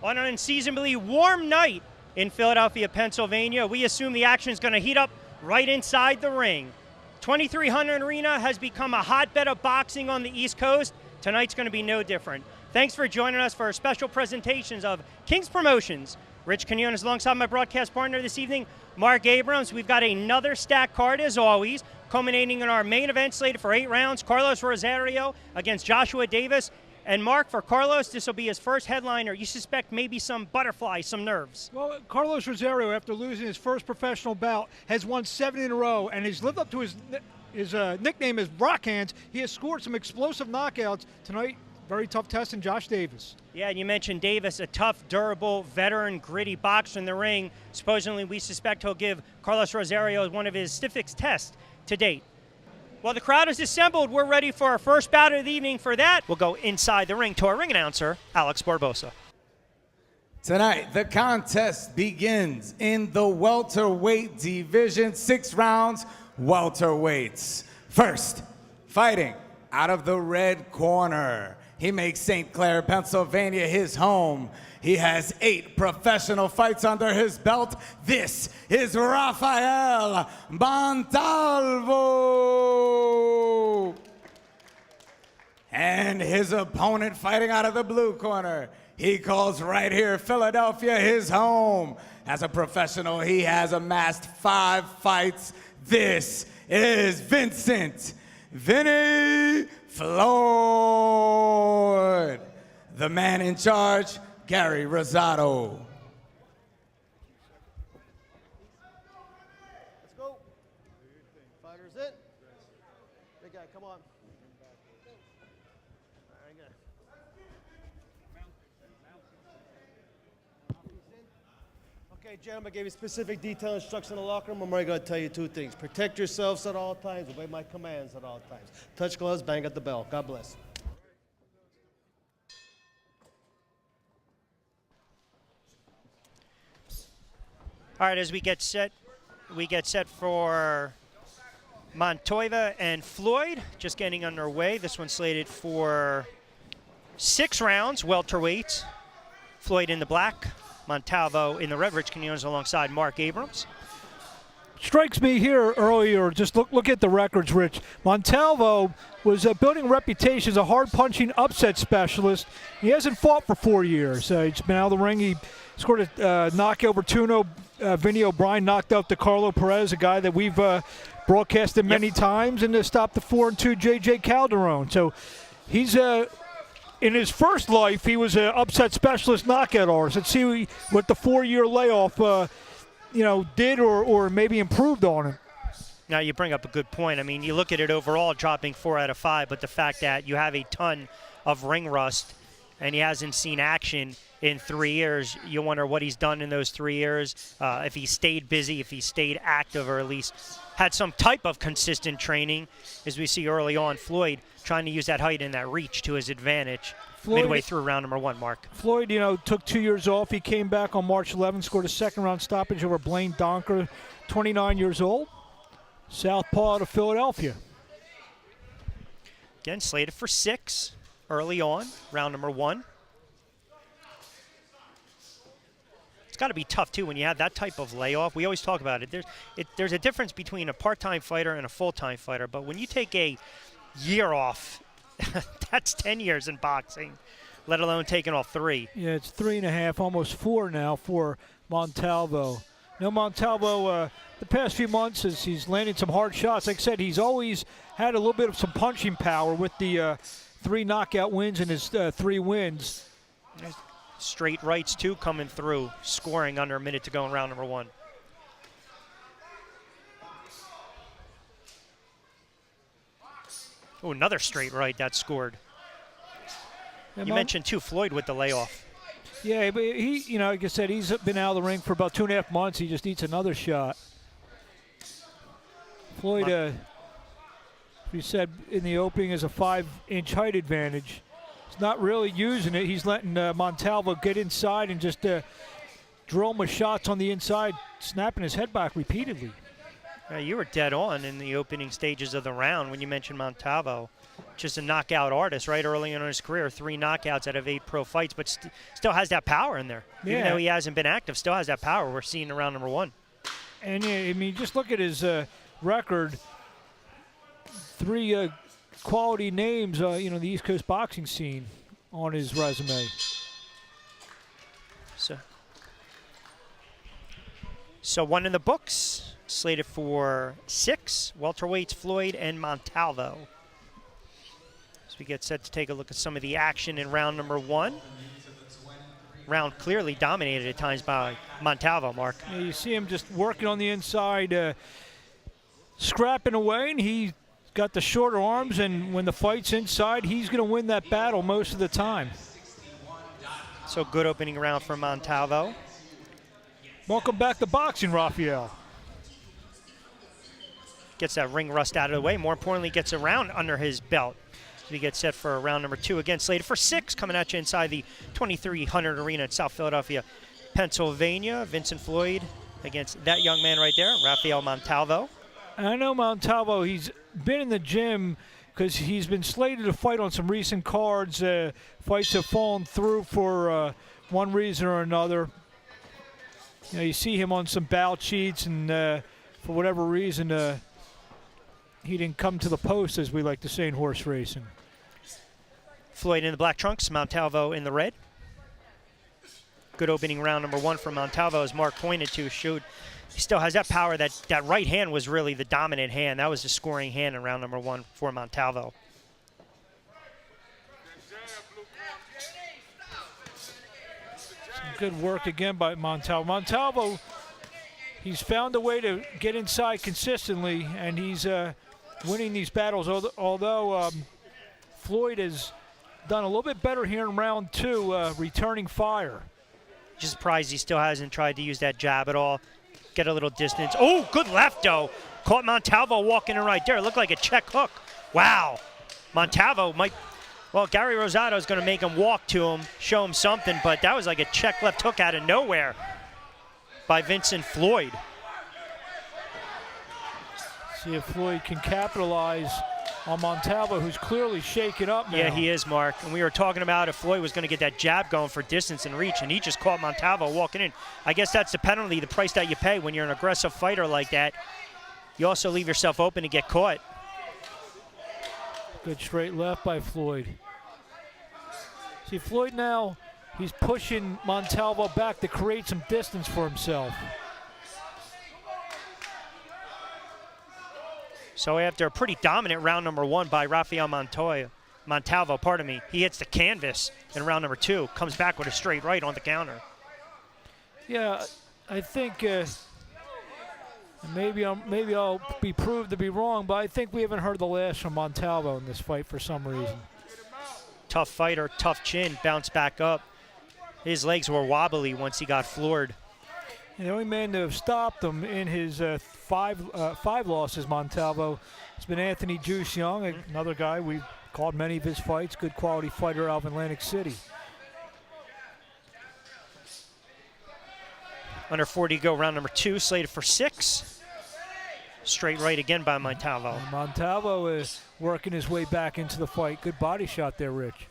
On an unseasonably warm night in Philadelphia, Pennsylvania, we assume the action is going to heat up right inside the ring. 2300 Arena has become a hotbed of boxing on the East Coast. Tonight's going to be no different. Thanks for joining us for our special presentations of King's Promotions. Rich Quinones alongside my broadcast partner this evening, Mark Abrams. We've got another stacked card as always, culminating in our main event slated for 8 rounds. Carlos Rosario against Joshua Davis. And Mark, for Carlos, this will be his first headliner. You suspect maybe some butterflies, some nerves. Well, Carlos Rosario, after losing his first professional bout, has won 7 in a row, and he's lived up to his nickname as Rock Hands. He has scored some explosive knockouts tonight. Very tough test in Josh Davis. Yeah, and you mentioned Davis, a tough, durable, veteran, gritty boxer in the ring. Supposedly, we suspect he'll give Carlos Rosario one of his stiffest tests to date. Well, the crowd is assembled. We're ready for our first bout of the evening. For that, we'll go inside the ring to our ring announcer, Alex Barbosa. Tonight, the contest begins in the welterweight division. 6 rounds, welterweights. First, fighting out of the red corner. He makes St. Clair, Pennsylvania his home. He has 8 professional fights under his belt. This is Rafael Montalvo. And his opponent fighting out of the blue corner. He calls right here Philadelphia his home. As a professional, he has amassed 5 fights. This is Vincent Vinny Floyd. The man in charge, Gary Rosado. Let's go. Fighters in. Big guy, come on. All right, good. Okay, gentlemen, I gave you specific detailed instructions in the locker room. I'm only going to tell you 2 things. Protect yourselves at all times. Obey my commands at all times. Touch gloves, bang at the bell. God bless. All right, as we get set for Montoya and Floyd, just getting underway. This one's slated for 6 rounds, welterweight. Floyd in the black, Montalvo in the red. Rich Quinones alongside Mark Abrams. Strikes me here earlier, just look at the records, Rich. Montalvo was building a reputation as a hard-punching upset specialist. He hasn't fought for 4 years. He's been out of the ring. He scored a knockout over Tuno. Vinny O'Brien knocked out DeCarlo Perez, a guy that we've broadcasted many times, and stopped the 4-2 J.J. Calderon. So he's in his first life, he was an upset specialist knockout artist. Let's see what the 4-year layoff did or maybe improved on him. Now, you bring up a good point. I mean, you look at it overall, dropping 4 out of 5, but the fact that you have a ton of ring rust and he hasn't seen action in 3 years, you wonder what he's done in those 3 years, if he stayed busy, if he stayed active, or at least had some type of consistent training. As we see early on, Floyd trying to use that height and that reach to his advantage midway through round number 1, Mark. Floyd, took 2 years off. He came back on March 11th, scored a second-round stoppage over Blaine Donker, 29 years old, southpaw out of Philadelphia. Again, slated for 6 early on, round number 1. It's got to be tough, too, when you have that type of layoff. We always talk about it. There's a difference between a part-time fighter and a full-time fighter, but when you take a year off, that's 10 years in boxing, let alone taking off 3. Yeah, it's 3.5, almost 4 now for Montalvo. Montalvo, the past few months, as he's landing some hard shots, like I said, he's always had a little bit of some punching power with the 3 knockout wins and his 3 wins. Straight rights, too, coming through, scoring under a minute to go in round number 1. Oh, another straight right that scored. You mentioned, too, Floyd with the layoff. Yeah, but he, like I said, he's been out of the ring for about 2.5 months. He just needs another shot. Floyd, we said in the opening, is a 5-inch height advantage. He's not really using it. He's letting Montalvo get inside and just drill him with shots on the inside, snapping his head back repeatedly. You were dead on in the opening stages of the round when you mentioned Montalvo. just a knockout artist, right? Early on in his career, 3 knockouts out of 8 pro fights, but still has that power in there. Yeah. Even though he hasn't been active, still has that power we're seeing in round number 1. And I mean, just look at his record. 3 quality names, the East Coast boxing scene on his resume. So 1 in the books, slated for 6, welterweights Floyd and Montalvo. As we get set to take a look at some of the action in round number 1. Round clearly dominated at times by Montalvo, Mark. Yeah, you see him just working on the inside, scrapping away, and he got the shorter arms, and when the fight's inside, he's going to win that battle most of the time. So good opening round for Montalvo. Welcome back to boxing, Rafael. Gets that ring rust out of the way. More importantly, gets a round under his belt. So we get set for round number 2. Again, slated for 6, coming at you inside the 2300 arena in South Philadelphia, Pennsylvania. Vincent Floyd against that young man right there, Rafael Montalvo. And I know Montalvo, he's been in the gym because he's been slated to fight on some recent cards. Fights have fallen through for one reason or another. You see him on some bout sheets, and for whatever reason, he didn't come to the post, as we like to say in horse racing. Floyd in the black trunks, Montalvo in the red. Good opening round number 1 for Montalvo, as Mark pointed to, showed he still has that power. That right hand was really the dominant hand. That was the scoring hand in round number 1 for Montalvo. Good work again by Montalvo. Montalvo, he's found a way to get inside consistently, and he's winning these battles. Although Floyd has done a little bit better here in round 2, returning fire. Just surprised he still hasn't tried to use that jab at all. Get a little distance. Oh, good left, though. Caught Montalvo walking in right there. It looked like a check hook. Wow. Montalvo might... Well, Gary Rosado is going to make him walk to him, show him something, but that was like a check left hook out of nowhere by Vincent Floyd. See if Floyd can capitalize on Montalvo, who's clearly shaken up now. Yeah, he is, Mark. And we were talking about if Floyd was going to get that jab going for distance and reach, and he just caught Montalvo walking in. I guess that's the penalty, the price that you pay when you're an aggressive fighter like that. You also leave yourself open to get caught. Good straight left by Floyd. See, Floyd now, he's pushing Montalvo back to create some distance for himself. So after a pretty dominant round number 1 by Rafael Montalvo, he hits the canvas in round number 2, comes back with a straight right on the counter. Yeah, I think maybe I'll be proved to be wrong, but I think we haven't heard the last from Montalvo in this fight for some reason. Tough fighter, tough chin, bounced back up. His legs were wobbly once he got floored. And the only man to have stopped him in his five losses, Montalvo, has been Anthony Juice Young, another guy we've called many of his fights, good quality fighter out of Atlantic City. Under 40 to go, round number 2, slated for 6. Straight right again by Montalvo. And Montalvo is working his way back into the fight. Good body shot there, Rich.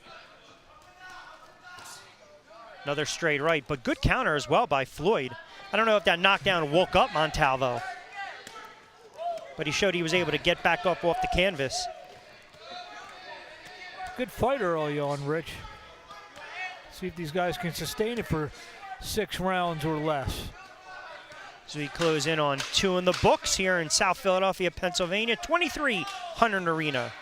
Another straight right, but good counter as well by Floyd. I don't know if that knockdown woke up Montalvo, but he showed he was able to get back up off the canvas. Good fight early on, Rich. See if these guys can sustain it for 6 rounds or less. So we close in on 2 in the books here in South Philadelphia, Pennsylvania, 2300 Arena.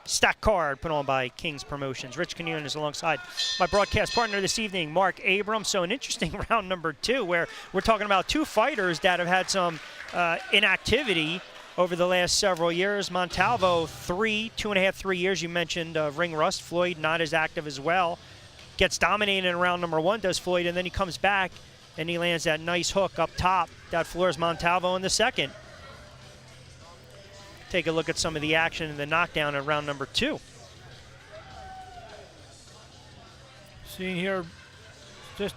Stack card put on by King's Promotions. Rich Kenyon is alongside my broadcast partner this evening, Mark Abrams. So an interesting round number 2 where we're talking about 2 fighters that have had some inactivity over the last several years. Montalvo, 2.5, 3 years. You mentioned ring rust. Floyd not as active as well. Gets dominated in round number 1, does Floyd, and then he comes back and he lands that nice hook up top that floors Montalvo in the second. Take a look at some of the action in the knockdown in round number 2. Seeing here, it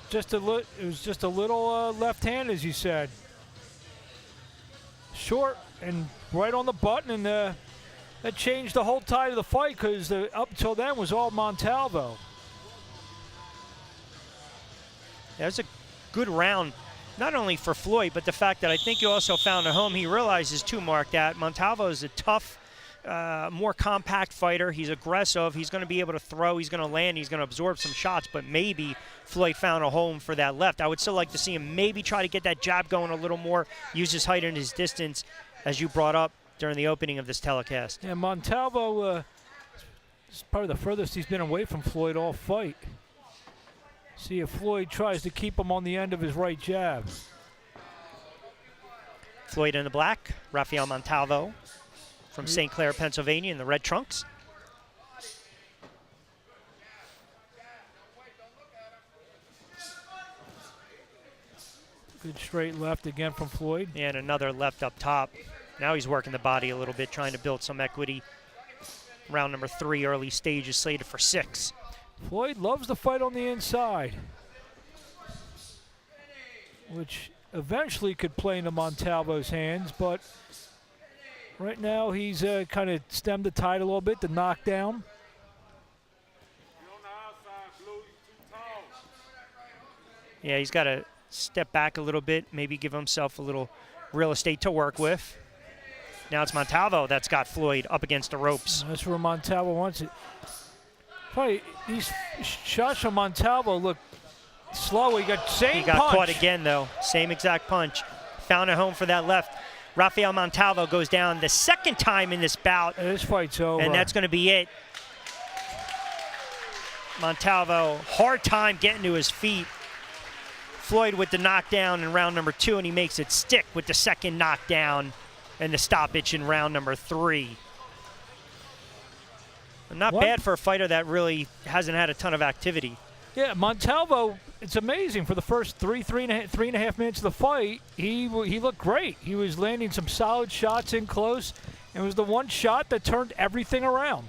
was just a little left hand, as you said. Short and right on the button, and that changed the whole tide of the fight because up until then was all Montalvo. That was a good round, not only for Floyd, but the fact that I think he also found a home. He realizes too, Mark, that Montalvo is a tough, more compact fighter. He's aggressive. He's going to be able to throw. He's going to land. He's going to absorb some shots, but maybe Floyd found a home for that left. I would still like to see him maybe try to get that jab going a little more, use his height and his distance, as you brought up during the opening of this telecast. Yeah, Montalvo is probably the furthest he's been away from Floyd all fight. See if Floyd tries to keep him on the end of his right jab. Floyd in the black, Rafael Montalvo from St. Clair, Pennsylvania in the red trunks. Good straight left again from Floyd. And another left up top. Now he's working the body a little bit, trying to build some equity. Round number 3, early stage is slated for 6. Floyd loves to fight on the inside, which eventually could play into Montalvo's hands, but right now he's kind of stemmed the tide a little bit, the knockdown. Yeah, he's got to step back a little bit, maybe give himself a little real estate to work with. Now it's Montalvo that's got Floyd up against the ropes. That's where Montalvo wants it. Probably these shots from Montalvo look slow. He got caught again, though. Same exact punch. Found a home for that left. Rafael Montalvo goes down the second time in this bout. This fight's over. And that's going to be it. Montalvo, hard time getting to his feet. Floyd with the knockdown in round number 2, and he makes it stick with the second knockdown and the stoppage in round number 3. Not bad for a fighter that really hasn't had a ton of activity. Yeah, Montalvo, it's amazing. For the first three and a half minutes of the fight, he looked great. He was landing some solid shots in close. It was the one shot that turned everything around.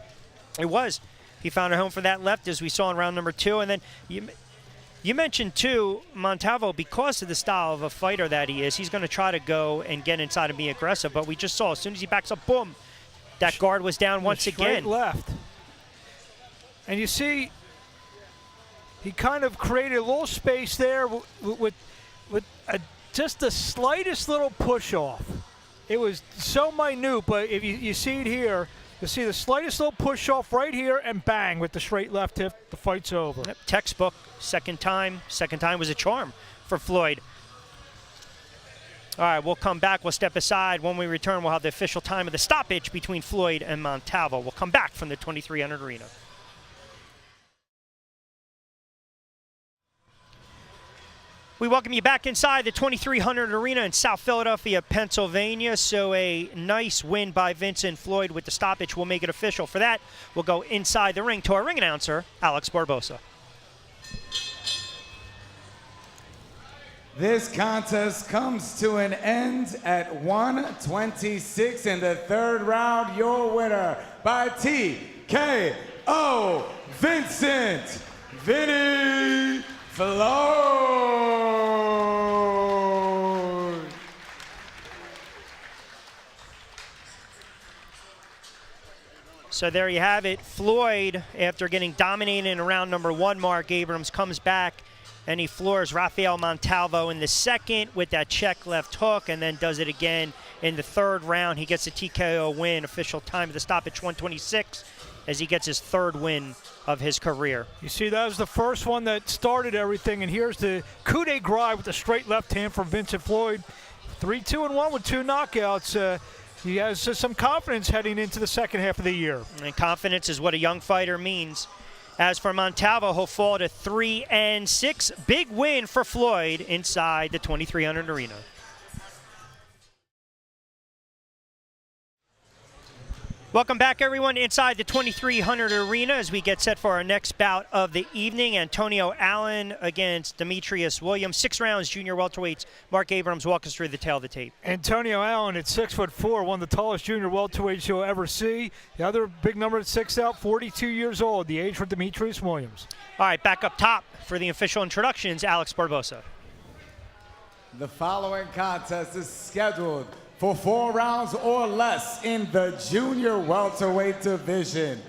It was. He found a home for that left, as we saw in round number 2. And then you mentioned, too, Montalvo, because of the style of a fighter that he is, he's going to try to go and get inside and be aggressive. But we just saw, as soon as he backs up, boom, that guard was down once again. Straight left. And you see, he kind of created a little space there with just the slightest little push-off. It was so minute, but if you see it here, you see the slightest little push-off right here, and bang, with the straight left hip, the fight's over. Yep, textbook, second time was a charm for Floyd. All right, we'll come back. We'll step aside. When we return, we'll have the official time of the stoppage between Floyd and Montalvo. We'll come back from the 2300 arena. We welcome you back inside the 2300 arena in South Philadelphia, Pennsylvania. So a nice win by Vincent Floyd with the stoppage will make it official. For that, we'll go inside the ring to our ring announcer, Alex Barbosa. This contest comes to an end at 1:26 in the 3rd round. Your winner by TKO, Vincent Vinny Floyd. So there you have it. Floyd, after getting dominated in round number 1, Mark Abrams comes back and he floors Rafael Montalvo in the second with that check left hook, and then does it again in the 3rd round. He gets a TKO win. Official time of the stoppage 1:26 as he gets his 3rd win of his career. You see, that was the first one that started everything, and here's the coup de grace with the straight left hand from Vincent Floyd. 3-2-1 with 2 knockouts. He has some confidence heading into the second half of the year. And confidence is what a young fighter means. As for Montalvo, he'll fall to 3-6. Big win for Floyd inside the 2300 arena. Welcome back, everyone, inside the 2300 arena as we get set for our next bout of the evening. Antonio Allen against Demetrius Williams. 6 rounds, junior welterweights. Mark Abrams, walk us through the tail of the tape. Antonio Allen at 6'4", one of the tallest junior welterweights you'll ever see. The other big number at 6 out, 42 years old, the age for Demetrius Williams. All right, back up top for the official introductions, Alex Barbosa. The following contest is scheduled for 4 rounds or less in the junior welterweight division.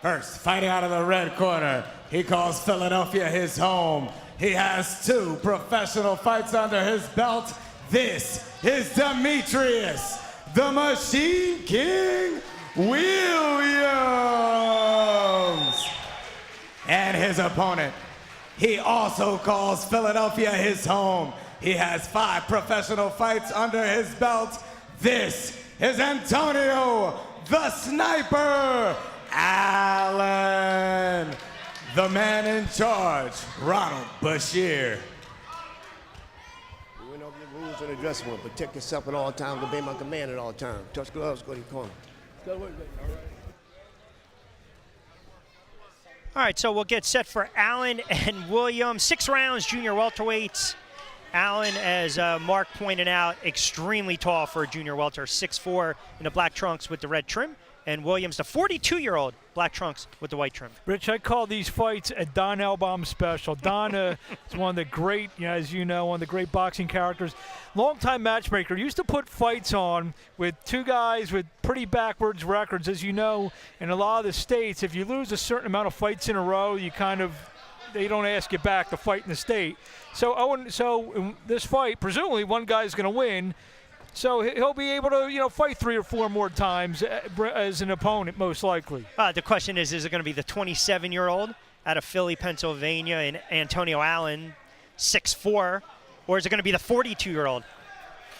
First, fighting out of the red corner, he calls Philadelphia his home. He has 2 professional fights under his belt. This is Demetrius, the Machine King Williams. And his opponent, he also calls Philadelphia his home. He has 5 professional fights under his belt. This is Antonio, the Sniper Allen. The man in charge, Ronald Bashir. You went over your rules in the dressing room. Protect yourself at all times. Obey my command at all times. Touch gloves, go to your corner. All right, so we'll get set for Allen and Williams. 6 rounds, junior welterweights. Allen, as Mark pointed out, extremely tall for a junior welter, 6'4" in the black trunks with the red trim. And Williams, the 42-year-old, black trunks with the white trim. Rich, I call these fights a Don Elbaum special. Don is one of the great, as you know, one of the great boxing characters. Longtime matchmaker. Used to put fights on with 2 guys with pretty backwards records. As you know, in a lot of the states, if you lose a certain amount of fights in a row, they don't ask you back to fight in the state. So in this fight, presumably one guy's going to win. So he'll be able to, fight 3 or 4 more times as an opponent, most likely. The question is it going to be the 27-year-old out of Philly, Pennsylvania, and Antonio Allen, 6'4", or is it going to be the 42-year-old?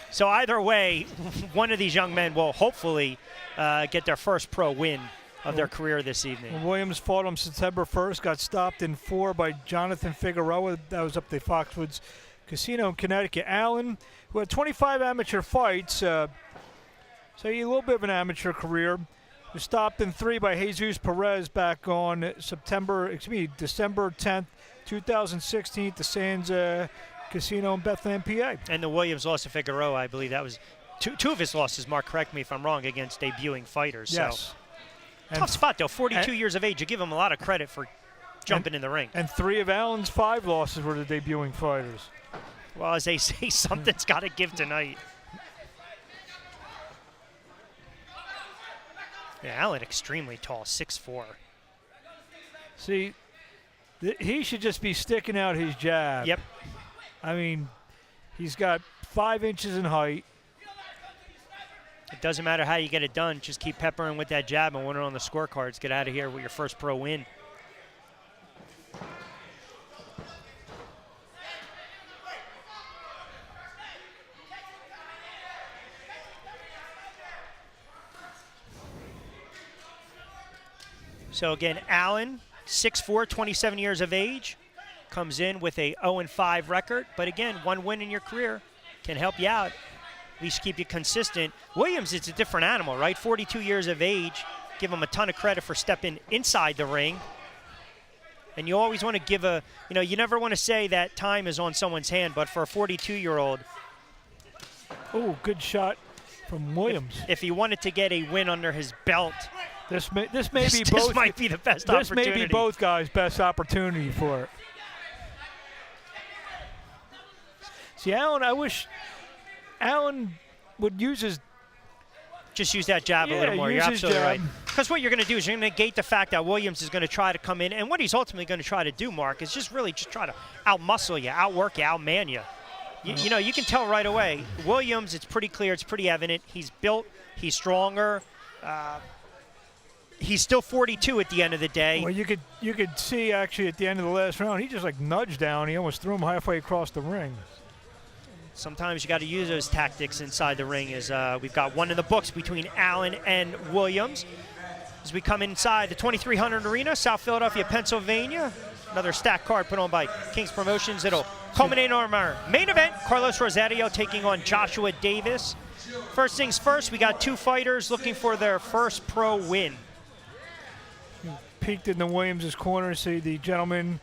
So either way, one of these young men will hopefully get their first pro win of their career this evening. Williams fought him September 1st, got stopped in 4 by Jonathan Figueroa. That was up the Foxwoods Casino in Connecticut. Allen, who had 25 amateur fights, so he had a little bit of an amateur career, was stopped in 3 by Jesus Perez back on December 10th, 2016 at the Sands Casino in Bethlehem, PA. And the Williams loss to Figueroa, I believe that was two of his losses, Mark, correct me if I'm wrong, against debuting fighters. Yes. So tough spot, though. 42 years of age. You give him a lot of credit for jumping in the ring. And 3 of Allen's 5 losses were to debuting fighters. Well, as they say, something's got to give tonight. Yeah, Allen extremely tall, 6'4". See, he should just be sticking out his jab. Yep. I mean, he's got 5 inches in height. It doesn't matter how you get it done. Just keep peppering with that jab and win it on the scorecards. Get out of here with your first pro win. So again, Allen, 6'4", 27 years of age, comes in with a 0-5 record. But again, 1 win in your career can help you out, at least keep you consistent. Williams, it's a different animal, right? 42 years of age. Give him a ton of credit for stepping inside the ring. And you always want to give you never want to say that time is on someone's hand, but for a 42-year-old. Oh, good shot from Williams. If he wanted to get a win under his belt, This might be the best opportunity. This may be both guys' best opportunity for it. See, I wish Allen would just use that jab a little more. You're absolutely right. jab. Because what you're going to do is you're going to negate the fact that Williams is going to try to come in, and what he's ultimately going to try to do, Mark, is just try to outmuscle you, outwork you, outman you. You can tell right away. Williams, it's pretty clear, it's pretty evident. He's built, he's stronger. He's still 42 at the end of the day. Well, you could see actually at the end of the last round, he just nudged down. He almost threw him halfway across the ring. Sometimes you got to use those tactics inside the ring. As we've got one in the books between Allen and Williams. As we come inside the 2300 Arena, South Philadelphia, Pennsylvania. Another stacked card put on by King's Promotions. It'll culminate on our main event. Carlos Rosario taking on Joshua Davis. First things first, we got 2 fighters looking for their first pro win. Peeked in the Williams' corner, see the gentleman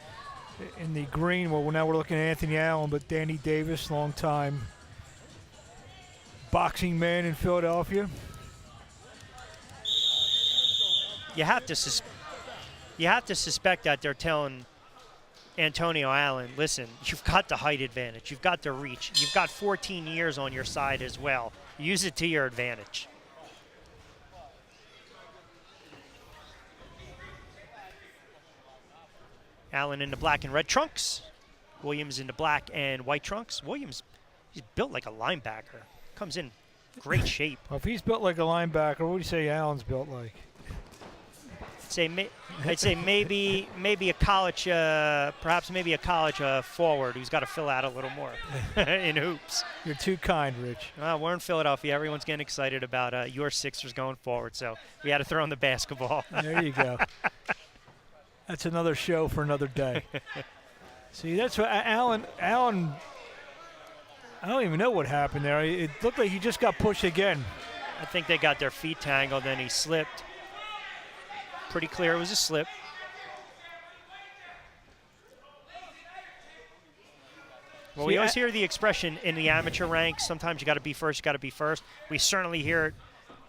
in the green. Well, now we're looking at Anthony Allen, but Danny Davis, long-time boxing man in Philadelphia. You have to suspect that they're telling Antonio Allen, listen, you've got the height advantage, you've got the reach, you've got 14 years on your side as well. use it to your advantage. Allen in the black and red trunks. Williams in the black and white trunks. Williams, he's built like a linebacker. Comes in great shape. Well, if he's built like a linebacker, what do you say Allen's built like? I'd say maybe a college, perhaps maybe a college forward who's got to fill out a little more in hoops. You're too kind, Rich. We're in Philadelphia. Everyone's getting excited about your Sixers going forward, so we had to throw in the basketball. There you go. That's another show for another day. See, that's what Allen, I don't even know what happened there. It looked like he just got pushed again. I think they got their feet tangled, and he slipped. Pretty clear it was a slip. Well, we always hear the expression in the amateur ranks, sometimes you got to be first, you got to be first. We certainly hear it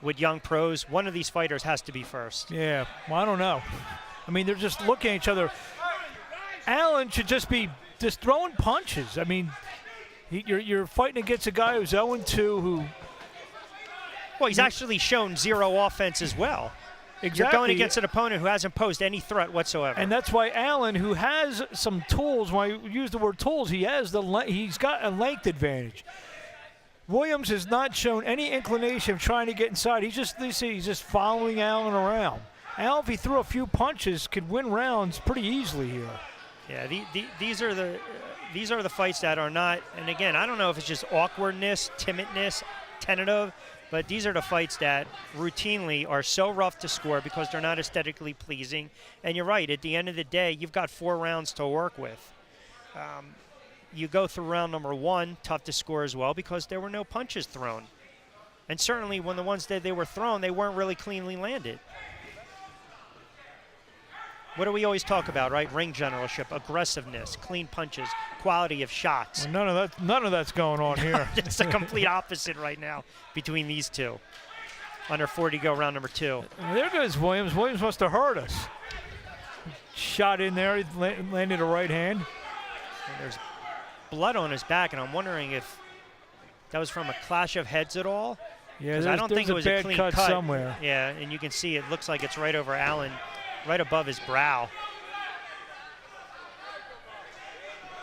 with young pros. One of these fighters has to be first. Yeah, well, I don't know. I mean, they're just looking at each other. Allen should just be just throwing punches. I mean, you're fighting against a guy who's 0-2 who... Well, he's actually shown zero offense as well. Exactly. You're going against an opponent who hasn't posed any threat whatsoever. And that's why Allen, who has some tools, when I use the word tools, he's got a length advantage. Williams has not shown any inclination of trying to get inside. He's just following Allen around. Allen, if he threw a few punches, could win rounds pretty easily here. Yeah, these are the fights that are not. And again, I don't know if it's just awkwardness, timidness, tentative. But these are the fights that routinely are so rough to score because they're not aesthetically pleasing. And you're right, at the end of the day, you've got 4 rounds to work with. You go through round number 1, tough to score as well because there were no punches thrown. And certainly when the ones that they were thrown, they weren't really cleanly landed. What do we always talk about, right? Ring generalship, aggressiveness, clean punches, quality of shots. Well, none of that's going on here. It's the complete opposite right now between these two. Under 40 go round number 2. There goes Williams. Williams must have hurt us. Shot in there, he landed a right hand. And there's blood on his back, and I'm wondering if that was from a clash of heads at all. Yeah, I don't think it was a clean cut somewhere. Yeah, and you can see it looks like it's right over Allen, right above his brow.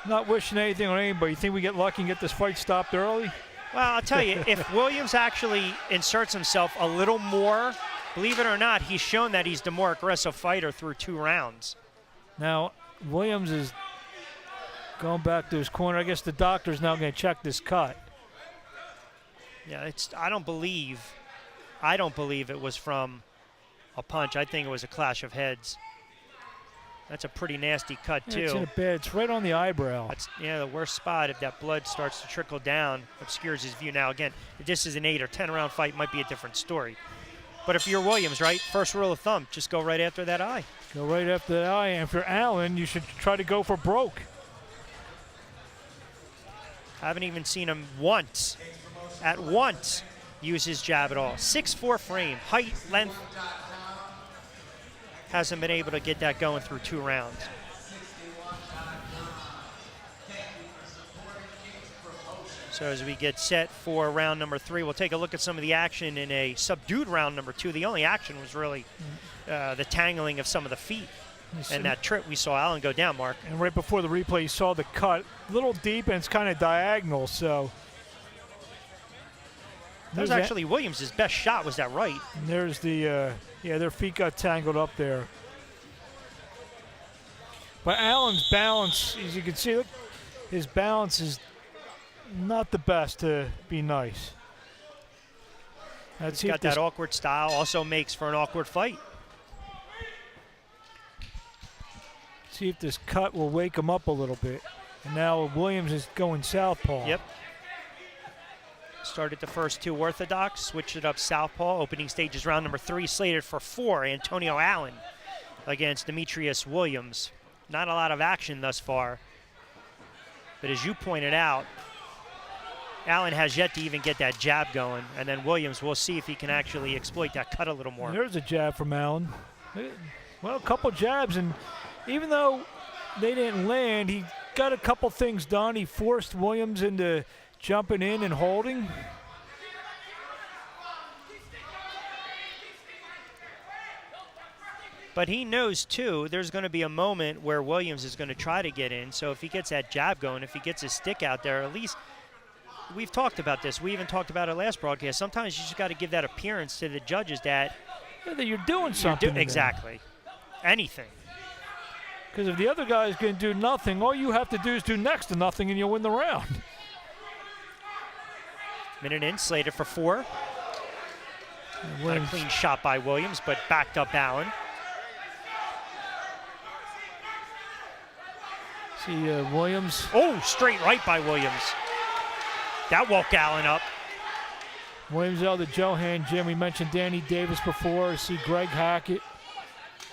Not wishing anything on anybody. You think we get lucky and get this fight stopped early? Well, I'll tell you, if Williams actually inserts himself a little more, believe it or not, he's shown that he's the more aggressive fighter through 2 rounds. Now, Williams is going back to his corner. I guess the doctor's now going to check this cut. Yeah, I don't believe it was from a punch. I think it was a clash of heads. That's a pretty nasty cut, too. It's in a bed. It's right on the eyebrow. That's the worst spot. If that blood starts to trickle down, obscures his view. Now, again, if this is an 8 or 10 round fight, might be a different story. But if you're Williams, right, first rule of thumb, just go right after that eye. Go right after that eye. And if you're Allen, you should try to go for broke. Haven't even seen him at once, use his jab at all. 6'4" frame, height, length. Hasn't been able to get that going through 2 rounds. So as we get set for round number 3, we'll take a look at some of the action in a subdued round number 2. The only action was really the tangling of some of the feet. And that trip we saw Allen go down, Mark. And right before the replay, you saw the cut. A little deep, and it's kind of diagonal, so. That was actually Williams' best shot, was that right? And there's the, their feet got tangled up there. But Allen's balance, as you can see, look, his balance is not the best to be nice. He's got that awkward style, also makes for an awkward fight. See if this cut will wake him up a little bit. And now Williams is going southpaw. Yep. Started the first 2 orthodox, switched it up southpaw. Opening stages round number 3, slated for 4. Antonio Allen against Demetrius Williams. Not a lot of action thus far. But as you pointed out, Allen has yet to even get that jab going. And then Williams, we'll see if he can actually exploit that cut a little more. There's a jab from Allen. Well, a couple jabs, and even though they didn't land, he got a couple things done. He forced Williams into jumping in and holding. But he knows, too, there's going to be a moment where Williams is going to try to get in. So if he gets that jab going, if he gets his stick out there, at least we've talked about this. We even talked about it last broadcast. Sometimes you just got to give that appearance to the judges that, that you're doing something. Exactly. Anything. Because if the other guy is going to do nothing, all you have to do is do next to nothing and you'll win the round. Minute in, slated for 4. Not a clean shot by Williams, but backed up Allen. See Williams. Oh, straight right by Williams. That woke Allen up. Williams out the Johan Jim. We mentioned Danny Davis before. See Greg Hackett,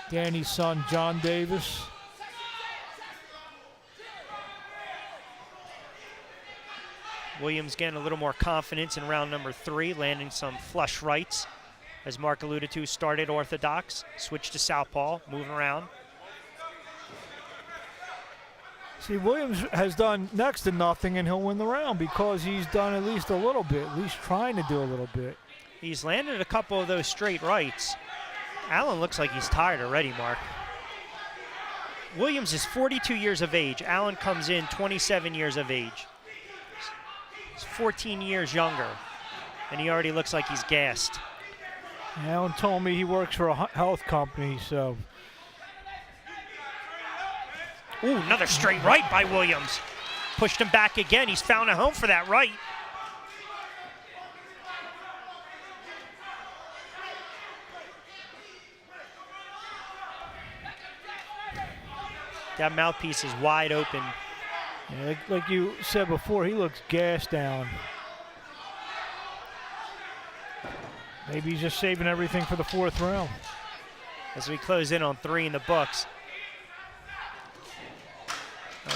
Danny's son John Davis. Williams getting a little more confidence in round number 3, landing some flush rights. As Mark alluded to, started orthodox, switched to southpaw, moving around. See, Williams has done next to nothing, and he'll win the round because he's done at least a little bit, at least trying to do a little bit. He's landed a couple of those straight rights. Allen looks like he's tired already, Mark. Williams is 42 years of age. Allen comes in 27 years of age. He's 14 years younger, and he already looks like he's gassed. Allen told me he works for a health company, so. Ooh, another straight right by Williams. Pushed him back again. He's found a home for that right. That mouthpiece is wide open. Yeah, like you said before, he looks gassed down. Maybe he's just saving everything for the 4th round. As we close in on 3 in the books.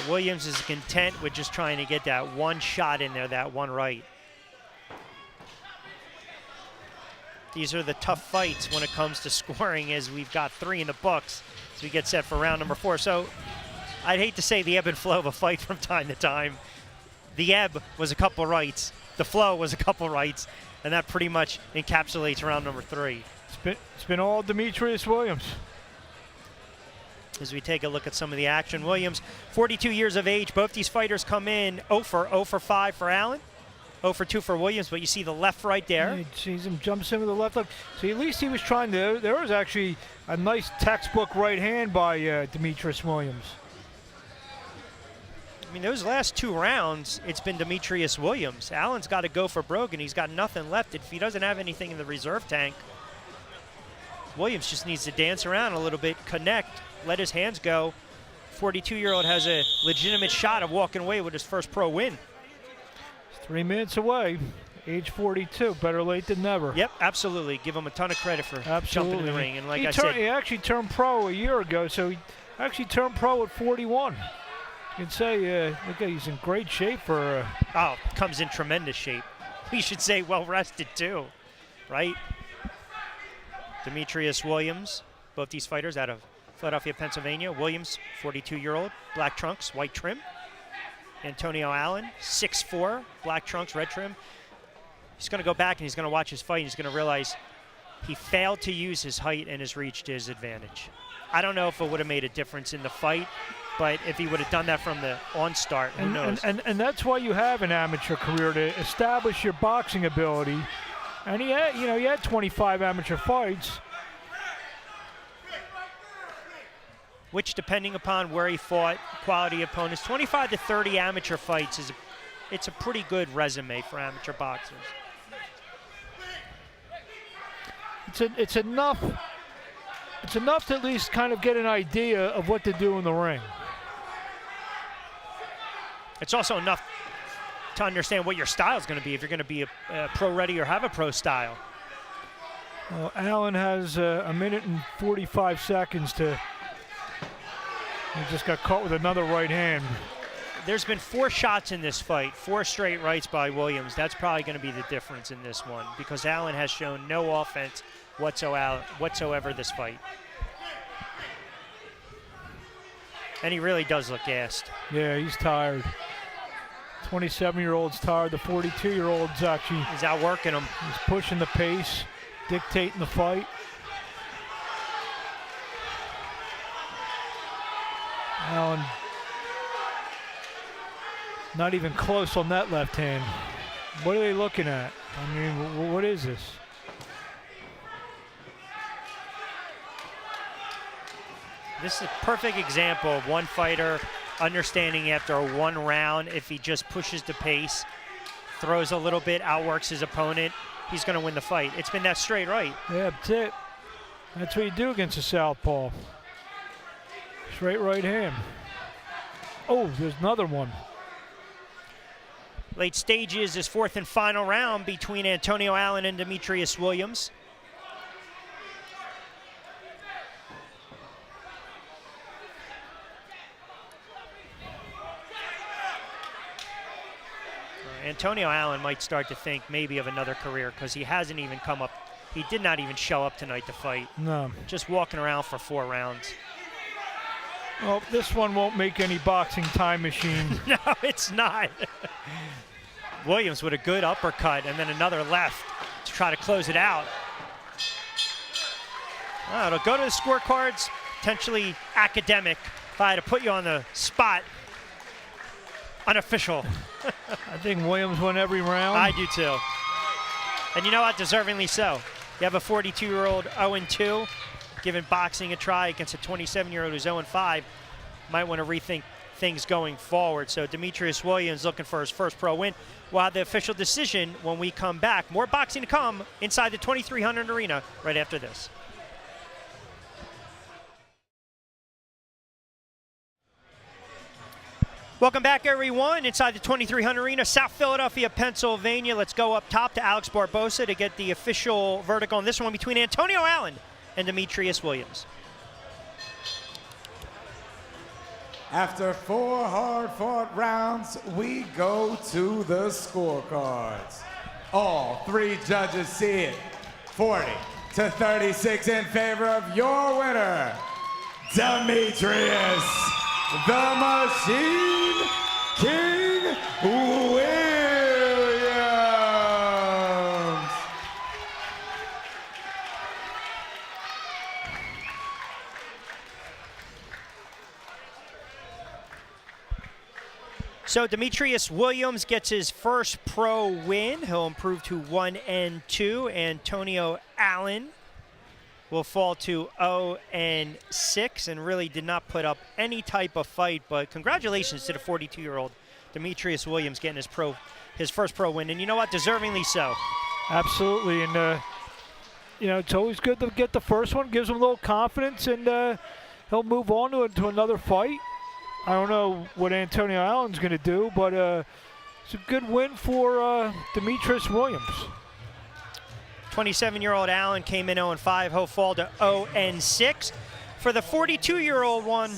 Williams is content with just trying to get that one shot in there, that one right. These are the tough fights when it comes to scoring, as we've got 3 in the books as we get set for round number 4. So I'd hate to say the ebb and flow of a fight from time to time. The ebb was a couple rights, the flow was a couple rights, and that pretty much encapsulates round number 3. It's been all Demetrius Williams. As we take a look at some of the action, Williams, 42 years of age. Both these fighters come in 0 for 5 for Allen, 0 for 2 for Williams, but you see the left right there. Yeah, sees him jumps in with the left. See, at least he was trying to. There was actually a nice textbook right hand by Demetrius Williams. I mean, those last 2 rounds, it's been Demetrius Williams. Allen's got to go for broke, and he's got nothing left. If he doesn't have anything in the reserve tank, Williams just needs to dance around a little bit, connect, let his hands go. 42-year-old has a legitimate shot of walking away with his first pro win. 3 minutes away, age 42. Better late than never. Yep, absolutely. Give him a ton of credit for jumping in the ring. And like I said, he actually turned pro a year ago, so he actually turned pro at 41. You can say, look, he's in great shape for. Comes in tremendous shape. We should say well rested too, right? Demetrius Williams, both these fighters out of Philadelphia, Pennsylvania. Williams, 42-year-old, black trunks, white trim. Antonio Allen, 6'4", black trunks, red trim. He's going to go back and he's going to watch his fight and he's going to realize he failed to use his height and his reach to his advantage. I don't know if it would have made a difference in the fight, but if he would have done that from the on-start, who knows? And that's why you have an amateur career, to establish your boxing ability. And he had 25 amateur fights. Which, depending upon where he fought, quality opponents, 25 to 30 amateur fights it's a pretty good resume for amateur boxers. It's enough to at least kind of get an idea of what to do in the ring. It's also enough to understand what your style is going to be, if you're going to be a pro ready or have a pro style. Well, Allen has a minute and 45 seconds to. He just got caught with another right hand. There's been 4 shots in this fight, 4 straight rights by Williams. That's probably going to be the difference in this one, because Allen has shown no offense whatsoever this fight. And he really does look gassed. Yeah, he's tired. 27-year-old's tired. The 42-year-old's actually. He's outworking him. He's pushing the pace, dictating the fight. Allen not even close on that left hand. What are they looking at? I mean, what is this? This is a perfect example of one fighter understanding after one round, if he just pushes the pace, throws a little bit, outworks his opponent, he's going to win the fight. It's been that straight right. Yeah, that's it. That's what you do against a southpaw. Straight right hand. Oh, there's another one. Late stages, this fourth and final round between Antonio Allen and Demetrius Williams. Antonio Allen might start to think maybe of another career because he hasn't even come up. He did not even show up tonight to fight. No. Just walking around for 4 rounds. Well, this one won't make any boxing time machine. No, it's not. Williams with a good uppercut and then another left to try to close it out. It'll go to the scorecards, potentially academic. If I had to put you on the spot, unofficial. I think Williams won every round. I do too. And you know what? Deservingly so. You have a 42-year-old 0-2, giving boxing a try against a 27-year-old who's 0-5. Might want to rethink things going forward. So Demetrius Williams looking for his first pro win. We'll have the official decision when we come back. More boxing to come inside the 2300 arena right after this. Welcome back, everyone, inside the 2300 arena, South Philadelphia, Pennsylvania. Let's go up top to Alex Barbosa to get the official verdict on this one between Antonio Allen and Demetrius Williams. After 4 hard-fought rounds, we go to the scorecards. All 3 judges see it 40-36 in favor of your winner, Demetrius the Machine King Williams. So Demetrius Williams gets his first pro win. He'll improve to 1-2. Antonio Allen will fall to 0-6 and really did not put up any type of fight. But congratulations to the 42-year-old Demetrius Williams getting his first pro win. And you know what? Deservingly so. Absolutely. And, you know, it's always good to get the first one. Gives him a little confidence, and he'll move on to another fight. I don't know what Antonio Allen's going to do, but it's a good win for Demetrius Williams. 27-year-old Allen came in 0-5. He'll fall to 0-6. For the 42-year-old one,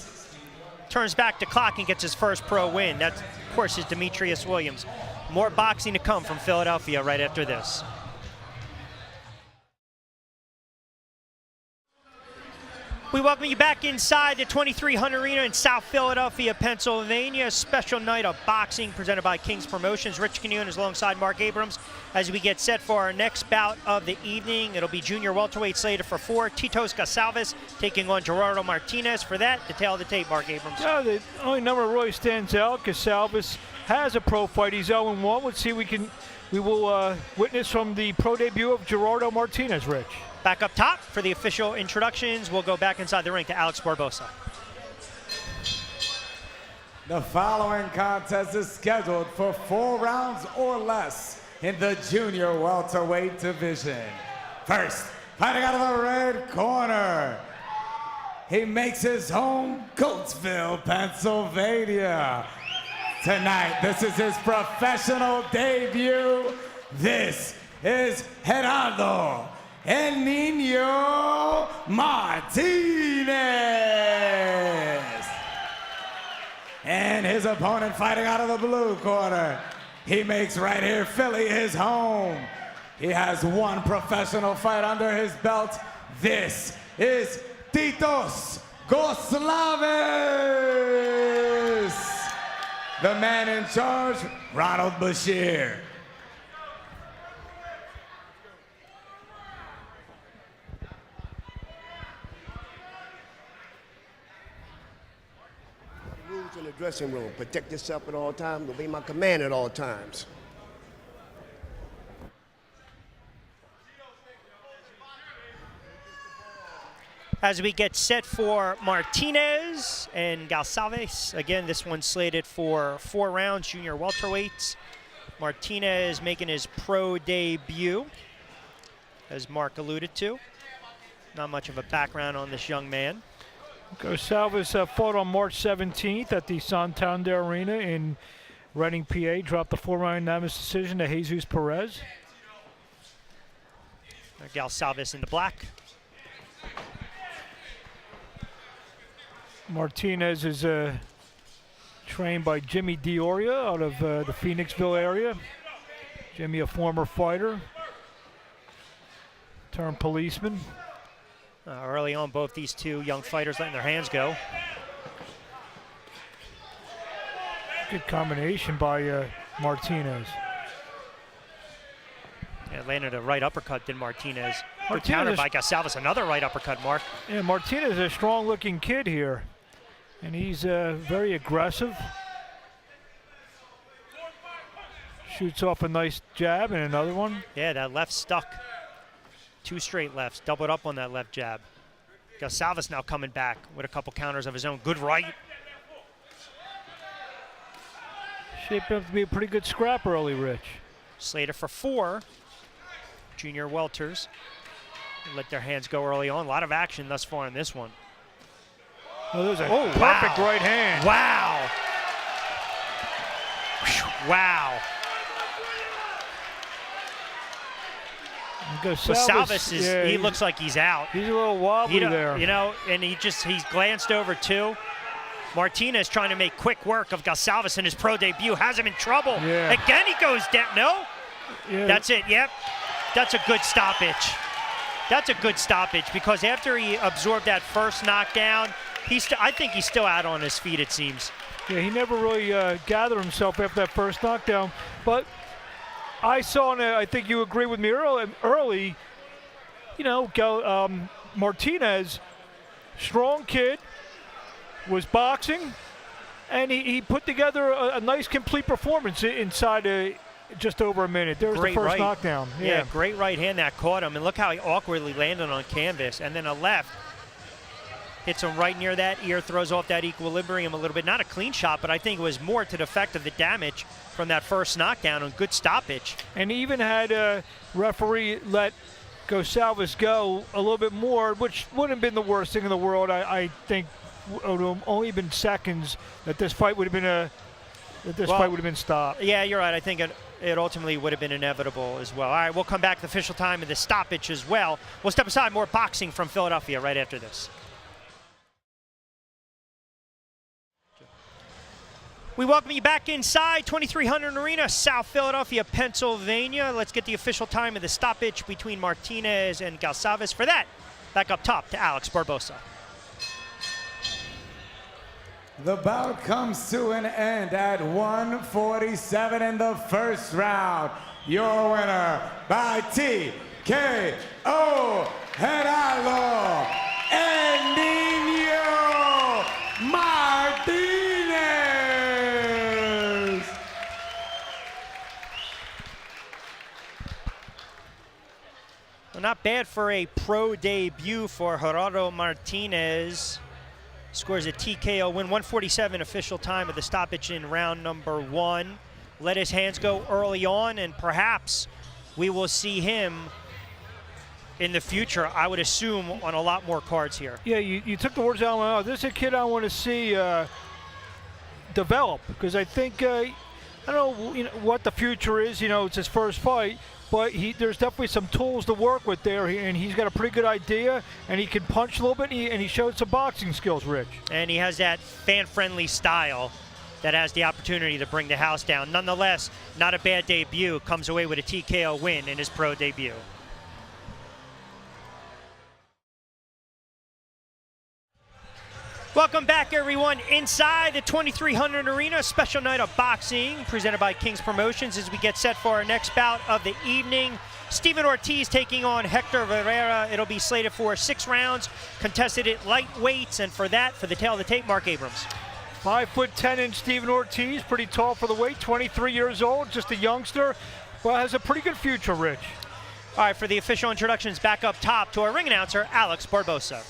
turns back the clock and gets his first pro win. That, of course, is Demetrius Williams. More boxing to come from Philadelphia right after this. We welcome you back inside the 2300 Arena in South Philadelphia, Pennsylvania. A special night of boxing presented by King's Promotions. Rich Canune is alongside Mark Abrams as we get set for our next bout of the evening. It'll be junior welterweight slated for 4. Titos Gonsalves taking on Gerardo Martinez. For that, the tail of the tape, Mark Abrams. Yeah, the only number really stands out. Gonsalves has a pro fight. He's 0-1. Let's see we will witness from the pro debut of Gerardo Martinez, Rich. Back up top for the official introductions. We'll go back inside the ring to Alex Barbosa. The following contest is scheduled for 4 rounds or less in the junior welterweight division. First, fighting out of the red corner, he makes his home Coatesville, Pennsylvania. Tonight, this is his professional debut. This is Gerardo El Niño Martinez. And his opponent fighting out of the blue corner. He makes right here Philly his home. He has 1 professional fight under his belt. This is Titos Gonsalves. The man in charge, Ronald Bashir. dressing room. Protect yourself at all times. Obey my command at all times. As we get set for Martinez and Gonçalves. Again, this one's slated for 4 rounds, junior welterweights. Martinez making his pro debut, as Mark alluded to. Not much of a background on this young man. Gonçalves fought on March 17th at the Santander Arena in Reading, PA. Dropped the 4-round unanimous decision to Jesus Perez. Gonçalves in the black. Martinez is trained by Jimmy Dioria out of the Phoenixville area. Jimmy, a former fighter, turned policeman. Early on, both these two young fighters letting their hands go. Good combination by Martinez. Yeah, landed a right uppercut, did Martinez. Good Martinez counter is- by Gonçalves, another right uppercut, Mark. Yeah, Martinez is a strong-looking kid here, and he's very aggressive. Shoots off a nice jab and another one. Yeah, that left stuck. 2 straight lefts, doubled up on that left jab. Gonçalves now coming back with a couple counters of his own. Good right. Shaping up to be a pretty good scrap early, Rich. Slated for 4 junior welters. Let their hands go early on. A lot of action thus far in this one. Oh, there's a Oh, perfect wow. right hand. Wow. Whew, wow. Gonçalves is, yeah, he looks like he's out. He's a little wobbly there. You know, and he's glanced over too. Martinez trying to make quick work of Gonçalves in his pro debut. Has him in trouble. Yeah. Again, he goes down. No? Yeah. That's it, yep. That's a good stoppage. That's a good stoppage because after he absorbed that first knockdown, I think he's still out on his feet, it seems. Yeah, he never really gathered himself after that first knockdown. But I saw, and I think you agree with me early, you know, Martinez, strong kid, was boxing, and he put together a nice complete performance inside just over a minute. There was Great the first right. knockdown. Yeah, great right hand that caught him. And look how he awkwardly landed on canvas. And then a left hits him right near that ear, throws off that equilibrium a little bit. Not a clean shot, but I think it was more to the effect of the damage from that first knockdown and good stoppage. And he even had a referee let Gonçalves go a little bit more, which wouldn't have been the worst thing in the world. I think it would have only been seconds that this fight would have been fight would have been stopped. Yeah, you're right. I think it ultimately would have been inevitable as well. All right, we'll come back to the official time of the stoppage as well. We'll step aside. More boxing from Philadelphia right after this. We welcome you back inside 2300 Arena, South Philadelphia, Pennsylvania. Let's get the official time of the stoppage between Martinez and Gonçalves. For that, back up top to Alex Barbosa. The bout comes to an end at 147 in the first round. Your winner by TKO, Gerardo El Niño Martinez. Well, not bad for a pro debut for Gerardo Martinez. Scores a TKO win, 147 official time of the stoppage in round number 1. Let his hands go early on, and perhaps we will see him in the future, I would assume, on a lot more cards here. Yeah, you took the words out of my mouth. This is a kid I want to see develop, because I think, I don't know, what the future is. It's his first fight. But there's definitely some tools to work with there, and he's got a pretty good idea, and he can punch a little bit, and he showed some boxing skills, Rich. And he has that fan-friendly style that has the opportunity to bring the house down. Nonetheless, not a bad debut. Comes away with a TKO win in his pro debut. Welcome back, everyone, inside the 2300 Arena. Special night of boxing presented by King's Promotions as we get set for our next bout of the evening. Steven Ortiz taking on Hector Herrera. It'll be slated for 6 rounds, contested at lightweights, and for that, for the tail of the tape, Mark Abrams. 5'10" Steven Ortiz, pretty tall for the weight, 23 years old, just a youngster, but has a pretty good future, Rich. All right, for the official introductions, back up top to our ring announcer, Alex Barbosa.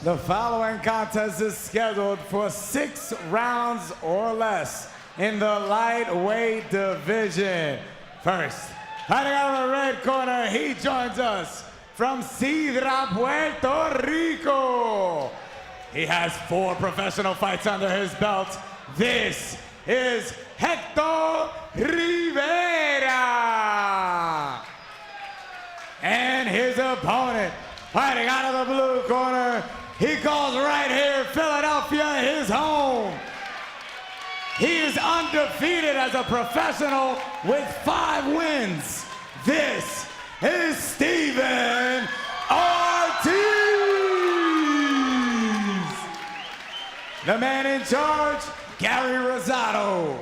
The following contest is scheduled for 6 rounds or less in the lightweight division. First, fighting out of the red corner, he joins us from Sidra, Puerto Rico. He has 4 professional fights under his belt. This is Hector Rivera. And his opponent, fighting out of the blue corner, he calls right here Philadelphia his home. He is undefeated as a professional with 5 wins. This is Steven Ortiz. The man in charge, Gary Rosado.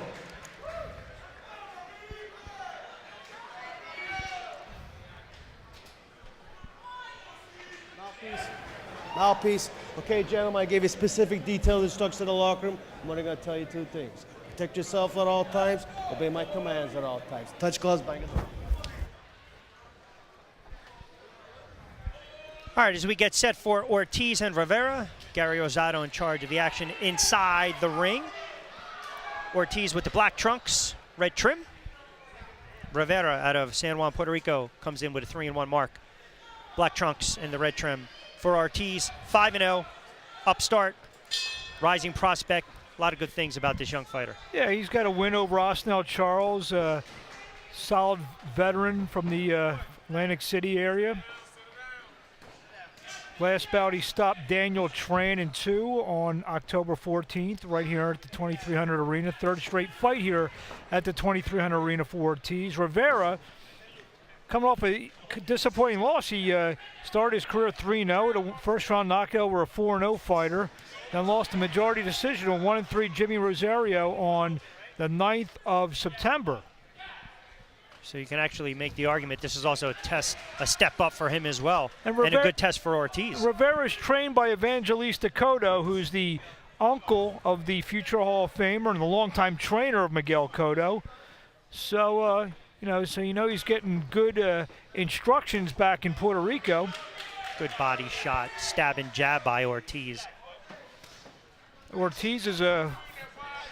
Mouthpiece. Okay, gentlemen, I gave you specific detailed instructions in the locker room. I'm only going to tell you 2 things. Protect yourself at all times. Obey my commands at all times. Touch gloves, bang it. All right, as we get set for Ortiz and Rivera, Gary Rosado in charge of the action inside the ring. Ortiz with the black trunks, red trim. Rivera out of San Juan, Puerto Rico, comes in with a 3-1 mark. Black trunks and the red trim. For Ortiz, 5-0, upstart, rising prospect. A lot of good things about this young fighter. Yeah, he's got a win over Osnell Charles, solid veteran from the Atlantic City area. Last bout, he stopped Daniel Tran in 2 on October 14th, right here at the 2300 Arena. 3rd straight fight here at the 2300 Arena for Ortiz. Rivera, coming off a disappointing loss, he started his career 3-0, a first-round knockout over a 4-0 fighter, then lost a majority decision on 1-3 Jimmy Rosario on the 9th of September. So you can actually make the argument this is also a step up for him as well, and a good test for Ortiz. Rivera is trained by Evangelista Cotto, who's the uncle of the future Hall of Famer and the longtime trainer of Miguel Cotto. So, he's getting good instructions back in Puerto Rico. Good body shot, stab and jab by Ortiz. Ortiz is a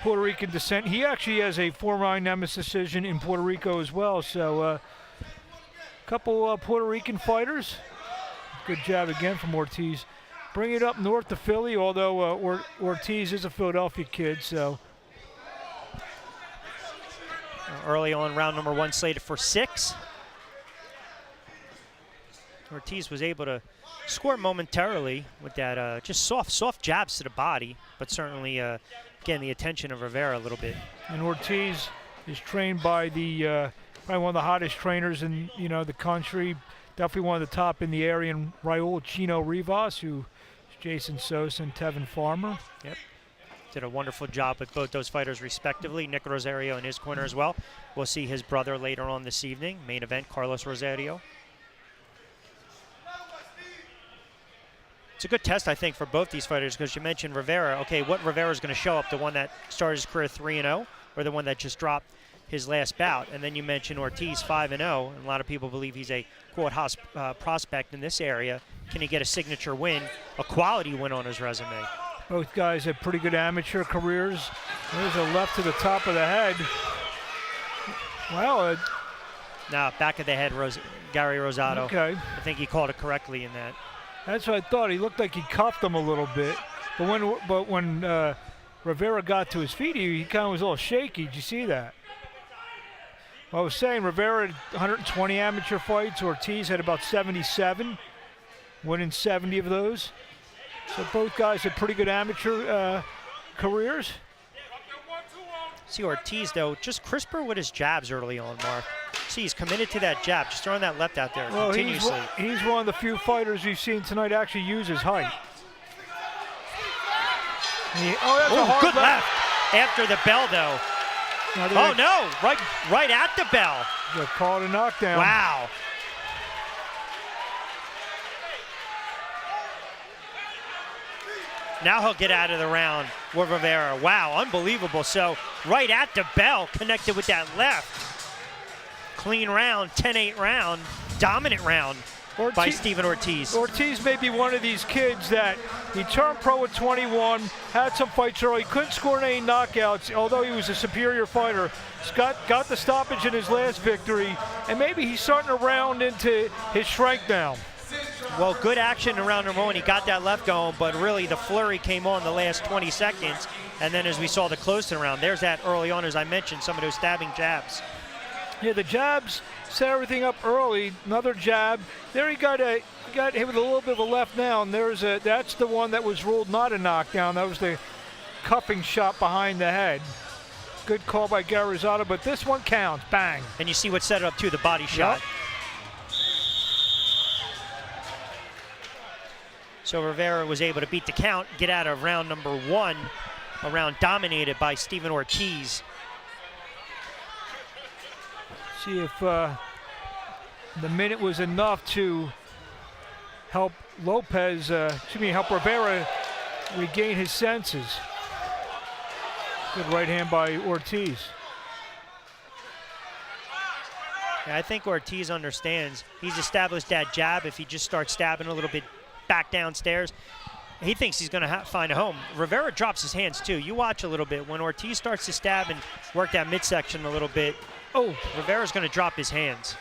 Puerto Rican descent. He actually has a 4-round nemesis decision in Puerto Rico as well. So a couple Puerto Rican fighters. Good jab again from Ortiz. Bring it up north to Philly, although Ortiz is a Philadelphia kid. So early on, round number 1 slated for 6. Ortiz was able to score momentarily with that just soft jabs to the body, but certainly getting the attention of Rivera a little bit. And Ortiz is trained by the probably one of the hottest trainers in the country, definitely one of the top in the area, and Raul Chino Rivas, who is Jason Sosa and Tevin Farmer. Yep. Did a wonderful job with both those fighters respectively. Nick Rosario in his corner as well. We'll see his brother later on this evening. Main event, Carlos Rosario. It's a good test, I think, for both these fighters, because you mentioned Rivera. Okay, what Rivera is going to show up? The one that started his career 3-0, or the one that just dropped his last bout? And then you mentioned Ortiz 5-0, and a lot of people believe he's a quote prospect in this area. Can he get a signature win, a quality win on his resume? Both guys have pretty good amateur careers. There's a left to the top of the head. Well, now back of the head, Gary Rosado. Okay. I think he called it correctly in that. That's what I thought. He looked like he cuffed him a little bit. But when Rivera got to his feet, he kind of was a little shaky. Did you see that? Well, I was saying Rivera had 120 amateur fights. Ortiz had about 77, winning 70 of those. So both guys had pretty good amateur careers. See Ortiz, though, just crisper with his jabs early on, Mark. See, he's committed to that jab, just throwing that left out there continuously. He's one of the few fighters we've seen tonight actually use his height. That's a hard good left. After the bell, though. Right at the bell. They called a knockdown. Wow. Now he'll get out of the round with Rivera. Wow, unbelievable. So right at the bell, connected with that left. Clean round, 10-8 round, dominant round by Steven Ortiz. Ortiz may be one of these kids that he turned pro at 21, had some fights early, couldn't score any knockouts, although he was a superior fighter. Scott got the stoppage in his last victory, and maybe he's starting to round into his strength now. Well, good action in round number one. He got that left going, but really the flurry came on the last 20 seconds. And then as we saw the close to the round, there's that early on, as I mentioned, some of those stabbing jabs. Yeah, the jabs set everything up early. Another jab. There he got hit with a little bit of a left now, and that's the one that was ruled not a knockdown. That was the cuffing shot behind the head. Good call by Garizado, but this one counts. Bang. And you see what set it up too, the body shot. Yep. So Rivera was able to beat the count, get out of round number one, a round dominated by Steven Ortiz. See if the minute was enough to help help Rivera regain his senses. Good right hand by Ortiz. Yeah, I think Ortiz understands. He's established that jab. If he just starts stabbing a little bit back downstairs, he thinks he's going to find a home. Rivera drops his hands too. You watch a little bit. When Ortiz starts to stab and work that midsection a little bit, Rivera's going to drop his hands.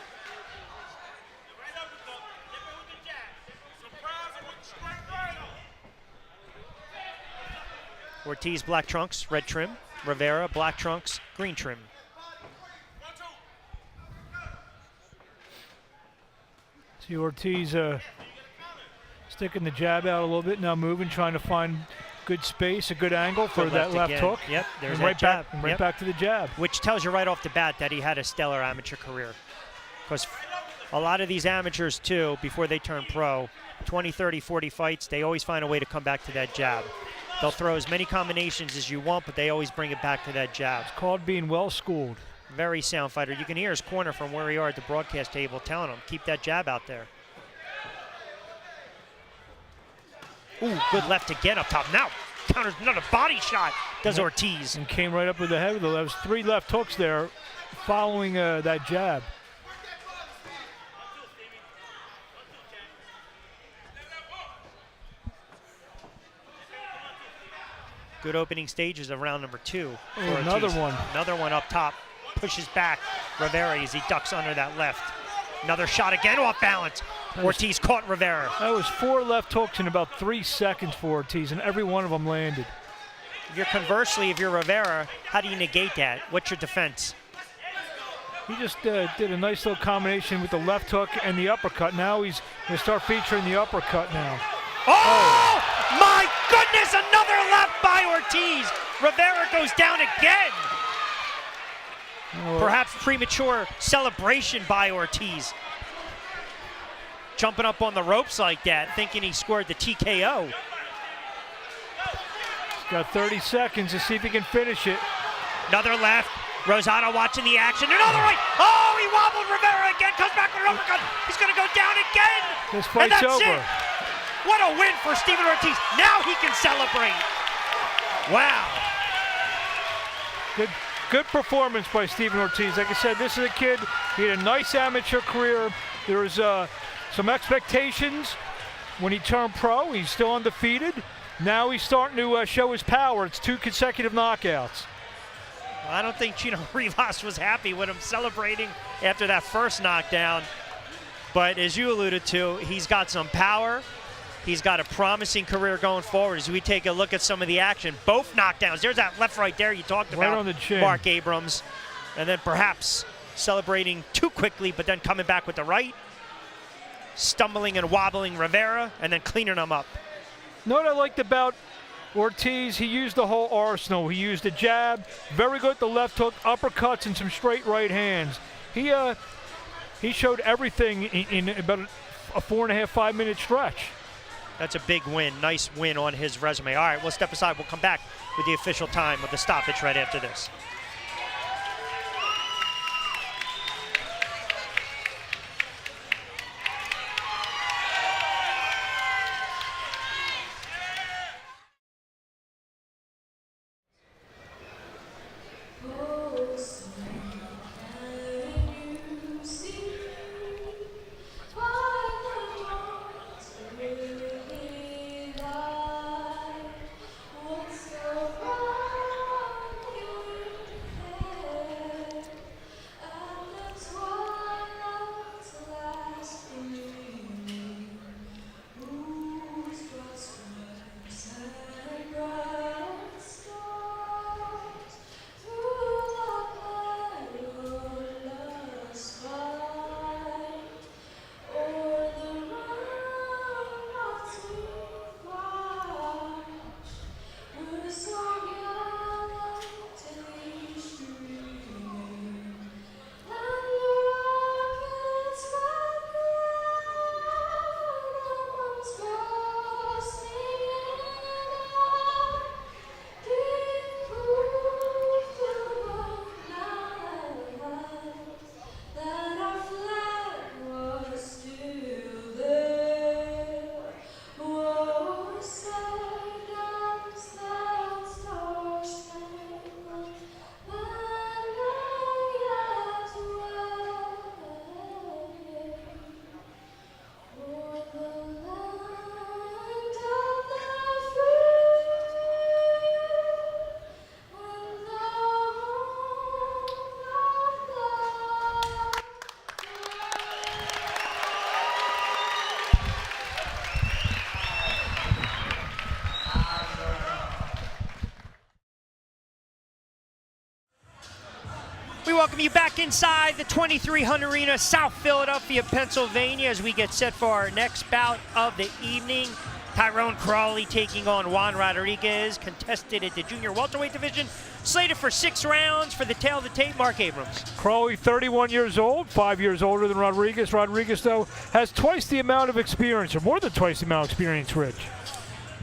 Ortiz black trunks, red trim. Rivera black trunks, green trim. See Ortiz sticking the jab out a little bit, now moving, trying to find good space, a good angle for that left hook. Yep, there's and that jab. Right back to the jab. Which tells you right off the bat that he had a stellar amateur career. Because a lot of these amateurs too, before they turn pro, 20, 30, 40 fights, they always find a way to come back to that jab. They'll throw as many combinations as you want, but they always bring it back to that jab. It's called being well schooled. Very sound fighter. You can hear his corner from where we are at the broadcast table telling him, keep that jab out there. Ooh, good left again up top. Now counters another body shot, does Ortiz. And came right up with the head of the left. 3 left hooks there following that jab. Good opening stages of round number 2. Another one. Another one up top. Pushes back Rivera as he ducks under that left. Another shot again off balance. Ortiz caught Rivera. That was 4 left hooks in about 3 seconds for Ortiz, and every one of them landed. Conversely, if you're Rivera, how do you negate that? What's your defense? He just did a nice little combination with the left hook and the uppercut. Now he's going to start featuring the uppercut now. Oh, my goodness, another left by Ortiz. Rivera goes down again. Perhaps premature celebration by Ortiz. Jumping up on the ropes like that, thinking he scored the TKO. He's got 30 seconds to see if he can finish it. Another left. Rosado watching the action. Another right. Oh, he wobbled Rivera again. Comes back with an uppercut. He's going to go down again. This fight's over. It. What a win for Steven Ortiz. Now he can celebrate. Wow. Good performance by Steven Ortiz. Like I said, this is a kid. He had a nice amateur career. There was some expectations when he turned pro. He's still undefeated. Now he's starting to show his power. It's 2 consecutive knockouts. I don't think Chino Rivas was happy with him celebrating after that first knockdown. But as you alluded to, he's got some power. He's got a promising career going forward as we take a look at some of the action. Both knockdowns. There's that left right there you talked about, right on the chin. Mark Abrams. And then perhaps celebrating too quickly, but then coming back with the right. Stumbling and wobbling Rivera, and then cleaning him up. You know what I liked about Ortiz? He used the whole arsenal. He used the jab, very good at the left hook, uppercuts, and some straight right hands. He showed everything in about a 4.5, 5 minute stretch. That's a big win. Nice win on his resume. All right, we'll step aside. We'll come back with the official time of the stoppage right after this. We welcome you back inside the 2300 Arena, South Philadelphia, Pennsylvania, as we get set for our next bout of the evening. Tyrone Crawley taking on Juan Rodriguez, contested at the junior welterweight division, slated for 6 rounds. For the tail of the tape, Mark Abrams. Crawley, 31 years old, 5 years older than Rodriguez. Rodriguez, though, has twice the amount of experience, or more than twice the amount of experience, Rich.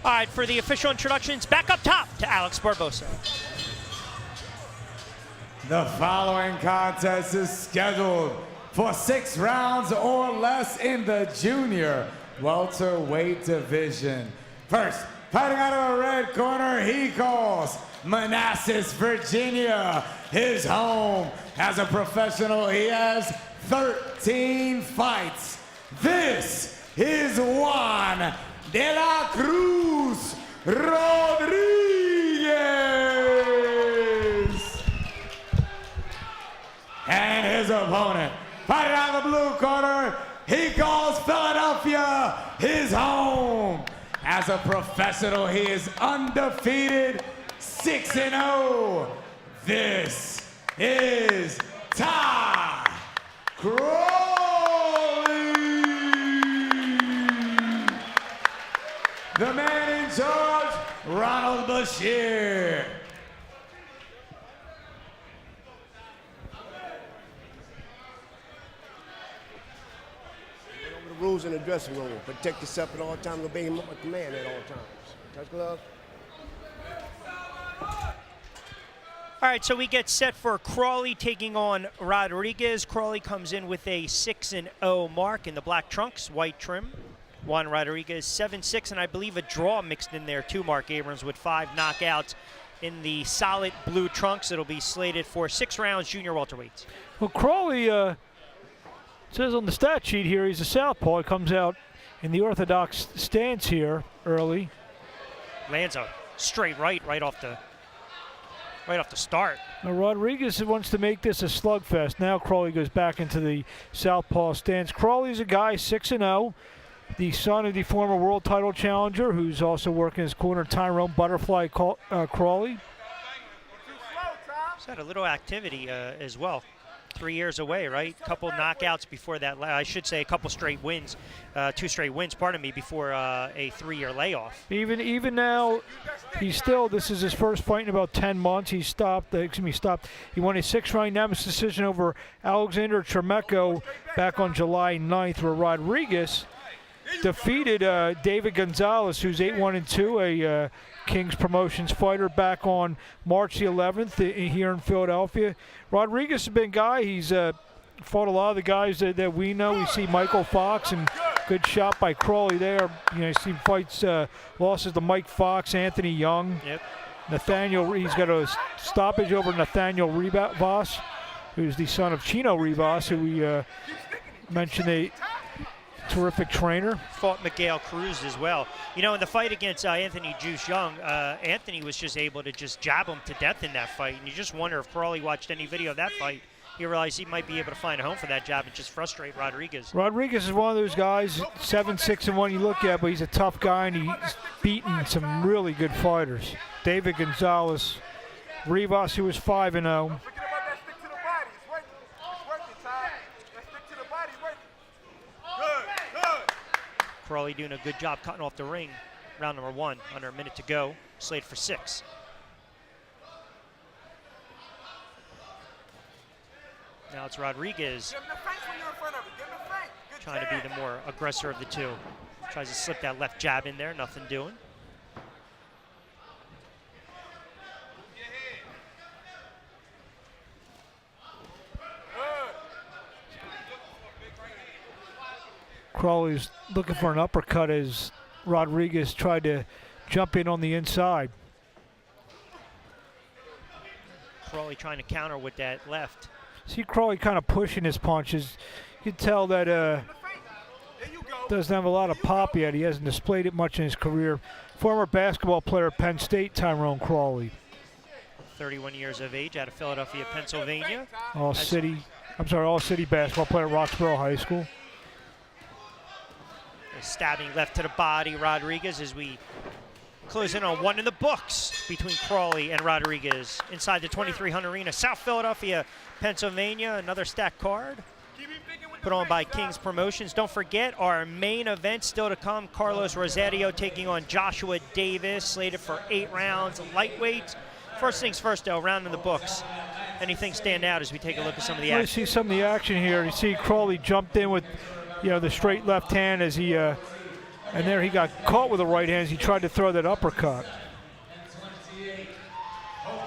All right, for the official introductions, back up top to Alex Barbosa. The following contest is scheduled for 6 rounds or less in the junior welterweight division. First, fighting out of the red corner, he calls Manassas, Virginia, his home. As a professional, he has 13 fights. This is Juan de la Cruz Rodriguez. And his opponent, fighting out of the blue corner, he calls Philadelphia his home. As a professional, he is undefeated, 6-0. This is Ty Crawley. The man in charge, Ronald Bashir. Rules in the dressing room. Protect yourself at all times. Obey my command at all times. Touch gloves. All right, so we get set for Crawley taking on Rodriguez. Crawley comes in with a 6-0 mark in the black trunks, white trim. Juan Rodriguez 7-6, and I believe a draw mixed in there too, Mark Abrams, with 5 knockouts in the solid blue trunks. It'll be slated for 6 rounds junior welterweights. Well, Crawley, it says on the stat sheet here he's a southpaw. He comes out in the orthodox stance here early. Lands a straight right off the start. Now Rodriguez wants to make this a slugfest. Now Crawley goes back into the southpaw stance. Crawley's a guy 6-0, the son of the former world title challenger, who's also working his corner, Tyrone Butterfly Crawley. He's had a little activity as well. 3 years away, right? Couple knockouts before that. I should say a couple straight wins, 2 straight wins, pardon me, before a 3-year layoff. Even now, this is his first fight in about 10 months. He stopped. He won a 6-round unanimous decision over Alexander Tremecco back on July 9th, where Rodriguez defeated David Gonzalez, who's 8-1-2, a King's Promotions fighter, back on March the 11th here in Philadelphia. Rodriguez has been a guy, he's fought a lot of the guys that we know. We see Michael Fox, and good shot by Crawley there. You know, you see fights, losses to Mike Fox, Anthony Young. Yep. Nathaniel, he's got a stoppage over Nathaniel Rivas, who's the son of Chino Rivas, who we mentioned, a terrific trainer. Fought Miguel Cruz as well. You know, in the fight against Anthony Juice Young, Anthony was just able to just jab him to death in that fight. And you just wonder if Crawley watched any video of that fight, he realized he might be able to find a home for that jab and just frustrate Rodriguez. Rodriguez is one of those guys, 7-6-1 you look at, but he's a tough guy, and he's beaten some really good fighters. David Gonzalez, Rivas, who was 5-0. Crawley doing a good job cutting off the ring. Round number 1, under a minute to go. Slated for 6. Now it's Rodriguez trying to be the more aggressor of the two. Tries to slip that left jab in there, nothing doing. Crawley's looking for an uppercut as Rodriguez tried to jump in on the inside. Crawley trying to counter with that left. See Crawley kind of pushing his punches. You can tell that doesn't have a lot of pop yet. He hasn't displayed it much in his career. Former basketball player at Penn State, Tyrone Crawley. 31 years of age, out of Philadelphia, Pennsylvania. All city basketball player at Roxborough High School. Stabbing left to the body, Rodriguez, as we Close in on one in the books between Crawley and Rodriguez inside the 2300 Arena, South Philadelphia, Pennsylvania. Another stacked card put on by King's Promotions. Don't forget our main event still to come. Carlos Rosario taking on Joshua Davis, slated for 8 rounds, lightweight. First things first, though, round in the books. Anything stand out as we take a look at some of the You action? see some of the action here. You see Crawley jumped in with, the straight left hand as he, and there he got caught with the right hand as he tried to throw that uppercut.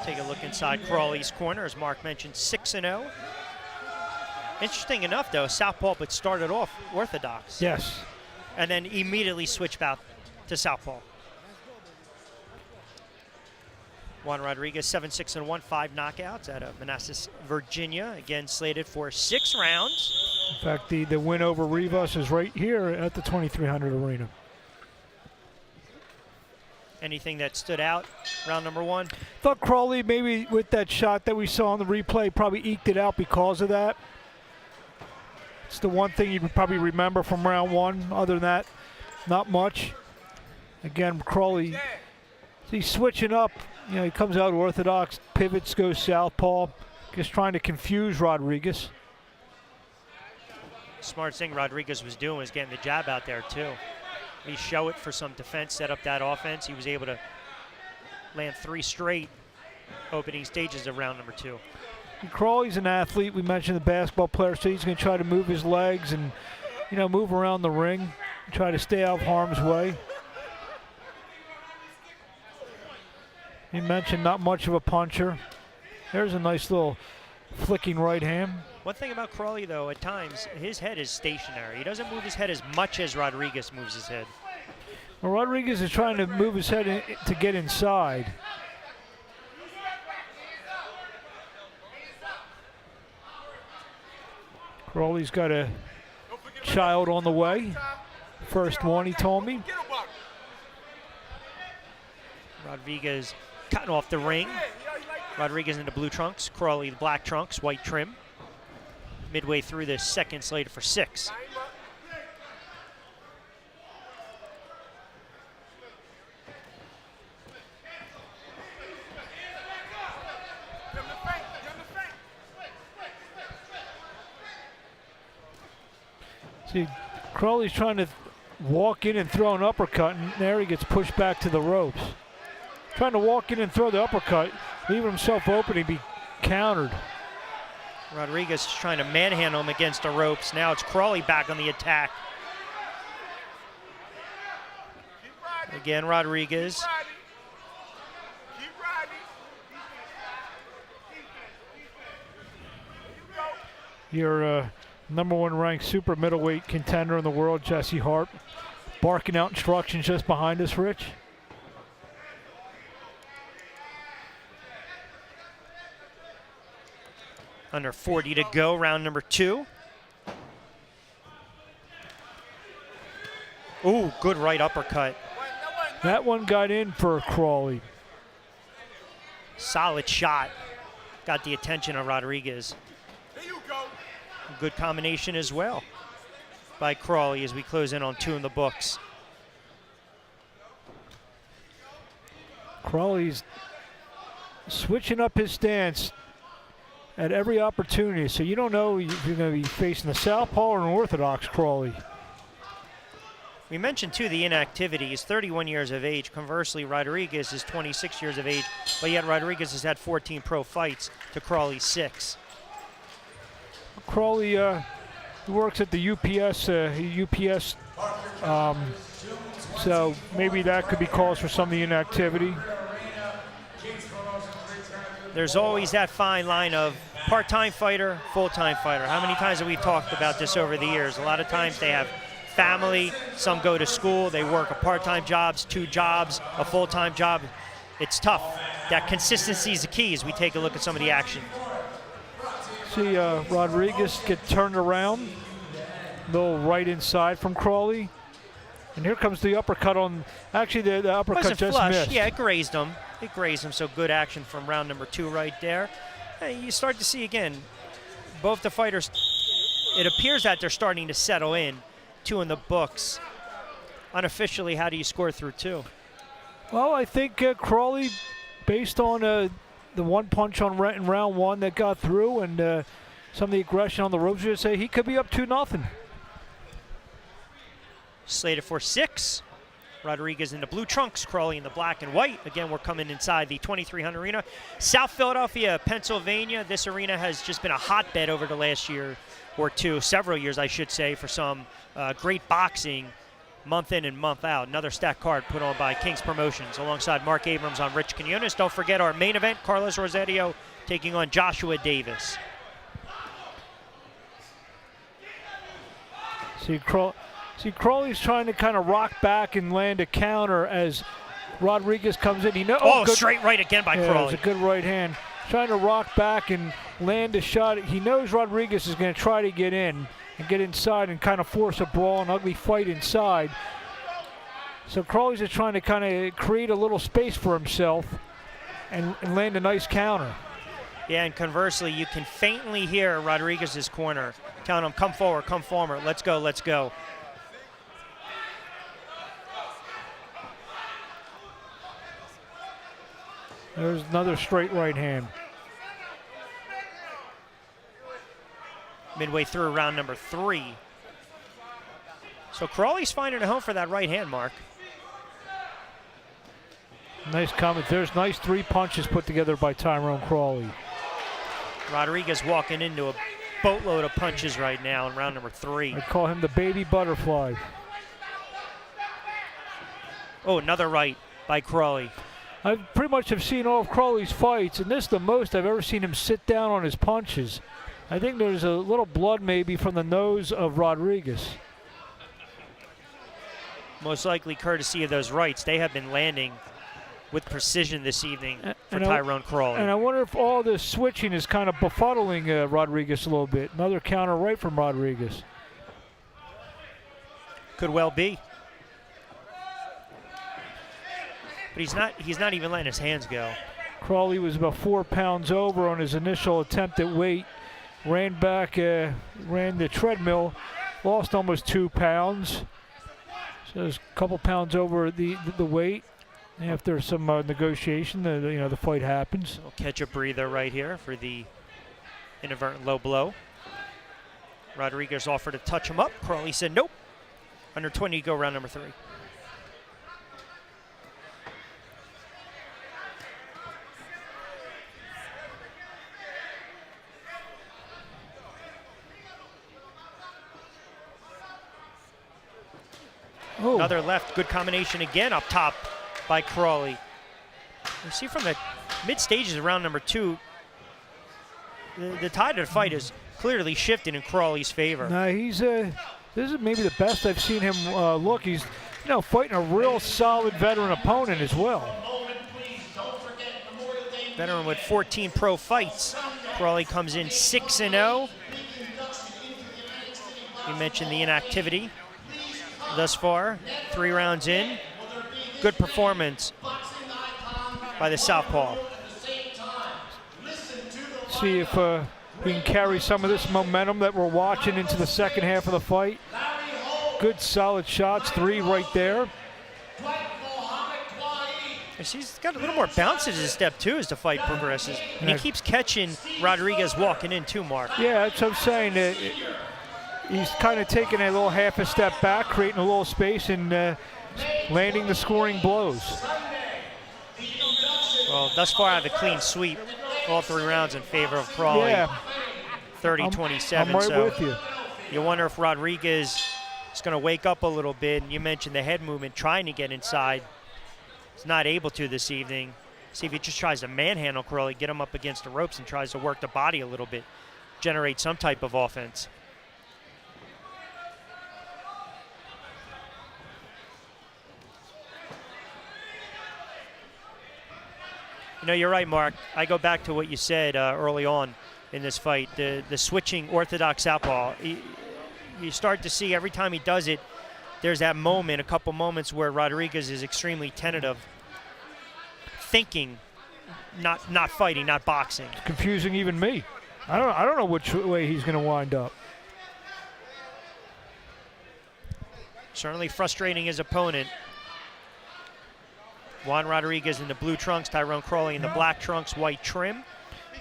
Take a look inside Crawley's corner, as Mark mentioned, 6-0. Interesting enough, though, southpaw, but started off orthodox. Yes. And then immediately switched back to southpaw. Juan Rodriguez, 7-6-1, 5 knockouts out of Manassas, Virginia. Again, slated for 6 rounds. In fact, the win over Rivas is right here at the 2300 Arena. Anything that stood out, round number 1? Thought Crawley, maybe with that shot that we saw on the replay, probably eked it out because of that. It's the one thing you'd probably remember from round 1. Other than that, not much. Again, Crawley, he's switching up. He comes out orthodox, pivots, goes southpaw, just trying to confuse Rodriguez. Smart thing Rodriguez was doing was getting the jab out there, too. He show it for some defense, set up that offense. He was able to land 3 straight opening stages of round number 2. Crawley's an athlete. We mentioned the basketball player, so he's going to try to move his legs and, move around the ring, try to stay out of harm's way. He mentioned not much of a puncher. There's a nice little flicking right hand. One thing about Crawley, though, at times, his head is stationary. He doesn't move his head as much as Rodriguez moves his head. Well, Rodriguez is trying to move his head to get inside. Crawley's got a child on the way. First one, he told me. Rodriguez cutting off the ring. Rodriguez in the blue trunks, Crawley the black trunks, white trim. Midway through the second, slated for 6. See, Crawley's trying to walk in and throw an uppercut, and there he gets pushed back to the ropes. Trying to walk in and throw the uppercut, leaving himself open to be countered. Rodriguez is trying to manhandle him against the ropes. Now it's Crawley back on the attack. Again, Rodriguez. Your number 1 ranked super middleweight contender in the world, Jesse Hart, barking out instructions just behind us, Rich. Under 40 to go, round number 2. Ooh, good right uppercut. That one got in for Crawley. Solid shot. Got the attention of Rodriguez. A good combination as well by Crawley as we close in on 2 in the books. Crawley's switching up his stance at every opportunity, so you don't know if you're going to be facing the southpaw or an orthodox Crawley. We mentioned, too, the inactivity. He's 31 years of age. Conversely, Rodriguez is 26 years of age, but yet Rodriguez has had 14 pro fights to Crawley's 6. Crawley he works at the UPS, so maybe that could be cause for some of the inactivity. There's always that fine line of part-time fighter, full-time fighter. How many times have we talked about this over the years? A lot of times they have family, some go to school, they work a part-time jobs, 2 jobs, a full-time job. It's tough. That consistency is the key as we take a look at some of the action. See Rodriguez get turned around, little right inside from Crawley. And here comes the uppercut on, actually the uppercut Wasn't just flush. missed. Yeah, it grazed him. It grazed him, so good action from round number 2 right there. And you start to see, again, both the fighters, it appears that they're starting to settle in. 2 in the books. Unofficially, how do you score through 2? Well, I think Crawley, based on the one punch on in round one that got through and some of the aggression on the ropes, you say he could be up 2-0. Slated for 6. Rodriguez in the blue trunks, Crawley in the black and white. Again, we're coming inside the 2300 arena. South Philadelphia, Pennsylvania. This arena has just been a hotbed over the last year or two, several years, I should say, for some great boxing month in and month out. Another stacked card put on by King's Promotions alongside Mark Abrams on Rich Quinones. Don't forget our main event, Carlos Rosario taking on Joshua Davis. See, Crawley's trying to kind of rock back and land a counter as Rodriguez comes in. Good, straight right again by yeah, Crawley. It's a good right hand. Trying to rock back and land a shot. He knows Rodriguez is going to try to get in and get inside and kind of force a brawl, an ugly fight inside. So Crawley's just trying to kind of create a little space for himself and land a nice counter. Yeah, and conversely, you can faintly hear Rodriguez's corner telling him, come forward, let's go, let's go. There's another straight right hand. Midway through round number 3. So Crawley's finding a home for that right hand, Mark. Nice comment. There's nice 3 punches put together by Tyrone Crawley. Rodriguez walking into a boatload of punches right now in round number 3. I call him the baby butterfly. Oh, another right by Crawley. I pretty much have seen all of Crawley's fights, and this is the most I've ever seen him sit down on his punches. I think there's a little blood maybe from the nose of Rodriguez. Most likely courtesy of those rights. They have been landing with precision this evening for Tyrone Crawley. And I wonder if all this switching is kind of befuddling Rodriguez a little bit. Another counter right from Rodriguez. Could well be. But he's not even letting his hands go. Crawley was about 4 pounds over on his initial attempt at weight. Ran back, ran the treadmill, lost almost 2 pounds. So there's a couple pounds over the weight. After some negotiation, the fight happens. We'll catch a breather right here for the inadvertent low blow. Rodriguez offered to touch him up. Crawley said nope. Under 20 to go, round number 3. Oh. Another left, good combination again up top by Crawley. You see from the mid stages of round number 2, the tide of the fight is clearly shifting in Crawley's favor. Nah, he's this is maybe the best I've seen him look. He's fighting a real solid veteran opponent as well. Veteran with 14 pro fights. Crawley comes in 6-0. You mentioned the inactivity thus far, 3 rounds in. Good performance by the southpaw. See if he can carry some of this momentum that we're watching into the second half of the fight. Good solid shots, 3 right there. He's got a little more bounce in his step too as the fight progresses. And he keeps catching Rodriguez walking in too, Mark. Yeah, that's what I'm saying. He's kind of taking a little half a step back, creating a little space, and landing the scoring blows. Well, thus far I have a clean sweep, all 3 rounds in favor of Crawley. Yeah. 30-27. I'm right so with you. You wonder if Rodriguez is going to wake up a little bit. And you mentioned the head movement, trying to get inside. He's not able to this evening. See if he just tries to manhandle Crawley, get him up against the ropes, and tries to work the body a little bit, generate some type of offense. You're right, Mark. I go back to what you said early on in this fight. The switching orthodox southpaw. You start to see every time he does it, there's that moment, a couple moments where Rodriguez is extremely tentative, thinking, not fighting, not boxing. It's confusing even me. I don't know which way he's going to wind up. Certainly frustrating his opponent. Juan Rodriguez in the blue trunks, Tyrone Crawley in the black trunks, white trim.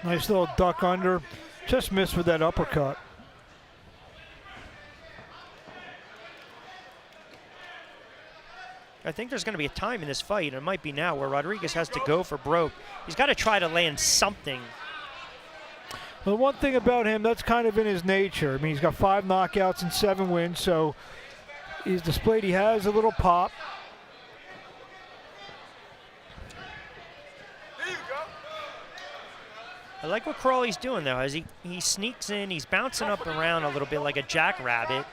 Nice little duck under. Just missed with that uppercut. I think there's going to be a time in this fight, and it might be now, where Rodriguez has to go for broke. He's got to try to land something. Well, the one thing about him, that's kind of in his nature. I mean, he's got 5 knockouts and 7 wins, so he's displayed he has a little pop. I like what Crawley's doing, though, as he sneaks in. He's bouncing up around a little bit like a jackrabbit,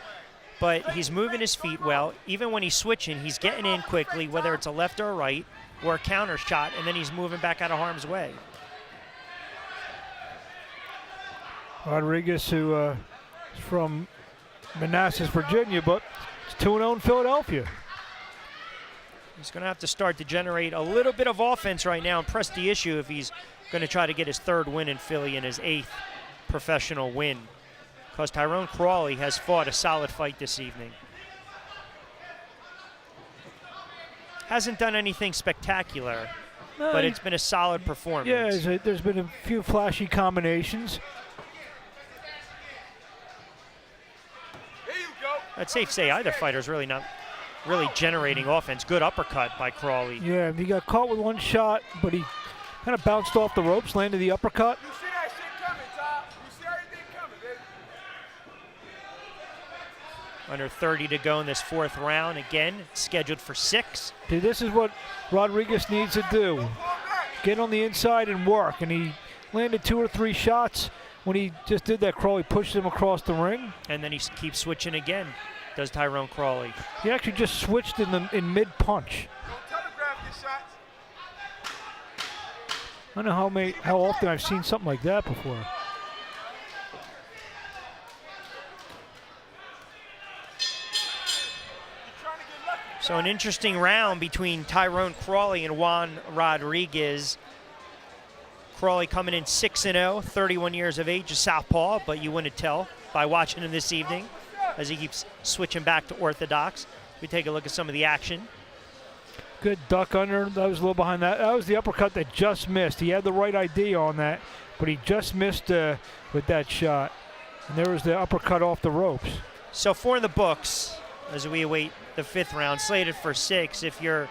but he's moving his feet well. Even when he's switching, he's getting in quickly, whether it's a left or a right, or a counter shot, and then he's moving back out of harm's way. Rodriguez, who is from Manassas, Virginia, but is 2-0 in Philadelphia. He's going to have to start to generate a little bit of offense right now and press the issue if he's going to try to get his 3rd win in Philly and his 8th professional win. Because Tyrone Crawley has fought a solid fight this evening. Hasn't done anything spectacular, but it's been a solid performance. Yeah, there's been a few flashy combinations. I'd safe say either fighter's really not generating offense. Good uppercut by Crawley. Yeah, he got caught with 1 shot, but he kind of bounced off the ropes, landed the uppercut. You see that shit coming, Tom. You see everything coming, baby. Under 30 to go in this 4th round. Again, scheduled for 6. See, this is what Rodriguez needs to do. Get on the inside and work. And he landed 2 or 3 shots. When he just did that, Crawley pushed him across the ring. And then he keeps switching again, does Tyrone Crawley. He actually just switched in mid-punch. Don't telegraph your shots. I don't know how often I've seen something like that before. So an interesting round between Tyrone Crawley and Juan Rodriguez. Crawley coming in 6-0, 31 years of age, a southpaw, but you wouldn't tell by watching him this evening as he keeps switching back to orthodox. We take a look at some of the action. Good duck under. That was a little behind that. That was the uppercut that just missed. He had the right idea on that, but he just missed with that shot. And there was the uppercut off the ropes. So 4 in the books as we await the 5th round, slated for 6. If you're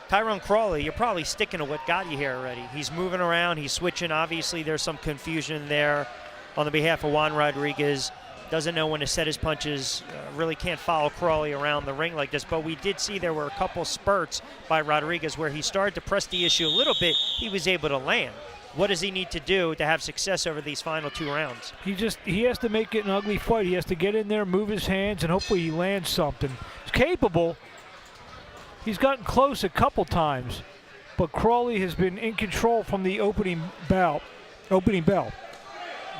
Tyrone Crawley, you're probably sticking to what got you here already. He's moving around, he's switching. Obviously, there's some confusion there on the behalf of Juan Rodriguez. Doesn't know when to set his punches, really can't follow Crawley around the ring like this. But we did see there were a couple spurts by Rodriguez where he started to press the issue a little bit. He was able to land. What does he need to do to have success over these final 2 rounds? He has to make it an ugly fight. He has to get in there, move his hands, and hopefully he lands something. He's capable. He's gotten close a couple times, but Crawley has been in control from the opening bell. You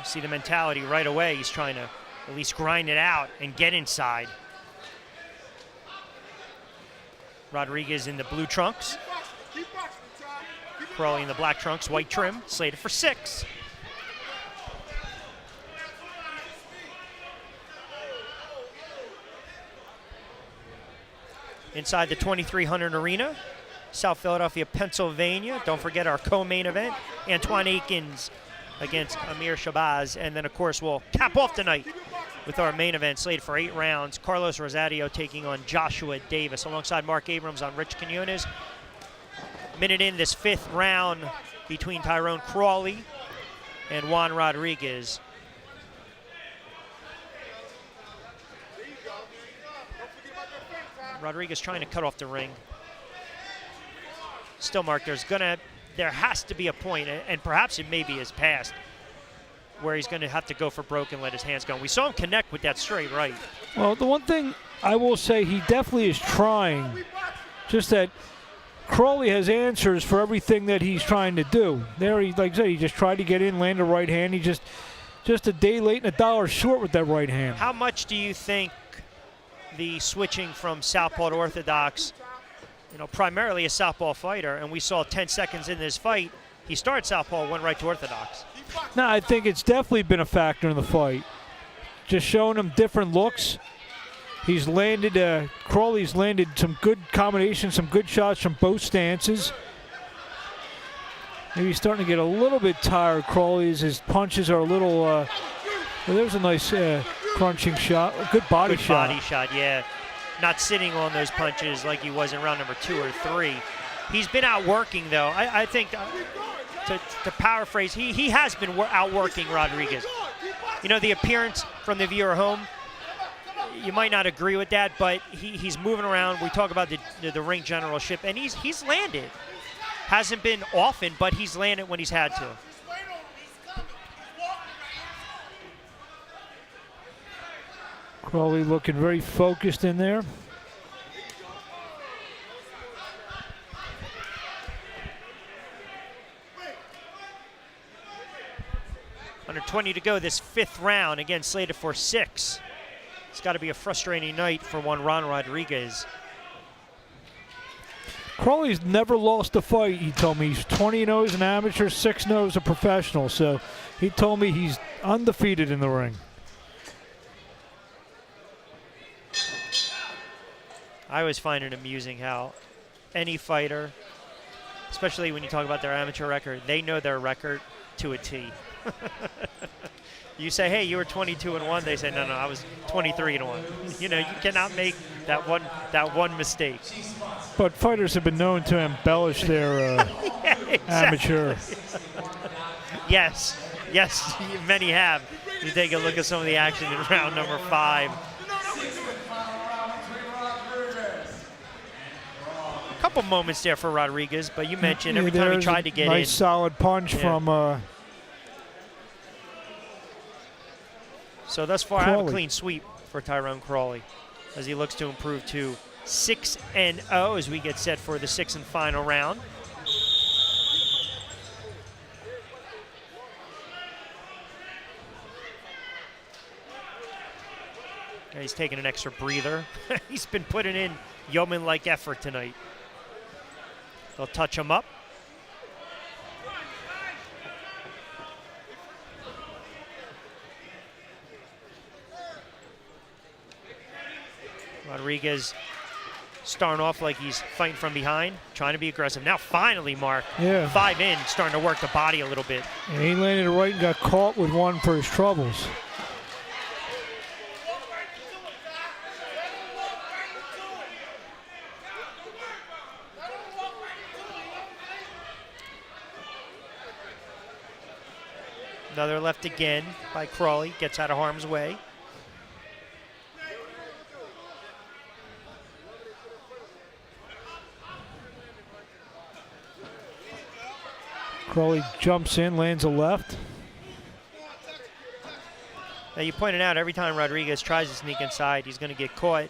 see the mentality right away. He's trying to at least grind it out and get inside. Rodriguez in the blue trunks. Crawley in the black trunks, white trim, slated for 6. Inside the 2300 arena, South Philadelphia, Pennsylvania. Don't forget our co-main event, Antoine Akins against Amir Shabazz. And then, of course, we'll cap off tonight with our main event slated for 8 rounds. Carlos Rosario taking on Joshua Davis alongside Mark Abrams on Rich Quinones. Minute in this 5th round between Tyrone Crawley and Juan Rodriguez. Rodriguez trying to cut off the ring. Still, Mark, there has to be a point, and perhaps it maybe is past, where he's going to have to go for broke and let his hands go. We saw him connect with that straight right. Well, the one thing I will say, he definitely is trying. Just that Crawley has answers for everything that he's trying to do. There, like I said, he just tried to get in, land a right hand. He just a day late and $1 short with that right hand. How much do you think the switching from southpaw to orthodox, primarily a southpaw fighter, and we saw 10 seconds in this fight, he started southpaw, went right to orthodox? No, I think it's definitely been a factor in the fight. Just showing him different looks. He's landed, Crawley's landed some good combinations, some good shots from both stances. Maybe he's starting to get a little bit tired, Crawley, as his punches are a little, well, there's a nice crunching shot, a good body Good shot. body shot, yeah. Not sitting on those punches like he was in round number 2 or 3. He's been outworking, though. I think, to paraphrase, he has been outworking Rodriguez. You know, the appearance from the viewer home, you might not agree with that, but he's moving around. We talk about the ring generalship, and he's landed. Hasn't been often, but he's landed when he's had to. Crawley looking very focused in there. Under 20 to go, this 5th round, again slated for 6. It's got to be a frustrating night for one Ron Rodriguez. Crawley's never lost a fight, he told me. He's 20-0 as an amateur, 6-0 as a professional. So he told me he's undefeated in the ring. I always find it amusing how any fighter, especially when you talk about their amateur record, they know their record to a T. You say, hey, you were 22-1. They say, no, I was 23-1. You know, you cannot make that one mistake. But fighters have been known to embellish their Yeah, exactly. amateur. Yes, many have. You take a look at some of the action in round number 5. A couple moments there for Rodriguez, but you mentioned every time he tried to get nice in. solid punch from So thus far, I have a Crawley. clean sweep for Tyrone Crawley as he looks to improve to 6-0 as we get set for the 6th and final round. He's taking an extra breather. He's been putting in yeoman-like effort tonight. They'll touch him up. Rodriguez starting off like he's fighting from behind, trying to be aggressive. Now finally, Mark, Yeah. 5 in, starting to work the body a little bit. And he landed it right and got caught with one for his troubles. Another left again by Crawley, gets out of harm's way. Crawley jumps in, lands a left. Now you pointed out every time Rodriguez tries to sneak inside, he's going to get caught.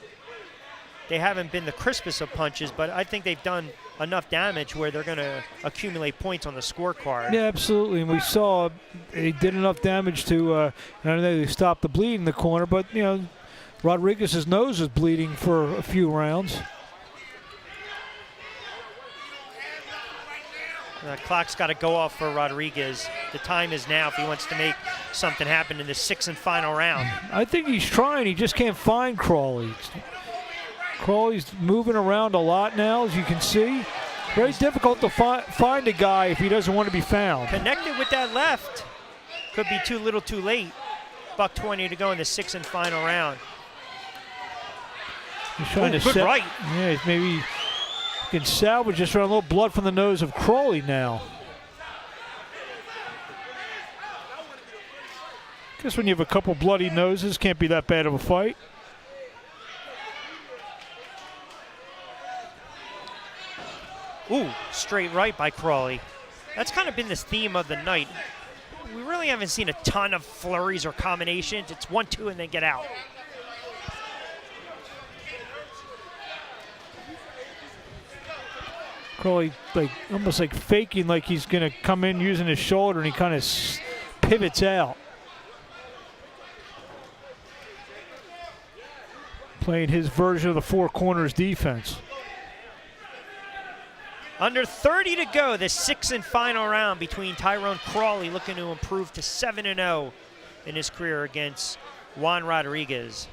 They haven't been the crispest of punches, but I think they've done enough damage where they're going to accumulate points on the scorecard. Yeah, absolutely. And we saw he did enough damage to, I know they stopped the bleed in the corner, but, you know, Rodriguez's nose was bleeding for a few rounds. The clock's got to go off for Rodriguez. The time is now if he wants to make something happen in the 6th and final round. I think he's trying. He just can't find Crawley. Crawley's moving around a lot now, as you can see. Very difficult to find a guy if he doesn't want to be found. Connected with that left. Could be too little too late. $1:20 to go in the 6th and final round. He's trying to Good set, right. Yeah, maybe he can salvage just around a little blood from the nose of Crawley now. Guess when you have a couple bloody noses, can't be that bad of a fight. Ooh, straight right by Crawley. That's kind of been this theme of the night. We really haven't seen a ton of flurries or combinations. It's 1-2 and then get out. Crawley, like almost like faking, like he's going to come in using his shoulder, and he kind of pivots out. Playing his version of the four corners defense. Under 30 to go, the 6th and final round between Tyrone Crawley looking to improve to 7-0 in his career against Juan Rodriguez.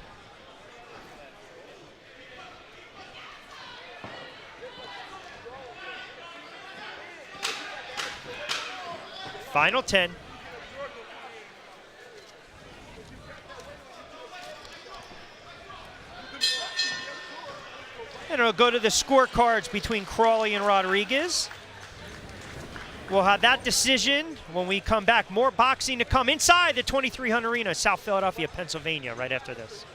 Final 10. And it'll go to the scorecards between Crawley and Rodriguez. We'll have that decision when we come back. More boxing to come inside the 2300 Arena, South Philadelphia, Pennsylvania, right after this.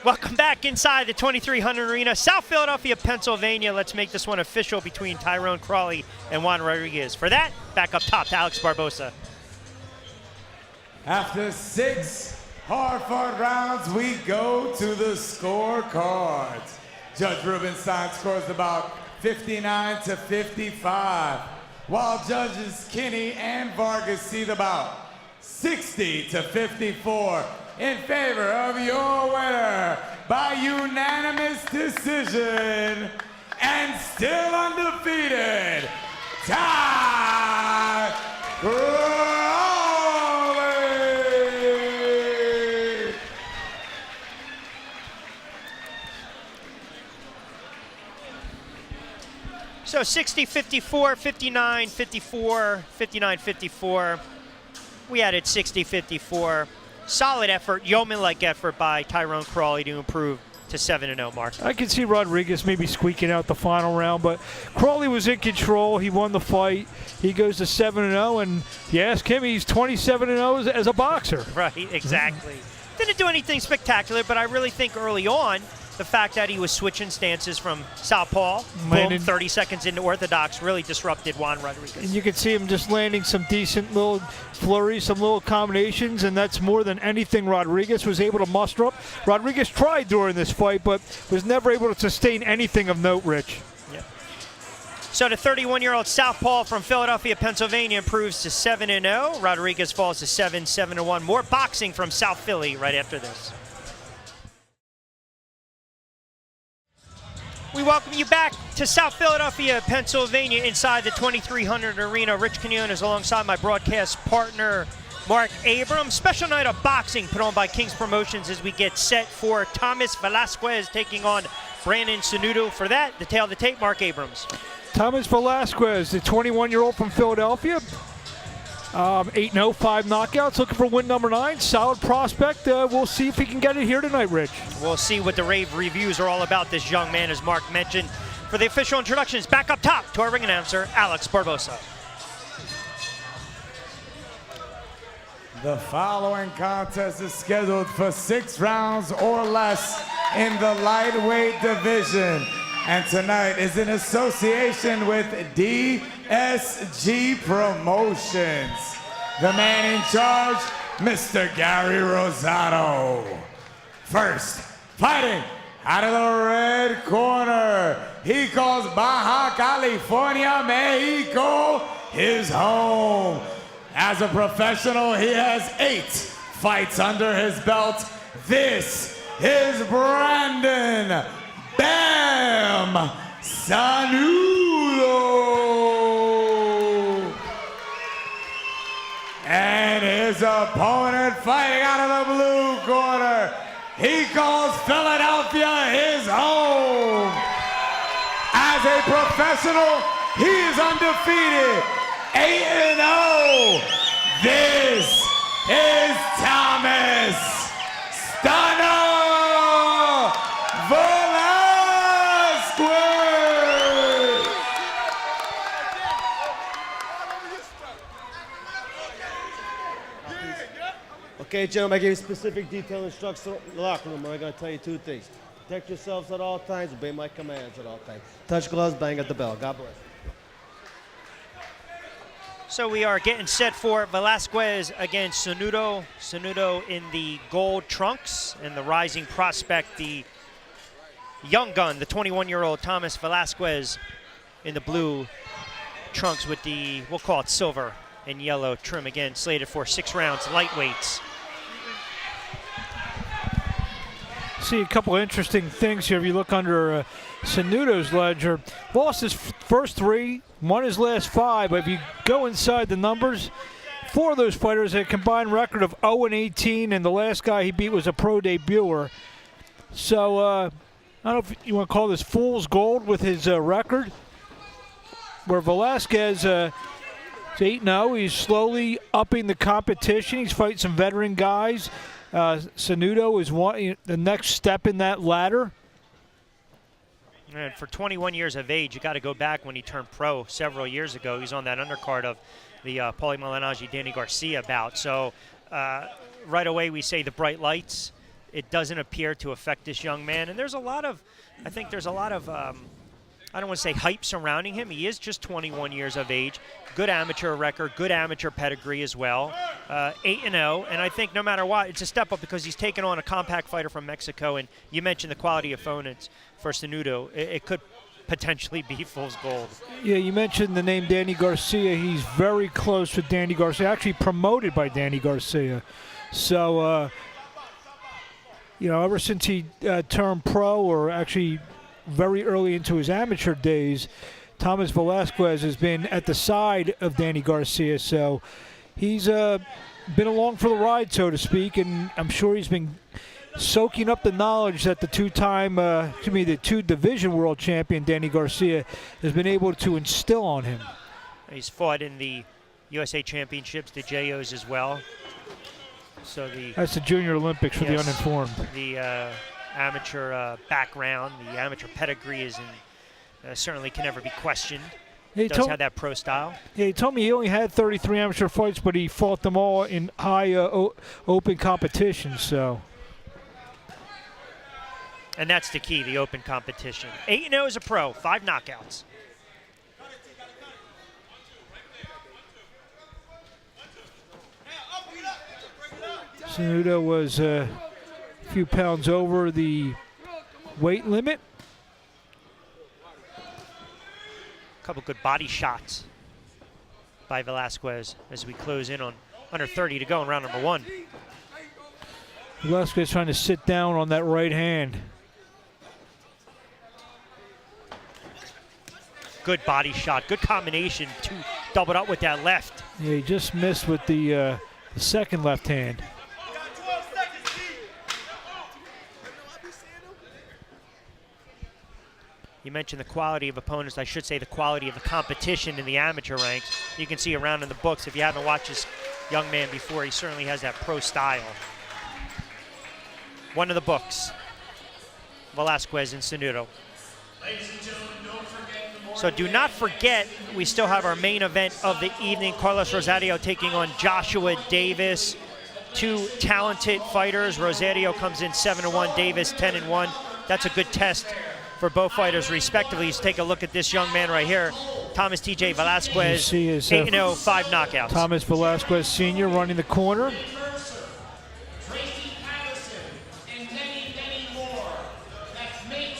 Welcome back inside the 2300 Arena, South Philadelphia, Pennsylvania. Let's make this one official between Tyrone Crawley and Juan Rodriguez. For that, back up top to Alex Barbosa. After 6 hard-fought rounds, we go to the scorecards. Judge Rubenstein scores about 59 to 55, while judges Kinney and Vargas see the bout 60 to 54 in favor of your winner by unanimous decision and still undefeated, Ty Crawley. So 60-54, 59-54, 59-54. We added 60-54. Solid effort, yeoman-like effort by Tyrone Crawley to improve to 7-0, Mark. I can see Rodriguez maybe squeaking out the final round, but Crawley was in control. He won the fight. He goes to 7-0, and if you ask him, he's 27-0 as a boxer. Right, exactly. Didn't do anything spectacular, but I really think early on, the fact that he was switching stances from southpaw, boom, 30 seconds into orthodox, really disrupted Juan Rodriguez. And you could see him just landing some decent little flurries, some little combinations, and that's more than anything Rodriguez was able to muster up. Rodriguez tried during this fight, but was never able to sustain anything of note, Rich. Yeah. So the 31-year-old southpaw from Philadelphia, Pennsylvania improves to 7-0. Rodriguez falls to 7-1. More boxing from South Philly right after this. We welcome you back to South Philadelphia, Pennsylvania, inside the 2300 Arena. Rich Quinones alongside my broadcast partner, Mark Abrams. Special night of boxing put on by King's Promotions as we get set for Thomas Velasquez taking on Brandon Cenuto. For that, the tail of the tape, Mark Abrams. Thomas Velasquez, the 21-year-old from Philadelphia. 8-0, 5 knockouts, looking for win number 9. Solid prospect. We'll see if he can get it here tonight, Rich. We'll see what the rave reviews are all about this young man, as Mark mentioned. For the official introductions, back up top to our ring announcer, Alex Barbosa. The following contest is scheduled for 6 rounds or less in the lightweight division. And tonight is in association with DSG Promotions. The man in charge, Mr. Gary Rosado. First, fighting out of the red corner, he calls Baja California, Mexico, his home. As a professional, he has 8 fights under his belt. This is Brandon Bam Cenuto. And his opponent fighting out of the blue corner, he calls Philadelphia his home. As a professional, he is undefeated, 8-0. This is Thomas Stunner Velasquez. Okay, gentlemen, I gave you specific detailed instructions in the locker room. I'm going to tell you 2 things. Protect yourselves at all times. Obey my commands at all times. Touch gloves, bang at the bell. God bless. So we are getting set for Velasquez against Cenuto. Cenuto in the gold trunks, and the rising prospect, the young gun, the 21-year-old Thomas Velasquez in the blue trunks with the, we'll call it silver and yellow trim. Again, slated for 6 rounds, lightweights. See a couple of interesting things here. If you look under Cenuto's ledger, lost his first 3, won his last 5. But if you go inside the numbers, 4 of those fighters had a combined record of 0-18, and the last guy he beat was a pro debuter. So I don't know if you want to call this fool's gold with his record, where Velasquez is 8-0. He's slowly upping the competition. He's fighting some veteran guys. Cenudo is the next step in that ladder. And for 21 years of age, you got to go back when he turned pro several years ago. He's on that undercard of the Paulie Malignaggi, Danny Garcia bout. So right away we say the bright lights. It doesn't appear to affect this young man. And there's a lot of, I think there's a lot of, I don't want to say hype surrounding him. He is just 21 years of age. Good amateur record, good amateur pedigree as well. 8-0, and I think no matter what, it's a step up because he's taken on a compact fighter from Mexico. And you mentioned the quality of opponents for Cenudo. It could potentially be fool's gold. Yeah, you mentioned the name Danny Garcia. He's very close with Danny Garcia, actually promoted by Danny Garcia. So, ever since he turned pro, or actually very early into his amateur days, Thomas Velasquez has been at the side of Danny Garcia. So he's been along for the ride, so to speak, and I'm sure he's been soaking up the knowledge that the the two-division world champion Danny Garcia has been able to instill on him. He's fought in the USA Championships, the JOs as well. So that's the Junior Olympics for the uninformed. The amateur background, the amateur pedigree is certainly can never be questioned. He does have that pro style. Yeah, he told me he only had 33 amateur fights, but he fought them all in high open competition. So. And that's the key, the open competition. 8-0 as a pro, 5 knockouts. Cenudo was a few pounds over the weight limit. A couple good body shots by Velasquez as we close in on under 30 to go in round number 1. Velasquez trying to sit down on that right hand. Good body shot, good combination, doubled up with that left. Yeah, he just missed with the second left hand. You mentioned the quality of opponents. I should say the quality of the competition in the amateur ranks. You can see around in the books. If you haven't watched this young man before, he certainly has that pro style. One of the books, Velasquez and Cenudo. So do not forget, we still have our main event of the evening. Carlos Rosario taking on Joshua Davis. 2 talented fighters. Rosario comes in 7-1, Davis 10-1. That's a good test for both fighters respectively. Let's take a look at this young man right here. Thomas T.J. Velasquez, 8-0, 5 knockouts. Thomas Velasquez Sr. running the corner.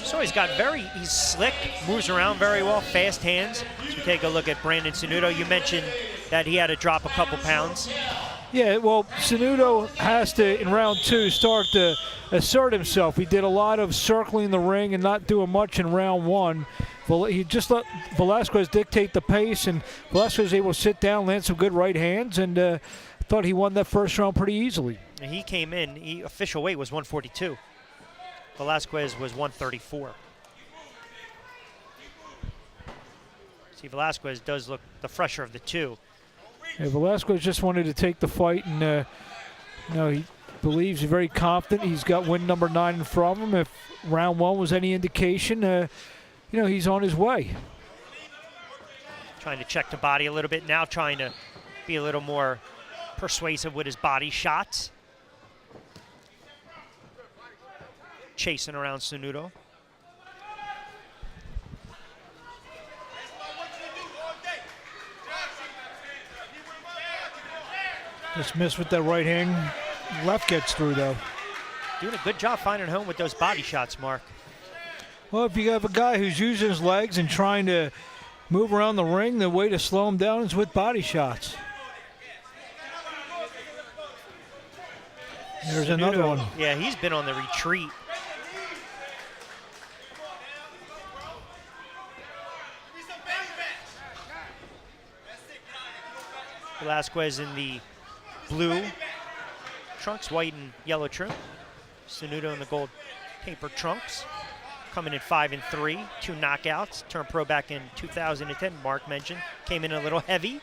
So he's slick, moves around very well, fast hands. So take a look at Brandon Cenudo. You mentioned that he had to drop a couple pounds. Yeah, well, Cenudo has to, in round 2, start to assert himself. He did a lot of circling the ring and not doing much in round 1. He just let Velasquez dictate the pace, and Velasquez was able to sit down, land some good right hands, and thought he won that first round pretty easily. And he came in, official weight was 142. Velasquez was 134. See, Velasquez does look the fresher of the 2. Yeah, Velasquez just wanted to take the fight, and he believes he's very confident. He's got win number 9 in front of him. If round 1 was any indication, he's on his way. Trying to check the body a little bit now, trying to be a little more persuasive with his body shots. Chasing around Cenudo. Just missed with that right hand. Left gets through, though. Doing a good job finding home with those body shots, Mark. Well, if you have a guy who's using his legs and trying to move around the ring, the way to slow him down is with body shots. There's Cenudo, another one. Yeah, he's been on the retreat. Velasquez in the blue trunks, white and yellow trim. Cenudo in the gold paper trunks. coming in 5-3, 2 knockouts. Turned pro back in 2010. Mark mentioned came in a little heavy.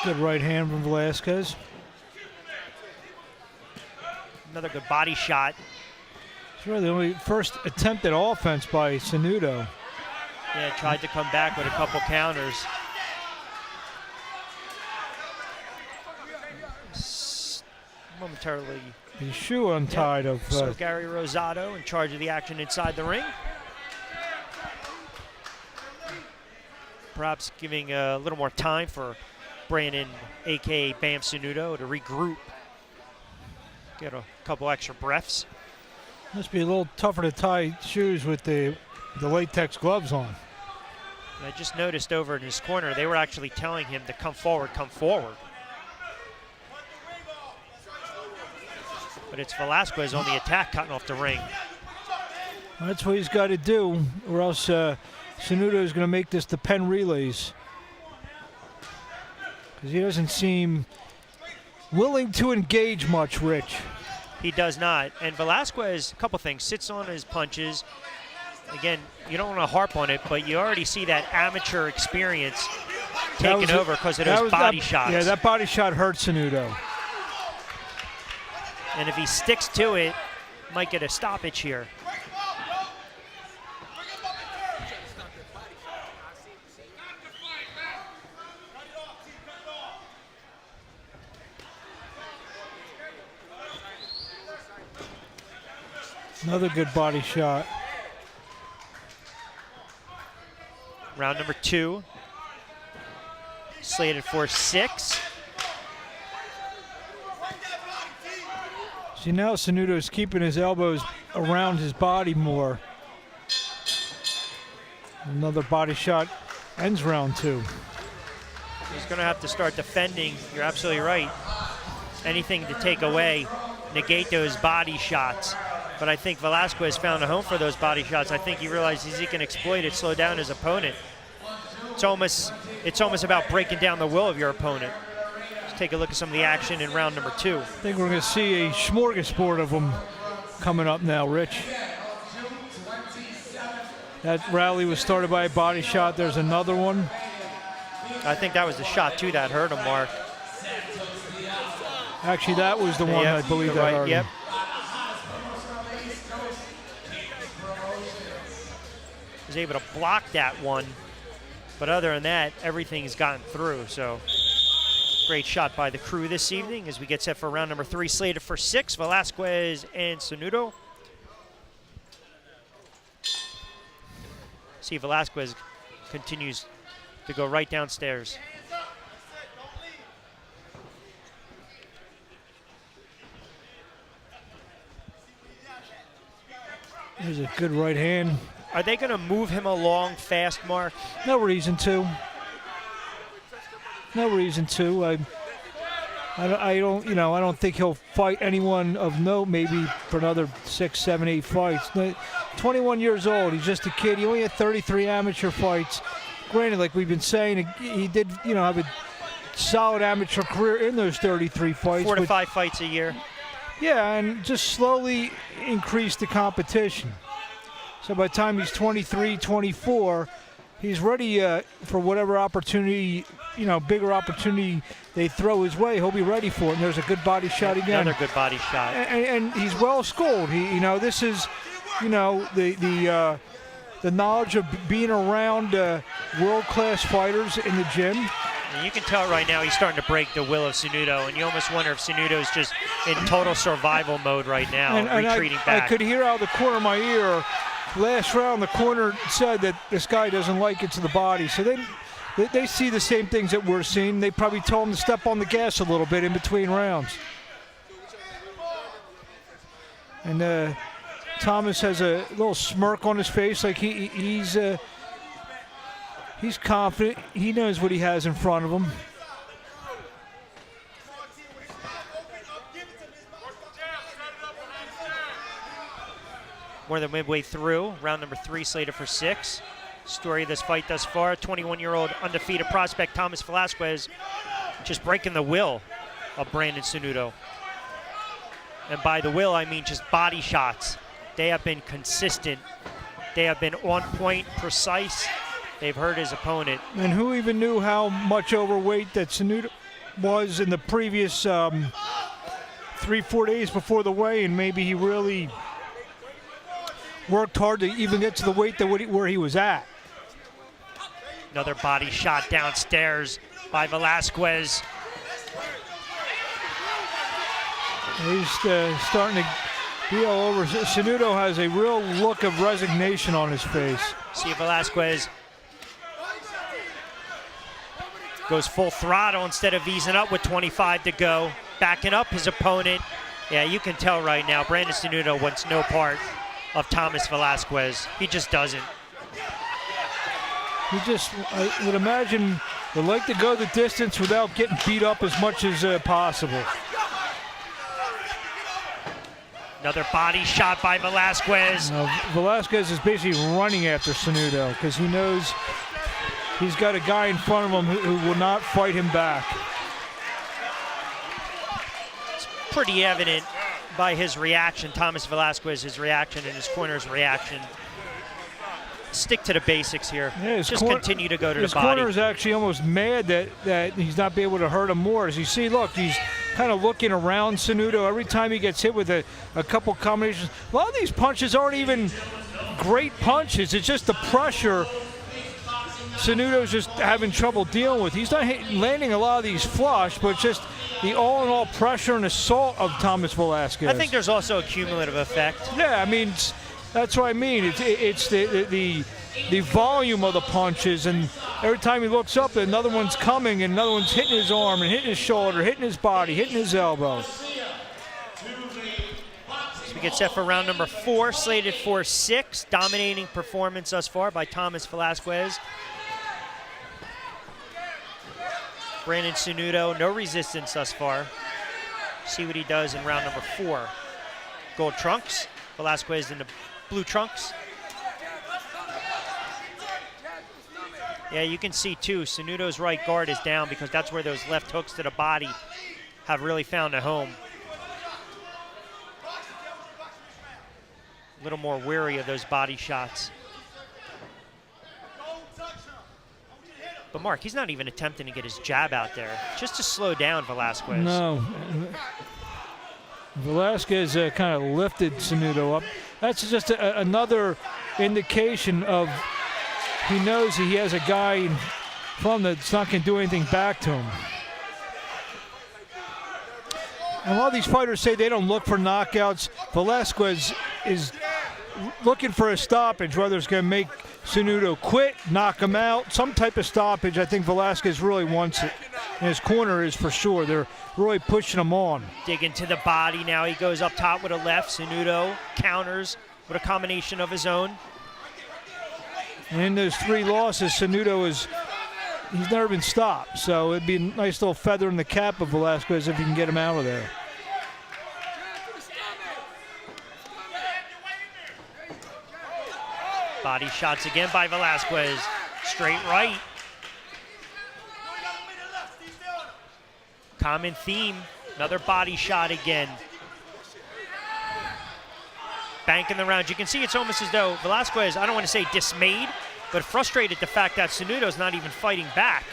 Good right hand from Velasquez. Another good body shot. It's really the only first attempt at offense by Cenudo. Yeah, tried to come back with a couple counters. Momentarily. His shoe untied of. So Gary Rosado in charge of the action inside the ring. Perhaps giving a little more time for Brandon, a.k.a. Bam Cenudo, to regroup. Get a couple extra breaths. Must be a little tougher to tie shoes with the latex gloves on. And I just noticed over in his corner, they were actually telling him to come forward, come forward. But it's Velasquez on the attack, cutting off the ring. That's what he's got to do, or else Cenudo is going to make this the pen relays. Because he doesn't seem willing to engage much, Rich. He does not. And Velasquez, a couple things, sits on his punches. Again, you don't want to harp on it, but you already see that amateur experience taking over because of those body shots. Yeah, that body shot hurt Cenudo. And if he sticks to it, might get a stoppage here. Another good body shot. Round number 2, slated for 6. See, now Cenudo's keeping his elbows around his body more. Another body shot ends round 2. He's going to have to start defending. You're absolutely right. Anything to take away, negate those body shots. But I think Velasquez found a home for those body shots. I think he realizes he can exploit it, slow down his opponent. It's almost about breaking down the will of your opponent. Let's take a look at some of the action in round number 2. I think we're going to see a smorgasbord of them coming up now, Rich. That rally was started by a body shot. There's another one. I think that was the shot, too, that hurt him, Mark. Actually, that was the one I believe that hurt him. Was able to block that one, but other than that, everything's gotten through. So great shot by the crew this evening as we get set for round number 3, slated for 6. Velasquez and Cenudo. See, Velasquez continues to go right downstairs. There's a good right hand. Are they going to move him along fast, Mark? No reason to. No reason to. I don't think he'll fight anyone of note maybe for another 6, 7, 8 fights. 21 years old. He's just a kid. He only had 33 amateur fights. Granted, like we've been saying, he did, have a solid amateur career in those 33 fights. 4 to 5 fights a year. Yeah, and just slowly increase the competition. So by the time he's 23, 24, he's ready for whatever opportunity, bigger opportunity they throw his way. He'll be ready for it. And there's a good body shot again. Another good body shot. And he's well schooled. This is, the knowledge of being around world-class fighters in the gym. And you can tell right now he's starting to break the will of Cenudo, and you almost wonder if Cenudo's just in total survival mode right now, retreating back. I could hear out of the corner of my ear, last round the corner said that this guy doesn't like it to the body. So they see the same things that we're seeing. They probably told him to step on the gas a little bit in between rounds. And Thomas has a little smirk on his face, like he's confident. He knows what he has in front of him. More than midway through, round number 3, slated for 6. Story of this fight thus far, 21-year-old undefeated prospect Thomas Velasquez just breaking the will of Brandon Cenudo. And by the will, I mean just body shots. They have been consistent. They have been on point, precise. They've hurt his opponent. And who even knew how much overweight that Cenudo was in the previous 3-4 days before the weigh-in? Maybe he really worked hard to even get to the weight that where he was at. Another body shot downstairs by Velasquez. He's starting to be all over. Cenudo has a real look of resignation on his face. See Velasquez goes full throttle instead of easing up with 25 to go. Backing up his opponent. Yeah, you can tell right now, Brandon Cenudo wants no part of Thomas Velasquez. He just doesn't. I would imagine, would like to go the distance without getting beat up as much as possible. Another body shot by Velasquez. Velasquez is basically running after Cenudo because he knows he's got a guy in front of him who will not fight him back. It's pretty evident by his reaction, Thomas Velasquez's reaction and his corner's reaction. Stick to the basics here. Yeah, just continue to go to the body. His corner is actually almost mad that he's not be able to hurt him more. As you see, look, he's kind of looking around Cenudo every time he gets hit with a couple combinations. A lot of these punches aren't even great punches. It's just the pressure Cenudo's just having trouble dealing with. He's not landing a lot of these flush, but just the all-in-all pressure and assault of Thomas Velasquez. I think there's also a cumulative effect. Yeah, I mean, that's what I mean. It's the volume of the punches, and every time he looks up, another one's coming, and another one's hitting his arm, and hitting his shoulder, hitting his body, hitting his elbow. So we get set for round number 4, slated for 6. Dominating performance thus far by Thomas Velasquez. Brandon Cenudo, no resistance thus far. See what he does in round number 4. Gold trunks, Velasquez in the blue trunks. Yeah, you can see too, Cenudo's right guard is down because that's where those left hooks to the body have really found a home. A little more wary of those body shots. But Mark, he's not even attempting to get his jab out there, just to slow down Velasquez. No. Velasquez kind of lifted Cenudo up. That's just another indication of he knows he has a guy in front that's not going to do anything back to him. And a lot of these fighters say they don't look for knockouts. Velasquez is looking for a stoppage, whether it's going to make Cenudo quit, knock him out, some type of stoppage. I think Velasquez really wants it. And his corner is for sure. They're really pushing him on. Digging to the body now. He goes up top with a left. Cenudo counters with a combination of his own. And in those 3 losses, Cenudo he's never been stopped. So it'd be a nice little feather in the cap of Velasquez if you can get him out of there. Body shots again by Velasquez. Straight right. Common theme. Another body shot again. Banking the rounds. You can see it's almost as though Velasquez, I don't want to say dismayed, but frustrated the fact that Cenudo's not even fighting back.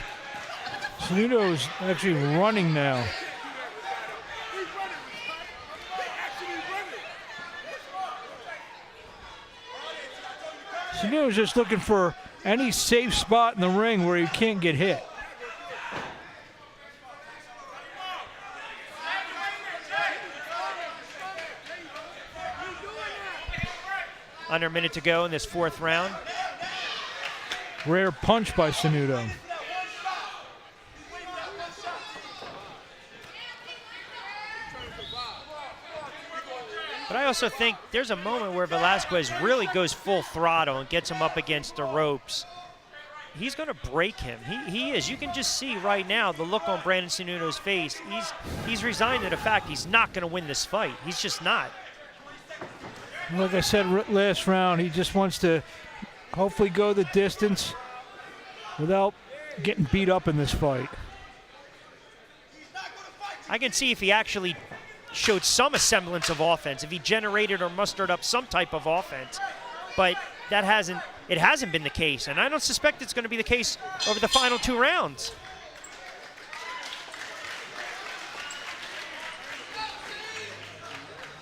Cenudo's actually running now. Cenudo's just looking for any safe spot in the ring where he can't get hit. Under a minute to go in this 4th round. Rare punch by Cenudo. But I also think there's a moment where Velasquez really goes full throttle and gets him up against the ropes. He's going to break him. He is. You can just see right now the look on Brandon Cenudo's face. He's resigned to the fact he's not going to win this fight. He's just not. Like I said last round, he just wants to hopefully go the distance without getting beat up in this fight. I can see if he actually showed some semblance of offense, if he generated or mustered up some type of offense. But it hasn't been the case, and I don't suspect it's going to be the case over the final 2 rounds.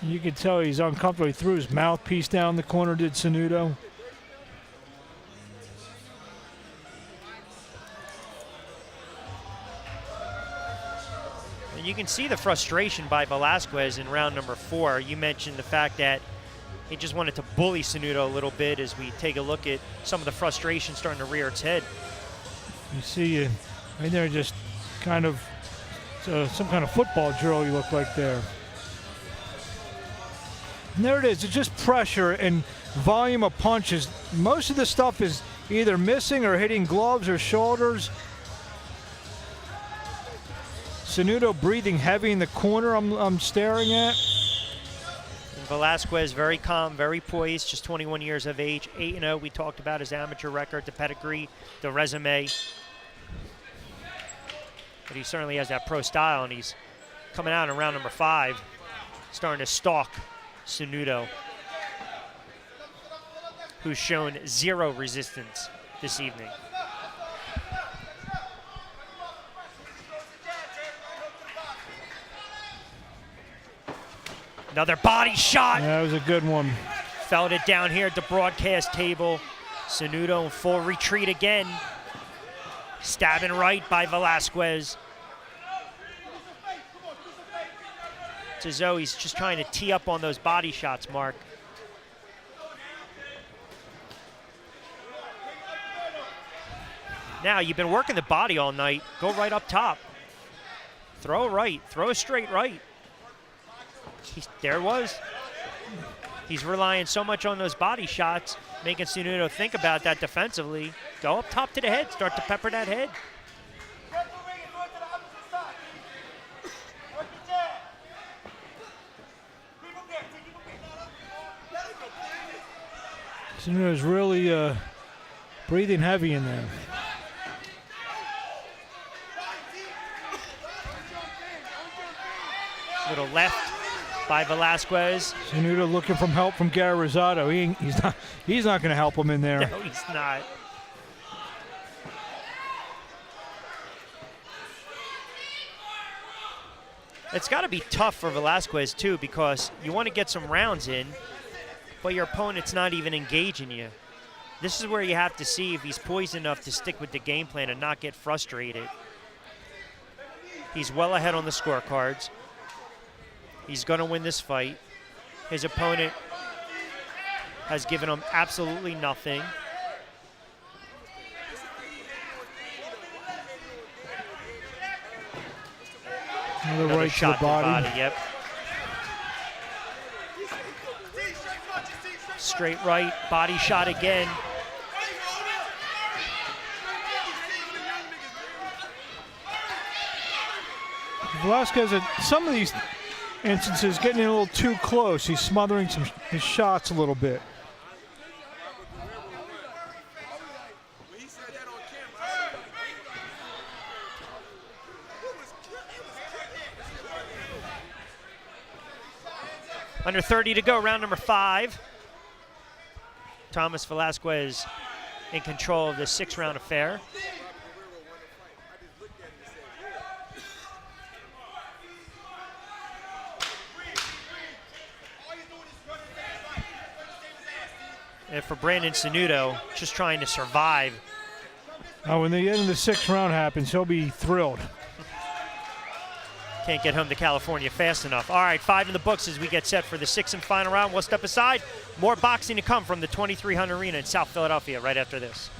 You could tell he's uncomfortable. He threw his mouthpiece down the corner, did Cenudo. And you can see the frustration by Velasquez in round number 4. You mentioned the fact that he just wanted to bully Cenudo a little bit as we take a look at some of the frustration starting to rear its head. You see right there, just kind of some kind of football drill you look like there. And there it is. It's just pressure and volume of punches. Most of the stuff is either missing or hitting gloves or shoulders. Cenudo breathing heavy in the corner I'm staring at. And Velasquez very calm, very poised, just 21 years of age, 8-0. We talked about his amateur record, the pedigree, the resume. But he certainly has that pro style, and he's coming out in round number 5, starting to stalk Cenudo, who's shown 0 resistance this evening. Another body shot. Yeah, that was a good one. Felt it down here at the broadcast table. Cenudo in full retreat again. Stabbing right by Velasquez. It's as though he's just trying to tee up on those body shots, Mark. Now, you've been working the body all night. Go right up top. Throw a right. Throw a straight right. There it was. He's relying so much on those body shots, making Cenudo think about that defensively. Go up top to the head. Start to pepper that head. Cenudo's really breathing heavy in there. Little left by Velasquez. Cenudo looking for help from Gary Rosado. He's not going to help him in there. No, he's not. It's got to be tough for Velasquez, too, because you want to get some rounds in, but your opponent's not even engaging you. This is where you have to see if he's poised enough to stick with the game plan and not get frustrated. He's well ahead on the scorecards. He's going to win this fight. His opponent has given him absolutely nothing. Another right shot to the body. Yep. Straight right, body shot again. Velasquez, at some of these instances, getting in a little too close. He's smothering his shots a little bit. Under 30 to go, round number 5. Thomas Velasquez in control of this 6-round affair. And for Brandon Cenudo, just trying to survive. Oh, when the end of the 6th round happens, he'll be thrilled. Can't get home to California fast enough. All right, 5 in the books as we get set for the 6th and final round. We'll step aside. More boxing to come from the 2300 Arena in South Philadelphia right after this.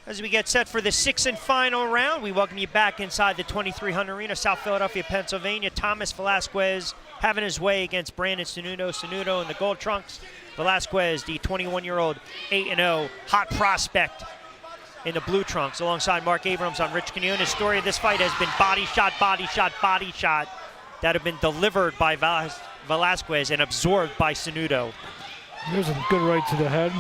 As we get set for the 6th and final round, we welcome you back inside the 2300 Arena, South Philadelphia, Pennsylvania. Thomas Velasquez having his way against Brandon Cenudo. Cenudo in the gold trunks. Velasquez, the 21-year-old 8-0 hot prospect in the blue trunks, alongside Mark Abrams. I'm Rich Quinones. The story of this fight has been body shot, body shot, body shot that have been delivered by Velasquez and absorbed by Cenudo. There's a good right to the head.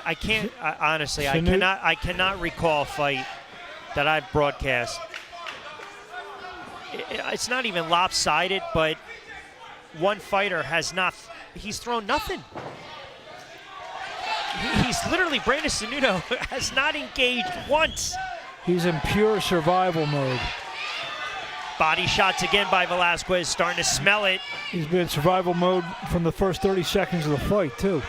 I can't honestly. Sanu- I cannot recall a fight that I've broadcast. It's not even lopsided, but one fighter has not. He's thrown nothing. He's literally, Brandon Cenuto has not engaged once. He's in pure survival mode. Body shots again by Velasquez, starting to smell it. He's been in survival mode from the first 30 seconds of the fight, too.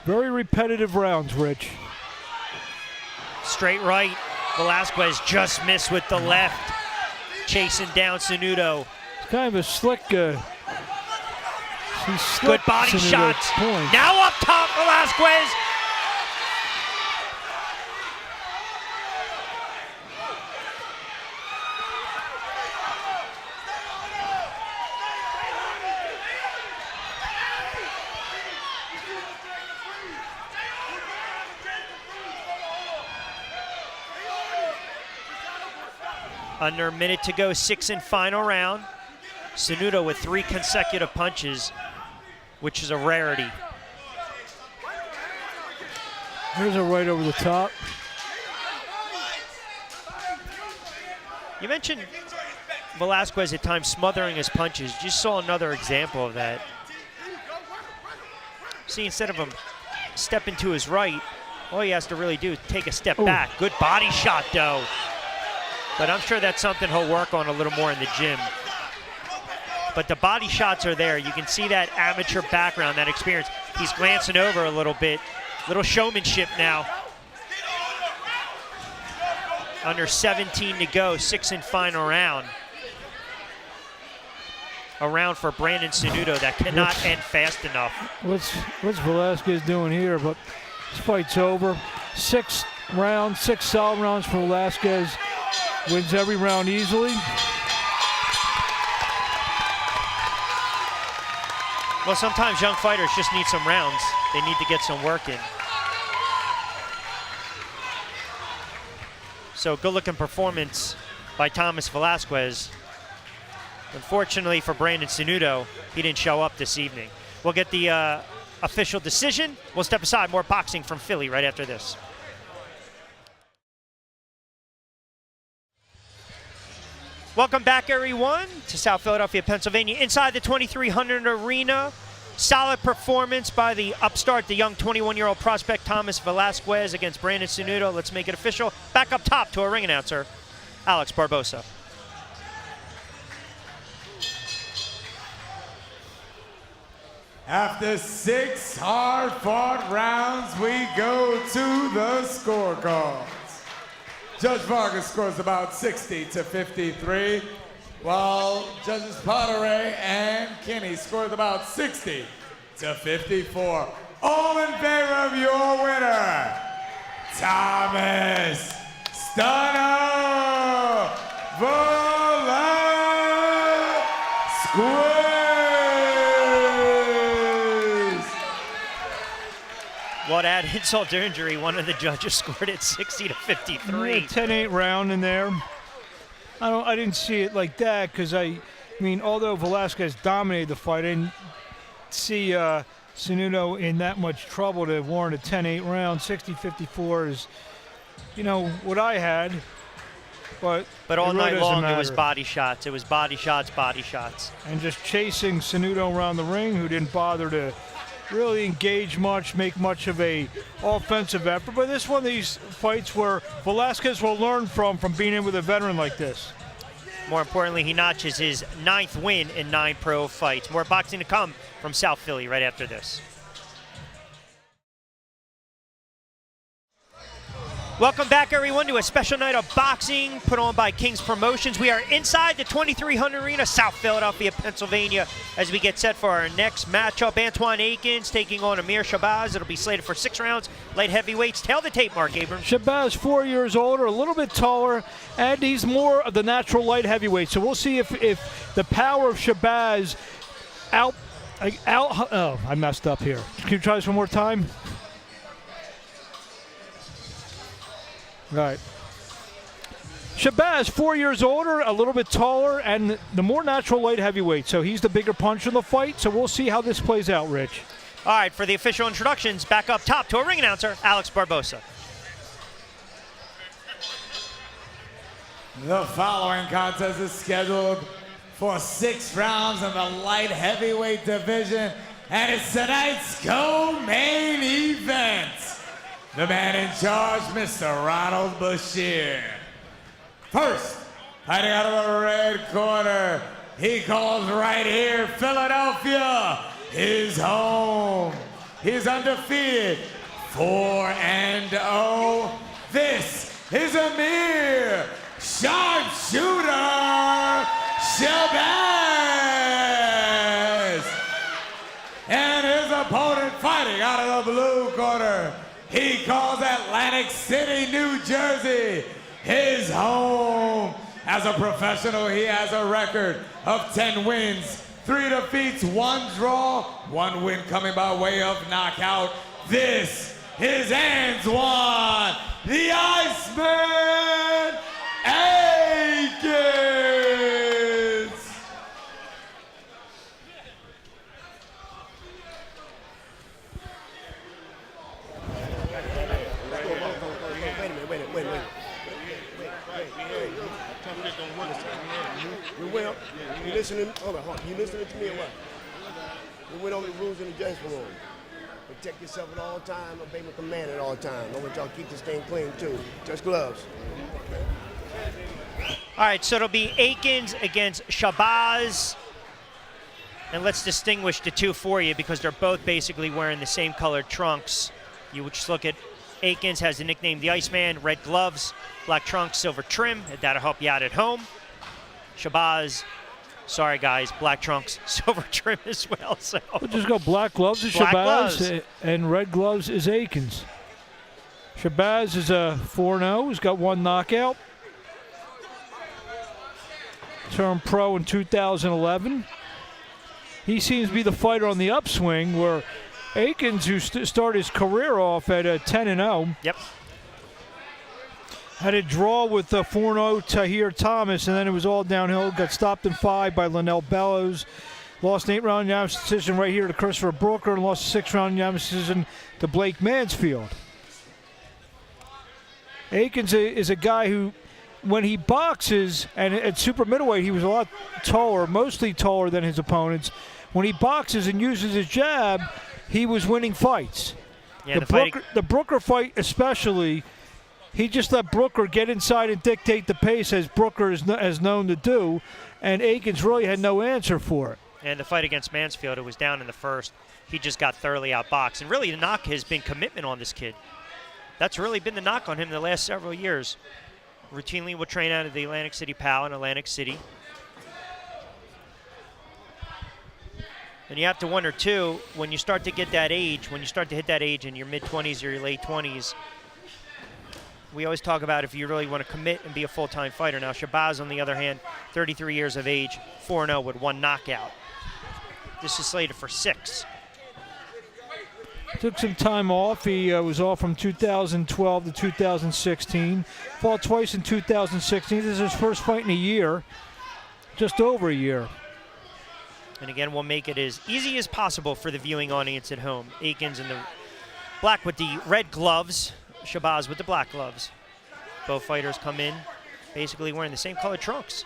Very repetitive rounds, Rich. Straight right. Velasquez just missed with the left, chasing down Cenuto. It's kind of a slick. He's Good slick body Cenuto's shots. point. Now up top, Velasquez. Under a minute to go, 6th and final round. Cenuto with 3 consecutive punches, which is a rarity. There's a right over the top. You mentioned Velasquez at times smothering his punches. Just saw another example of that. See, instead of him stepping to his right, all he has to really do is take a step back. Good body shot, though. But I'm sure that's something he'll work on a little more in the gym. But the body shots are there. You can see that amateur background, that experience. He's glancing over a little bit. Little showmanship now. Under 17 to go, 6th and final round. A round for Brandon Cenuto that cannot end fast enough. What's Velasquez doing here? But this fight's over. 6 rounds, 6 solid rounds for Velasquez. Wins every round easily. Well, sometimes young fighters just need some rounds. They need to get some work in. So good-looking performance by Thomas Velasquez. Unfortunately for Brandon Cenuto, he didn't show up this evening. We'll get the official decision. We'll step aside. More boxing from Philly right after this. Welcome back, everyone, to South Philadelphia, Pennsylvania, inside the 2300 Arena. Solid performance by the upstart, the young 21-year-old prospect Thomas Velasquez against Brandon Cenuto. Let's make it official. Back up top to our ring announcer, Alex Barbosa. After 6 hard-fought rounds, we go to the scorecards. Judge Vargas scores about 60 to 53, while Judges Poteray and Kinney scored about 60 to 54. All in favor of your winner, Thomas Stunner Velasquez. What add insult to injury, one of the judges scored it 60 to 53. 10-8 round in there. I didn't see it like that because I mean, although Velasquez dominated the fight, I didn't see Cenuto in that much trouble to warrant a 10-8 round. 60-54 is, you know, what I had. But all it really night doesn't long, matter. it was body shots. It was body shots, body shots. And just chasing Cenuto around the ring, who didn't bother to really engage much, make much of a offensive effort. But this is one of these fights where Velasquez will learn from being in with a veteran like this. More importantly, he notches his 9th win in 9 pro fights. More boxing to come from South Philly right after this. Welcome back, everyone, to a special night of boxing put on by King's Promotions. We are inside the 2300 Arena, South Philadelphia, Pennsylvania, as we get set for our next matchup. Antoine Akins taking on Amir Shabazz. It'll be slated for 6 rounds. Light heavyweights. Tail the tape, Mark Abrams. Shabazz, 4 years older, a little bit taller, and he's more of the natural light heavyweight. So we'll see if the power of Shabazz oh, I messed up here. Can you try this one more time? Right. Shabazz, 4 years older, a little bit taller, and the more natural light heavyweight. So he's the bigger puncher in the fight. So we'll see how this plays out, Rich. All right, for the official introductions, back up top to our ring announcer, Alex Barbosa. The following contest is scheduled for 6 rounds in the light heavyweight division, and it's tonight's co-main event. The man in charge, Mr. Ronald Bashir. First, fighting out of the red corner, he calls right here, Philadelphia, his home. He's undefeated, 4-0. This is Amir Sharpshooter Shabazz. And his opponent fighting out of the blue corner, he calls Atlantic City, New Jersey, his home. As a professional, he has a record of 10 wins, 3 defeats, 1 draw, 1 win coming by way of knockout. This is Antoine, the Iceman Akins. You listening? Hold on. You listening to me or what? We went over the rules in the dressing room. Protect yourself at all times. Obey my command at all times. I want y'all to keep this thing clean too. Touch gloves. All right, so it'll be Akins against Shabazz. And let's distinguish the two for you because they're both basically wearing the same colored trunks. You would just look at Akins has the nickname the Iceman, red gloves, black trunks, silver trim. That'll help you out at home. Shabazz, sorry guys, black trunks, silver trim as well. So We'll just go black gloves is Black Shabazz, gloves. and red gloves is Akins. Shabazz is a 4-0. He's got 1 knockout. Turned pro in 2011. He seems to be the fighter on the upswing, where Akins, who started his career off at 10-0, yep. had a draw with 4-0 Tahir Thomas, and then it was all downhill. Got stopped in 5 by Linnell Bellows. Lost an 8-round unanimous decision right here to Christopher Brooker, and lost a 6-round unanimous decision to Blake Mansfield. Akins is a guy who, when he boxes, and at super middleweight he was a lot taller, mostly taller than his opponents. When he boxes and uses his jab, he was winning fights. Yeah, the Brooker fight especially, he just let Brooker get inside and dictate the pace, as Brooker is known to do, and Akins really had no answer for it. And the fight against Mansfield, it was down in the first. He just got thoroughly outboxed. And really the knock has been commitment on this kid. That's really been the knock on him the last several years. Routinely will train out of the Atlantic City PAL in Atlantic City. And you have to wonder, too, when you start to get that age, when you start to hit that age in your mid-20s or your late 20s, we always talk about if you really want to commit and be a full-time fighter. Now, Shabazz, on the other hand, 33 years of age, 4-0 with 1 knockout. This is slated for 6. Took some time off. He was off from 2012 to 2016. Fought twice in 2016. This is his first fight in a year, just over a year. And again, we'll make it as easy as possible for the viewing audience at home. Akins in the black with the red gloves, Shabazz with the black gloves. Both fighters come in basically wearing the same colored trunks.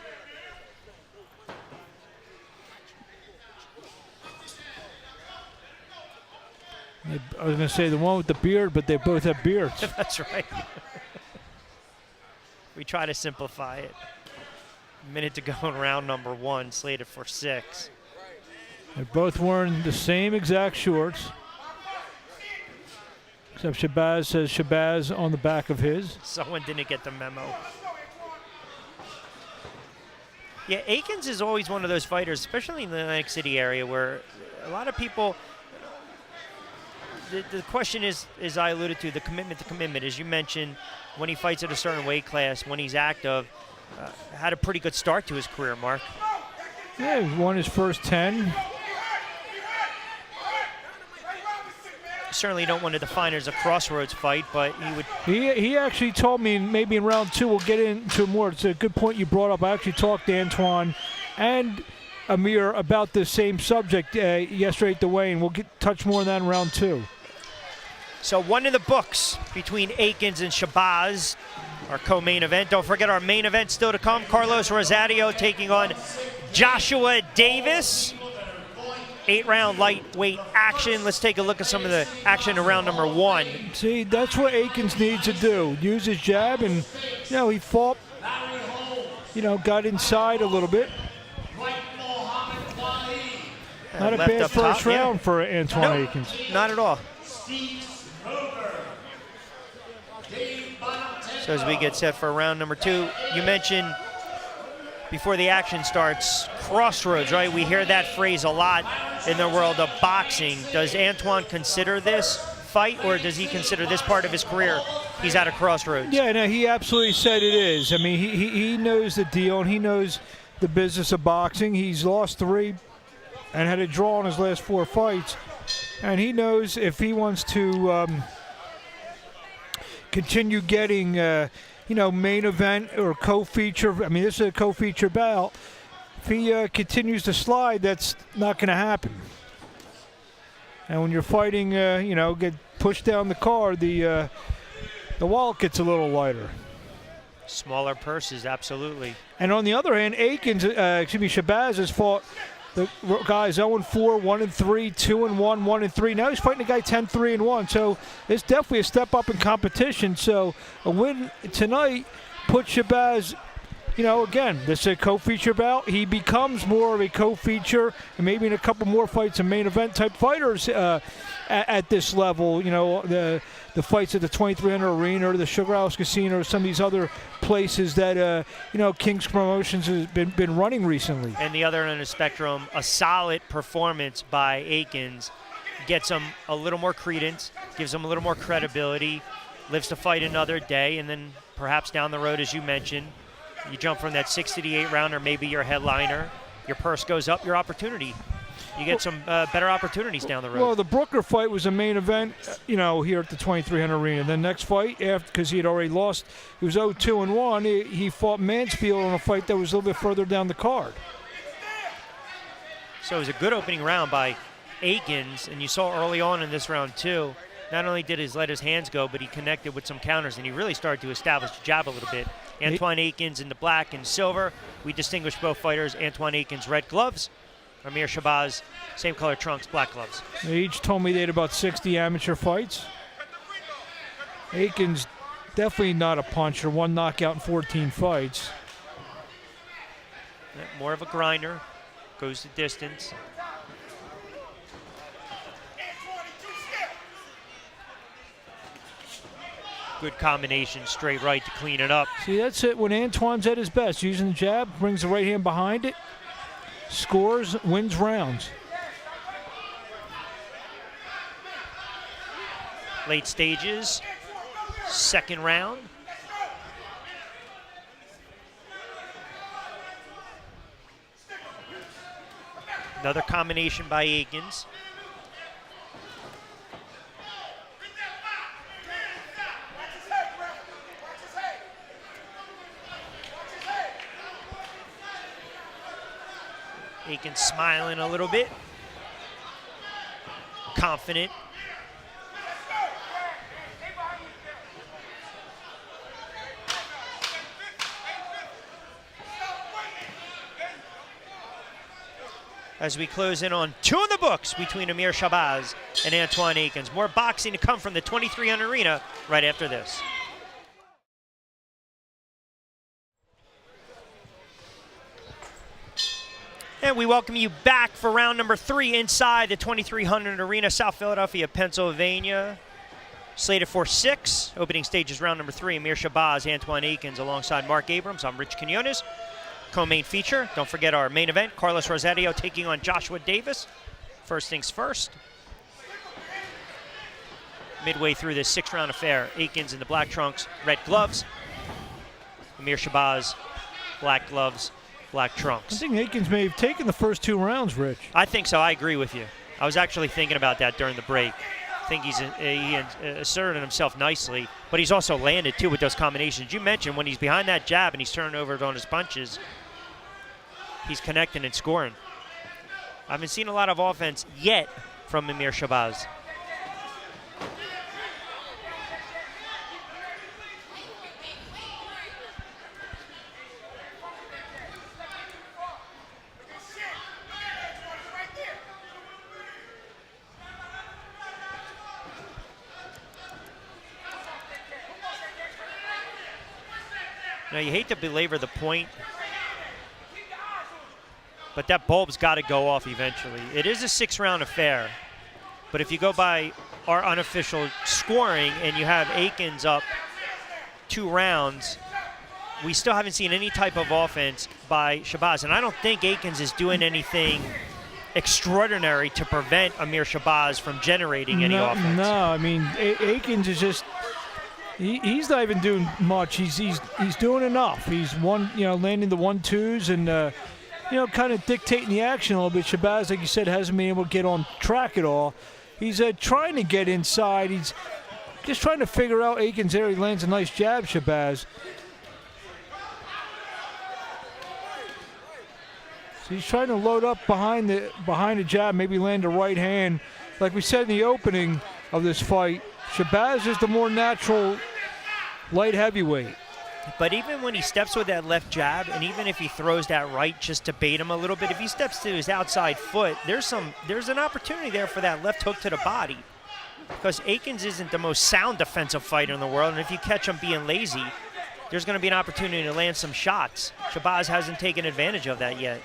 I was going to say the one with the beard, but they both have beards. That's right. We try to simplify it. A minute to go in round number 1, slated for 6. They're both wearing the same exact shorts, except Shabazz says Shabazz on the back of his. Someone didn't get the memo. Yeah, Akins is always one of those fighters, especially in the Atlantic City area, where a lot of people, the question is, as I alluded to, the commitment to commitment. As you mentioned, when he fights at a certain weight class, when he's active, had a pretty good start to his career, Mark. Yeah, he won his first 10. certainly don't want to define it as a crossroads fight, but he would. He actually told me maybe in round 2 we'll get into more. It's a good point you brought up. I actually talked to Antoine and Amir about the same subject yesterday at the weigh-in. We'll touch more on that in round 2. So one in the books between Akins and Shabazz, our co-main event. Don't forget our main event still to come. Carlos Rosario taking on Joshua Davis. 8-round lightweight action. Let's take a look at some of the action in round number 1. See, that's what Akins needs to do. Use his jab, and he fought. Got inside a little bit. Not a Left bad up first top, round for Antoine Akins. Not at all. So as we get set for round number 2, you mentioned before the action starts, crossroads, right? We hear that phrase a lot in the world of boxing. Does Antoine consider this fight, or does he consider this part of his career he's at a crossroads? Yeah, no, he absolutely said it is. I mean, he knows the deal, and he knows the business of boxing. He's lost 3 and had a draw in his last 4 fights. And he knows if he wants to continue getting, main event or co-feature. I mean, this is a co-feature bout. If he continues to slide, that's not going to happen. And when you're fighting, get pushed down the card, the wallet gets a little lighter. Smaller purses, absolutely. And on the other hand, Shabazz has fought the guys 0-4, 1-3, 2-1, 1-3. Now he's fighting a guy 10-3-1. So it's definitely a step up in competition. So a win tonight puts Shabazz, again, this is a co-feature bout. He becomes more of a co-feature, and maybe in a couple more fights, a main event type fighters at this level. The fights at the 2300 Arena or the Sugar House Casino or some of these other places that King's Promotions has been running recently. And the other end of the spectrum, a solid performance by Akins gets him a little more credence, gives him a little more credibility, lives to fight another day, and then perhaps down the road, as you mentioned, you jump from that 6 to the 8 round, or maybe your headliner, your purse goes up, your opportunity. You get some better opportunities down the road. Well, the Brooker fight was a main event, here at the 2300 Arena. The next fight, because he had already lost, he was 0-2-1. He fought Mansfield in a fight that was a little bit further down the card. So it was a good opening round by Akins, and you saw early on in this round too, not only did he let his hands go, but he connected with some counters, and he really started to establish the jab a little bit. Antoine Akins in the black and silver. We distinguish both fighters. Antoine Akins, red gloves. Amir Shabazz, same color trunks, black gloves. They each told me they had about 60 amateur fights. Akins definitely not a puncher, 1 knockout in 14 fights. More of a grinder, goes the distance. Good combination, straight right to clean it up. See, that's it when Antoine's at his best, using the jab, brings the right hand behind it, scores, wins rounds. Late stages, second round. Another combination by Akins. Akins smiling a little bit, confident. As we close in on 2 in the books between Amir Shabazz and Antoine Akins. More boxing to come from the 2300 Arena right after this. And we welcome you back for round number 3 inside the 2300 Arena, South Philadelphia, Pennsylvania. Slated for 6. Opening stage is round number 3. Amir Shabazz, Antoine Akins alongside Mark Abrams. I'm Rich Quinones. Co-main feature. Don't forget our main event, Carlos Rosario taking on Joshua Davis. First things first. Midway through this 6-round affair, Akins in the black trunks, red gloves. Amir Shabazz, black gloves, black trunks. I think Akins may have taken the first 2 rounds, Rich. I think so. I agree with you. I was actually thinking about that during the break. I think he asserted himself nicely, but he's also landed too with those combinations. You mentioned when he's behind that jab and he's turning over on his punches, he's connecting and scoring. I haven't seen a lot of offense yet from Amir Shabazz. Now, you hate to belabor the point, but that bulb's got to go off eventually. It is a 6-round affair, but if you go by our unofficial scoring and you have Akins up 2 rounds, we still haven't seen any type of offense by Shabazz. And I don't think Akins is doing anything extraordinary to prevent Amir Shabazz from generating any offense. No, I mean, Akins is just... He's not even doing much. He's doing enough. He's landing the 1-2s and kind of dictating the action a little bit. Shabazz, like you said, hasn't been able to get on track at all. He's trying to get inside. He's just trying to figure out Akins there. He lands a nice jab, Shabazz. So he's trying to load up behind the jab, maybe land a right hand. Like we said in the opening of this fight, Shabazz is the more natural light heavyweight. But even when he steps with that left jab, and even if he throws that right just to bait him a little bit, if he steps to his outside foot, there's an opportunity there for that left hook to the body. Because Akins isn't the most sound defensive fighter in the world, and if you catch him being lazy, there's going to be an opportunity to land some shots. Shabazz hasn't taken advantage of that yet.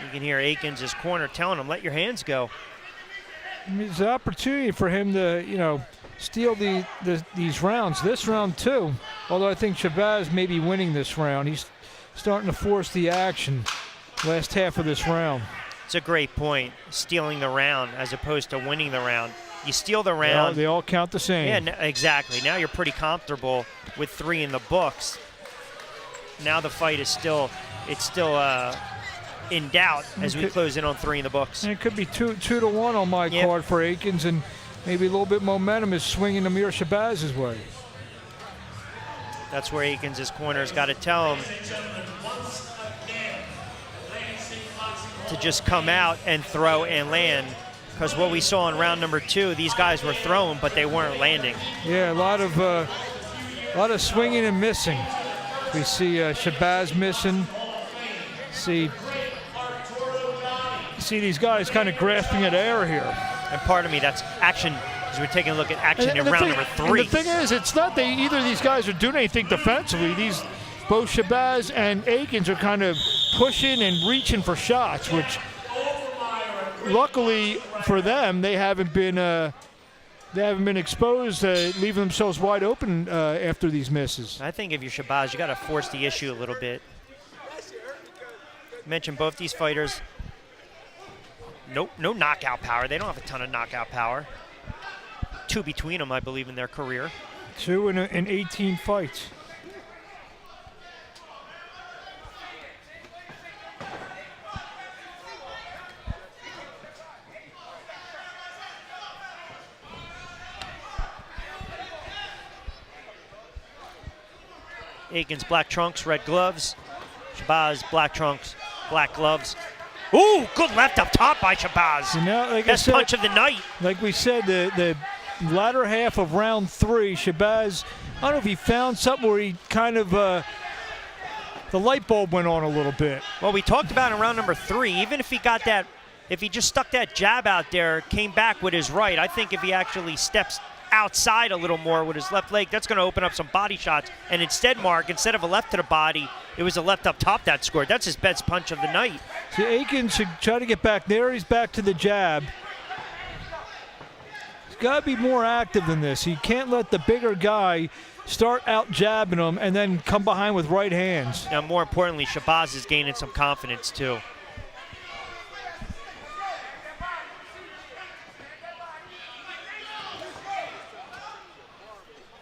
You can hear Akins' his corner telling him, let your hands go. There's an opportunity for him to, steal these rounds. This round, too, although I think Shabazz may be winning this round. He's starting to force the action last half of this round. It's a great point, stealing the round as opposed to winning the round. You steal the round. They all count the same. Yeah, exactly. Now you're pretty comfortable with 3 in the books. Now the fight is still in doubt as we close in on 3 in the books. And it could be 2-1 on my card for Akins, and maybe a little bit momentum is swinging Amir Shabazz's way. That's where Akins' corner's got to tell him to just come out and throw and land. Because what we saw in round number 2, these guys were throwing, but they weren't landing. Yeah, a lot of swinging and missing. We see Shabazz missing. See these guys kind of grasping at air here. And part of me, that's action, as we're taking a look at action in round number 3. And the thing is, it's not that either of these guys are doing anything defensively. Both Shabazz and Akins are kind of pushing and reaching for shots, which luckily for them, they haven't been exposed, leaving themselves wide open after these misses. I think if you're Shabazz, you got to force the issue a little bit. Mentioned both these fighters. No knockout power. They don't have a ton of knockout power. 2 between them, I believe, in their career. 2 in 18 fights. Akins, black trunks, red gloves. Shabazz, black trunks, black gloves. Ooh, good left up top by Shabazz. Best punch of the night. Like we said, the latter half of round 3, Shabazz, I don't know if he found something where he kind of, the light bulb went on a little bit. Well, we talked about in round number 3, even if he got that, if he just stuck that jab out there, came back with his right, I think if he actually steps outside a little more with his left leg, that's going to open up some body shots. And instead, Mark, instead of a left to the body, it was a left up top that scored. That's his best punch of the night. See, Akins should try to get back there. He's back to the jab. He's got to be more active than this. He can't let the bigger guy start out jabbing him and then come behind with right hands. Now, more importantly, Shabazz is gaining some confidence, too.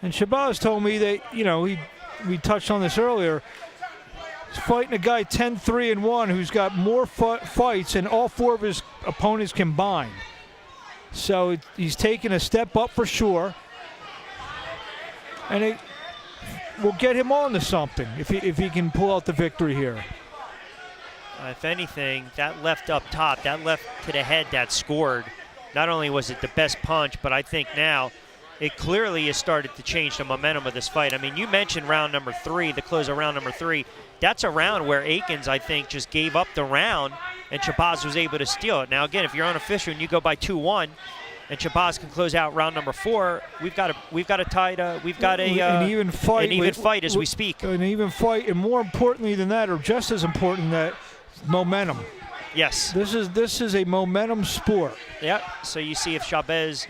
And Shabazz told me that, we touched on this earlier, He's fighting a guy 10-3-1 who's got more fights than all 4 of his opponents combined. So he's taking a step up for sure. And it will get him on to something if he can pull out the victory here. If anything, that left up top, that left to the head that scored, not only was it the best punch, but I think now it clearly has started to change the momentum of this fight. I mean, you mentioned round number 3, the close of round number 3. That's a round where Akins, I think, just gave up the round, and Shabazz was able to steal it. Now, again, if you're unofficial and you go by 2-1, and Shabazz can close out round number 4, we've got an even fight as we speak. An even fight, and more importantly than that, or just as important, that momentum. Yes. This is a momentum sport. Yeah. So you see if Shabazz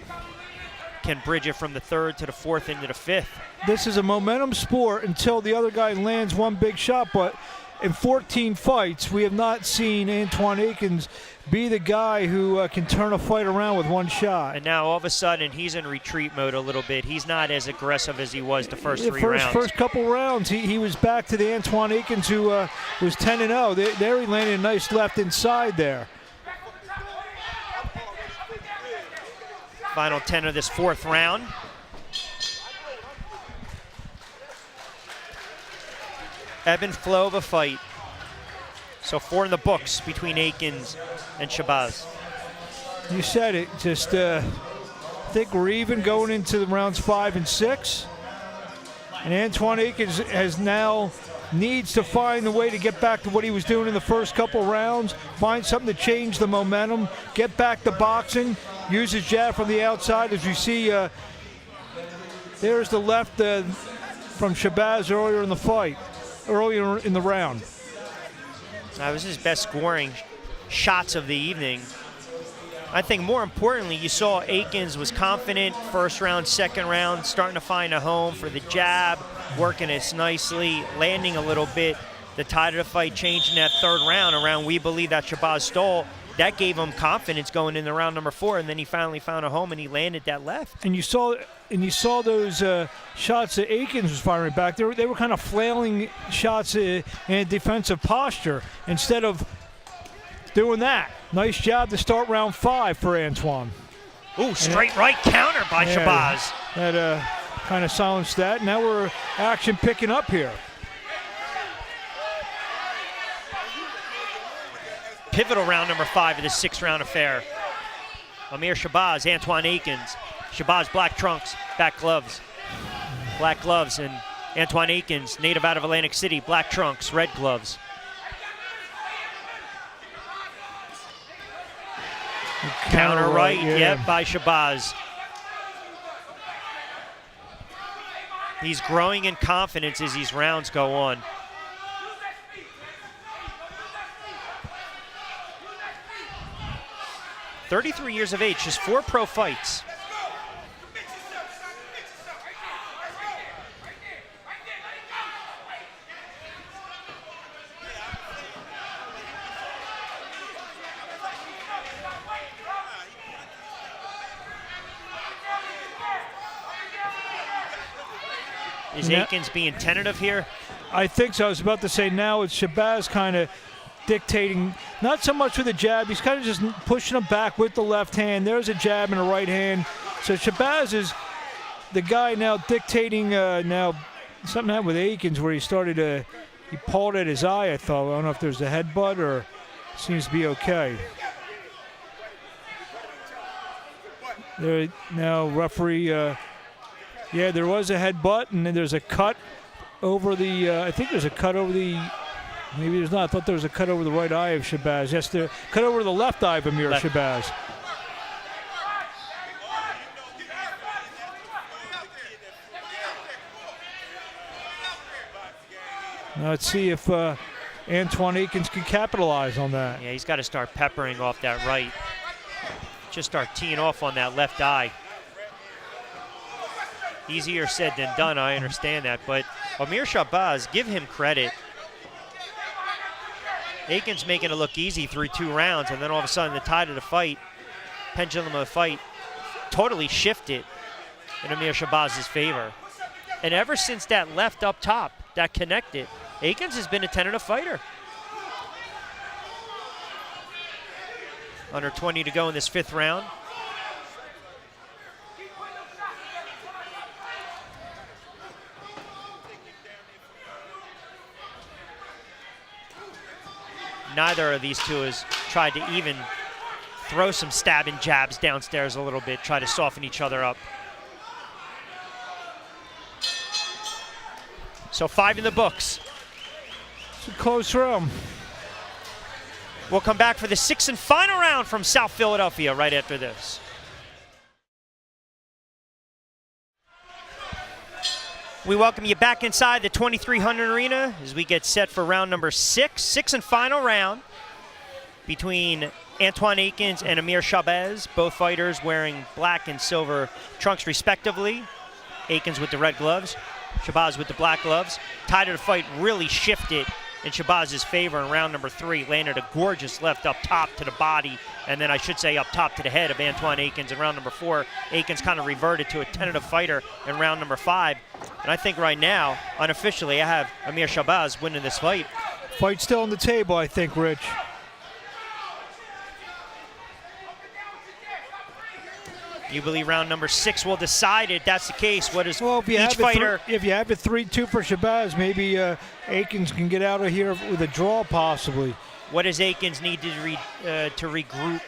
can bridge it from the 3rd to the 4th into the 5th. This is a momentum sport until the other guy lands one big shot, but in 14 fights, we have not seen Antwon Akins be the guy who can turn a fight around with one shot. And now all of a sudden he's in retreat mode a little bit. He's not as aggressive as he was the first 3 rounds. First couple rounds, he was back to the Antwon Akins who was 10-0. There he landed a nice left inside there. Final 10 of this 4th round. Ebb and flow of a fight. So 4 in the books between Akins and Shabazz. You said it. Just I think we're even going into the rounds 5 and 6. And Antwon Akins has now needs to find the way to get back to what he was doing in the first couple rounds, find something to change the momentum, get back to boxing, use his jab from the outside. As you see, there's the left from Shabazz earlier in the fight, earlier in the round. That was his best scoring shots of the evening. I think more importantly, you saw Akins was confident first round, second round, starting to find a home for the jab, working it nicely, landing a little bit. The tide of the fight changed in that 3rd round around we believe that Shabazz stole. That gave him confidence going into round number 4, and then he finally found a home and he landed that left. And you saw those shots that Akins was firing back. They were kind of flailing shots in defensive posture instead of doing that. Nice job to start round 5 for Antwon. Ooh, straight right counter by Shabazz. That kind of silenced that. Now we're action picking up here. Pivotal round number 5 of this 6-round affair. Amir Shabazz, Antwon Akins. Shabazz, black trunks, black gloves. Black gloves, and Antwon Akins, native out of Atlantic City, black trunks, red gloves. Counter right, yep, by Shabazz. He's growing in confidence as these rounds go on. "33 years of age, just 4 pro fights. Is Akins being tentative here? I think so. I was about to say now it's Shabazz kind of dictating, not so much with the jab. He's kind of just pushing him back with the left hand. There's a jab and a right hand. So Shabazz is the guy now dictating. Now something happened with Akins where he pulled at his eye, I thought. I don't know if there's a headbutt or seems to be okay. There now referee. Yeah, there was a headbutt, and then there's a cut over the. I think there's a cut over the. Maybe there's not. I thought there was a cut over the right eye of Shabazz. Yes, the cut over the left eye of Amir Shabazz. Now let's see if Antwon Akins can capitalize on that. Yeah, he's got to start peppering off that right. Just start teeing off on that left eye. Easier said than done, I understand that, but Amir Shabazz, give him credit. Akins making it look easy through 2 rounds, and then all of a sudden the tide of the fight, pendulum of the fight, totally shifted in Amir Shabazz's favor. And ever since that left up top, that connected, Akins has been a tentative fighter. Under 20 to go in this 5th round. Neither of these two has tried to even throw some stabbing jabs downstairs a little bit, try to soften each other up. So 5 in the books. It's a close round. We'll come back for the 6th and final round from South Philadelphia right after this. We welcome you back inside the 2300 Arena as we get set for round number 6. 6th and final round between Antoine Akins and Amir Shabazz, both fighters wearing black and silver trunks respectively. Akins with the red gloves, Shabazz with the black gloves. Tide of the fight really shifted in Shabazz's favor in round number 3. Landed a gorgeous left up top to the body, and then I should say up top to the head of Antoine Akins in round number 4. Akins kind of reverted to a tentative fighter in round number 5. And I think right now, unofficially, I have Amir Shabazz winning this fight. Fight still on the table, I think, Rich. You believe round number 6 will decide it? That's the case. What is Well, if you each fighter? if you have it 3-2 for Shabazz, maybe Akins can get out of here with a draw, possibly. What does Akins need to regroup?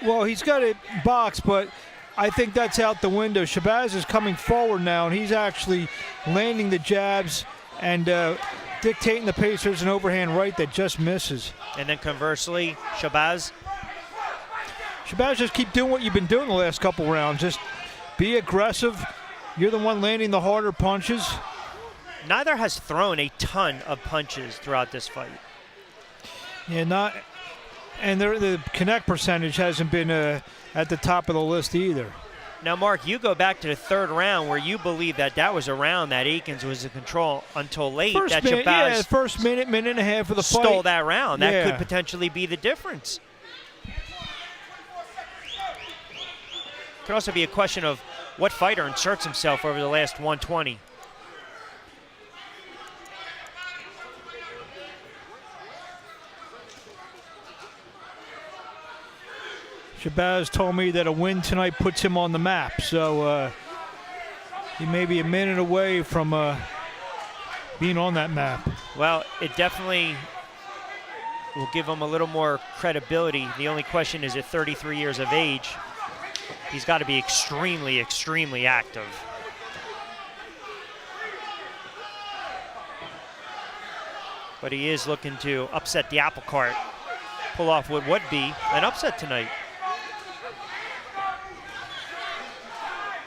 Well, he's got it boxed, but I think that's out the window. Shabazz is coming forward now, and he's actually landing the jabs and dictating the pace. There's an overhand right that just misses. And then conversely, Shabazz. Shabazz, just keep doing what you've been doing the last couple rounds. Just be aggressive. You're the one landing the harder punches. Neither has thrown a ton of punches throughout this fight. Yeah, and the connect percentage hasn't been at the top of the list either. Now, Mark, you go back to the 3rd round where you believe that was a round that Akins was in control until late. First minute and a half of the fight. Stole that round. That Yeah. could potentially be the difference. Could also be a question of what fighter inserts himself over the last 120. Shabazz told me that a win tonight puts him on the map, so he may be a minute away from being on that map. Well, it definitely will give him a little more credibility. The only question is at 33 years of age, he's got to be extremely, extremely active. But he is looking to upset the apple cart, pull off what would be an upset tonight.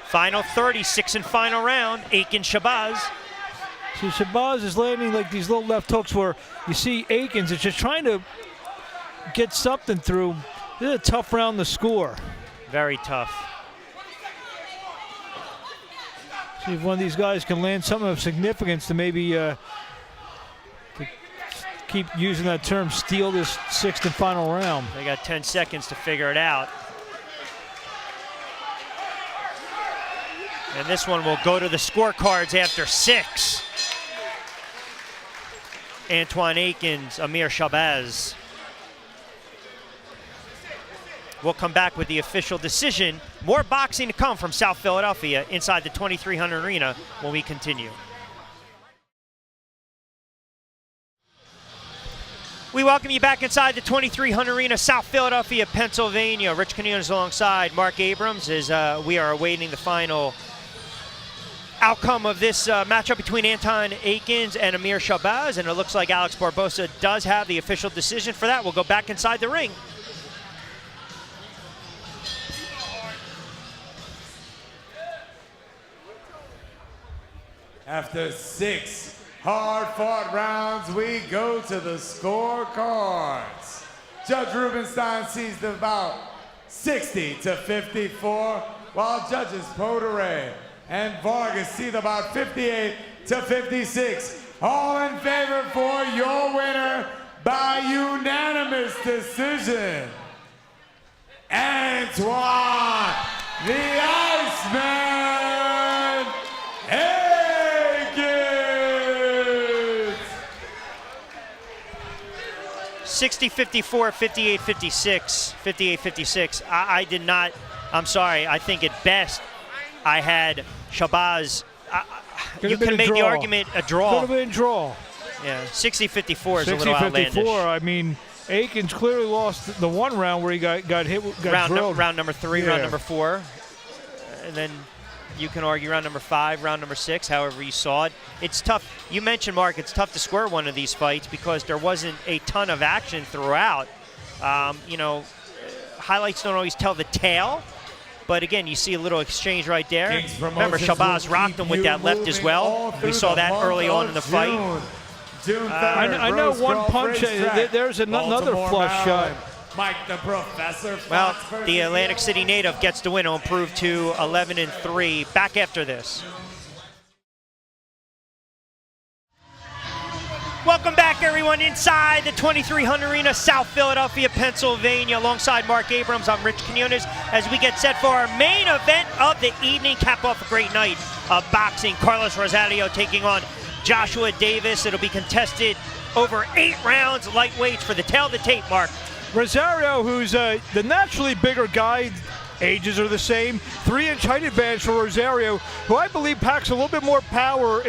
Final 36 and final round, Akins Shabazz. See, Shabazz is landing like these little left hooks where you see Akins is just trying to get something through. This is a tough round to score. Very tough. See if one of these guys can land something of significance to maybe to keep using that term, steal this 6th and final round. They got 10 seconds to figure it out. And this one will go to the scorecards after 6. Antoine Akins, Amir Shabazz. We'll come back with the official decision. More boxing to come from South Philadelphia inside the 2300 Arena when we continue. We welcome you back inside the 2300 Arena, South Philadelphia, Pennsylvania. Rich Quinones alongside Mark Abrams as we are awaiting the final outcome of this matchup between Antoine Akins and Amir Shabazz, and it looks like Alex Barbosa does have the official decision for that. We'll go back inside the ring. After 6 hard-fought rounds, we go to the scorecards. Judge Rubenstein sees the bout 60-54, while judges Podere and Vargas see the bout 58-56. All in favor for your winner by unanimous decision, Antoine the Iceman Akins. 60-54, 58-56, 58-56. I did not. I'm sorry. I think at best I had Shabazz. You can make the argument a draw. Could have been a draw. Yeah, 60-54 is a little outlandish. 60-54. I mean, Aikens clearly lost the one round where he got hit, got drilled. Round number 3, Yeah. round number 4, and then you can argue round number 5, round number 6, however you saw it. It's tough. You mentioned, Mark, it's tough to square one of these fights because there wasn't a ton of action throughout. Highlights don't always tell the tale. But again, you see a little exchange right there. Remember, Shabazz rocked him with that left as well. We saw that early on in the fight. I know one punch. There's another flush shot. Mike the Professor. Well, the Atlantic City native gets the win and improved to 11-3. Back after this. Welcome back, everyone, inside the 2300 Arena, South Philadelphia, Pennsylvania. Alongside Mark Abrams, I'm Rich Quinones as we get set for our main event of the evening. Cap off a great night of boxing. Carlos Rosario taking on Joshua Davis. It'll be contested over 8 rounds, lightweights for the tail of the tape, Mark. Rosario, who's the naturally bigger guy, ages are the same. 3-inch height advantage for Rosario, who I believe packs a little bit more power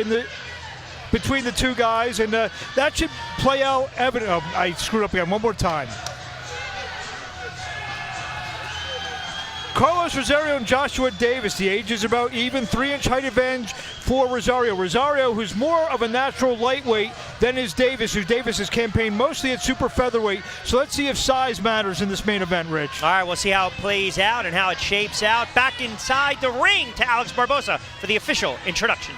between the two guys, and that should play out evident. Oh, I screwed up again. One more time. Carlos Rosario and Joshua Davis, the ages about even. 3-inch height advantage for Rosario. Rosario, who's more of a natural lightweight than is Davis, who Davis has campaigned mostly at super featherweight. So let's see if size matters in this main event, Rich. All right, we'll see how it plays out and how it shapes out. Back inside the ring to Alex Barbosa for the official introductions.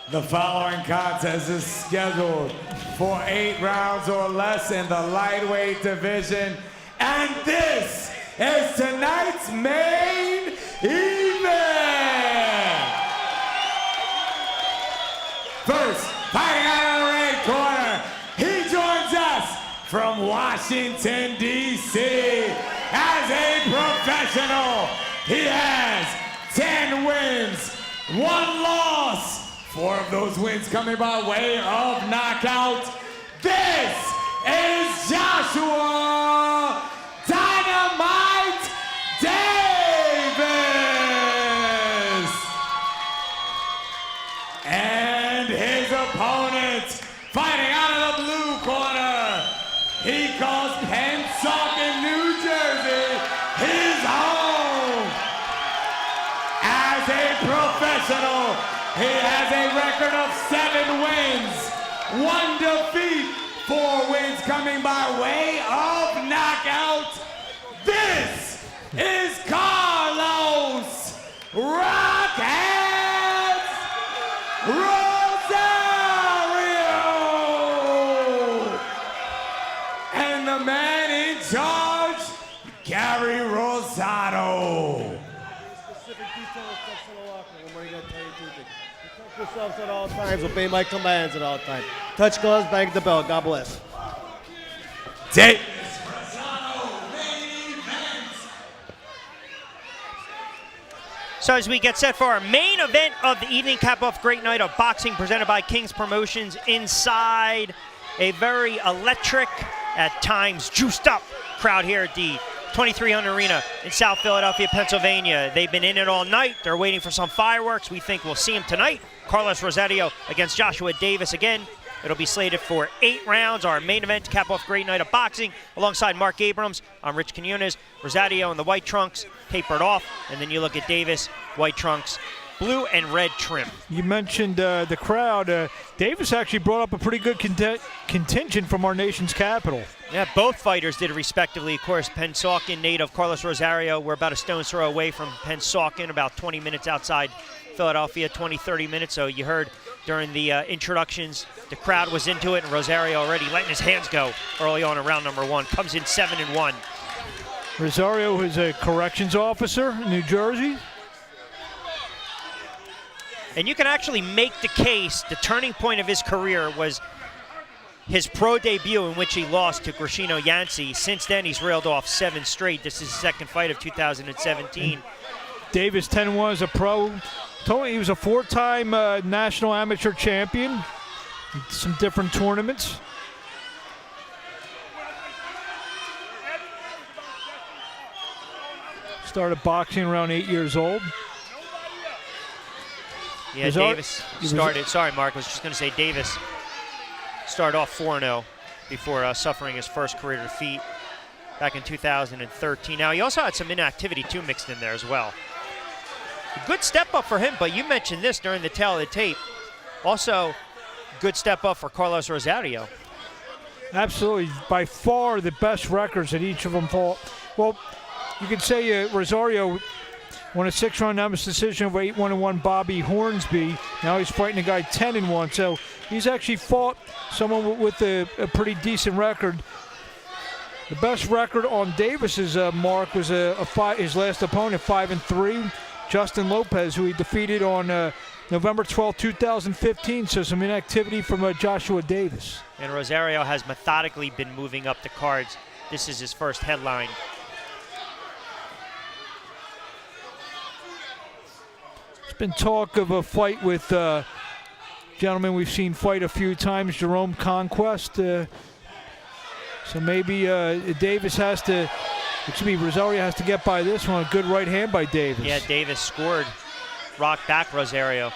The following contest is scheduled for 8 rounds or less in the lightweight division. And this is tonight's main event. First, fighting out of the red corner, he joins us from Washington, D.C. As a professional, he has 10 wins, 1 loss. 4 of those wins coming by way of knockout. This is Joshua Dynamite Davis. And his opponent, fighting out of the blue corner, he calls Pennsauken, New Jersey, his home. As a professional, he has a record of 7 wins, 1 defeat, 4 wins coming by way of knockout. This is Carlos Rockheads Rosario. And the man in charge, Gary Rosado. Specific details touch to the locker room. What are you going to tell you two things? Protect yourselves at all times. Obey my commands at all times. Touch gloves, bang the bell. God bless. Davis. So as we get set for our main event of the evening, cap off great night of boxing presented by King's Promotions inside a very electric, at times juiced up crowd here at the 2300 Arena in South Philadelphia, Pennsylvania. They've been in it all night. They're waiting for some fireworks. We think we'll see them tonight. Carlos Rosario against Joshua Davis again. It'll be slated for 8 rounds. Our main event to cap off great night of boxing. Alongside Mark Abrams, I'm Rich Quinones. Rosario in the white trunks, tapered off. And then you look at Davis, white trunks, blue and red trim. You mentioned the crowd. Davis actually brought up a pretty good contingent from our nation's capital. Yeah, both fighters did respectively. Of course, Pennsauken native Carlos Rosario, we're about a stone's throw away from Pennsauken, about 20 minutes outside Philadelphia, 20-30 minutes. So you heard during the introductions, the crowd was into it, and Rosario already letting his hands go early on in round number 1. Comes in 7-1. Rosario is a corrections officer in New Jersey. And you can actually make the case the turning point of his career was his pro debut in which he lost to Grishino Yancey. Since then, he's reeled off 7 straight. This is his second fight of 2017. Davis 10-1 as a pro. He was a 4-time national amateur champion. some different tournaments. Started boxing around 8 years old. Yeah, Davis started. Sorry, Mark. I was just going to say Davis started off 4-0 before suffering his first career defeat back in 2013. Now, he also had some inactivity, too, mixed in there as well. A good step up for him, but you mentioned this during the tail of the tape. Also, good step up for Carlos Rosario. Absolutely. By far the best records that each of them fall. Well, you could say Rosario won a 6-round unanimous decision over 8-1-1 Bobby Hornsby. Now he's fighting a guy 10-1. So he's actually fought someone with a pretty decent record. The best record on Davis's mark was his last opponent, 5-3, Justin Lopez, who he defeated on November 12, 2015. So some inactivity from Joshua Davis. And Rosario has methodically been moving up the cards. This is his first headline. There's been talk of a fight with gentlemen we've seen fight a few times, Jerome Conquest. So maybe Rosario has to get by this one. A good right hand by Davis. Yeah, Davis scored, rocked back Rosario.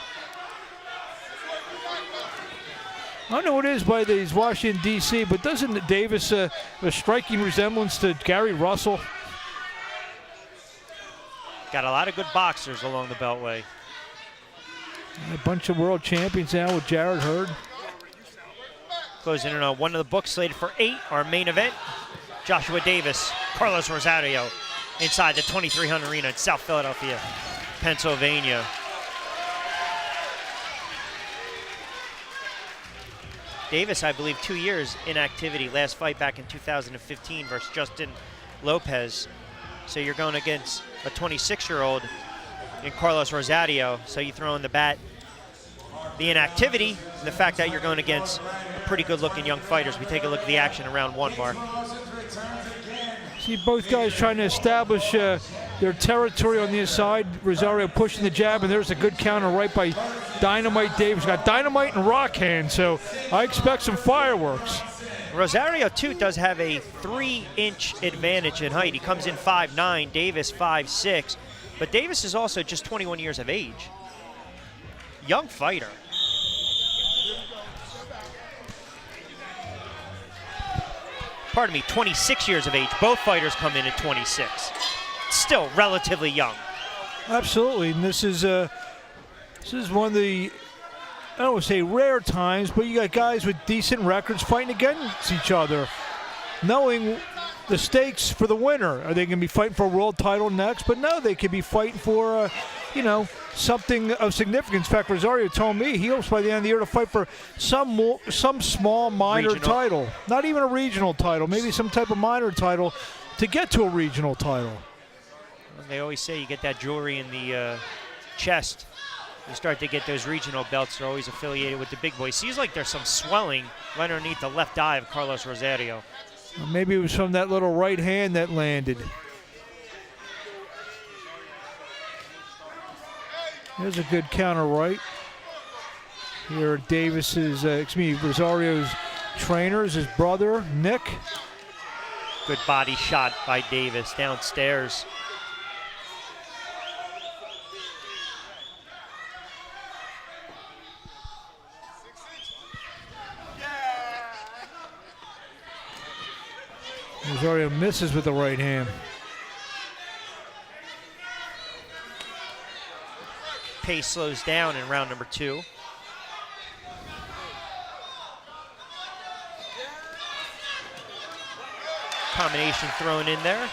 I don't know what it is by these Washington, D.C., but doesn't Davis a striking resemblance to Gary Russell? Got a lot of good boxers along the Beltway. A bunch of world champions now with Jared Hurd. Closing in on one of the books slated for 8, our main event. Joshua Davis, Carlos Rosario, inside the 2300 Arena in South Philadelphia, Pennsylvania. Davis, I believe, 2 years inactivity. Last fight back in 2015 versus Justin Lopez. So you're going against a 26-year-old in Carlos Rosario. So you throw in the inactivity, and the fact that you're going against pretty good-looking young fighters. We take a look at the action in round 1, Mark. See both guys trying to establish their territory on the inside. Rosario pushing the jab, and there's a good counter right by Dynamite Davis. Got dynamite and rock hand, so I expect some fireworks. Rosario, too, does have a 3-inch advantage in height. He comes in 5'9", Davis 5'6", but Davis is also just 21 years of age. Young fighter. Pardon me, 26 years of age. Both fighters come in at 26. Still relatively young. Absolutely, and this is one of the, I don't want to say rare times, but you got guys with decent records fighting against each other, knowing the stakes for the winner. Are they going to be fighting for a world title next? But no, they could be fighting for, something of significance. In fact, Rosario told me he hopes by the end of the year to fight for some small minor title, not even a regional title, maybe some type of minor title to get to a regional title. They always say you get that jewelry in the chest. You start to get those regional belts. They're always affiliated with the big boys. Seems like there's some swelling right underneath the left eye of Carlos Rosario. Well, maybe it was from that little right hand that landed. There's a good counter right. Here Rosario's trainers, his brother, Nick. Good body shot by Davis downstairs. Rosario misses with the right hand. Pace slows down in round number 2. Combination thrown in there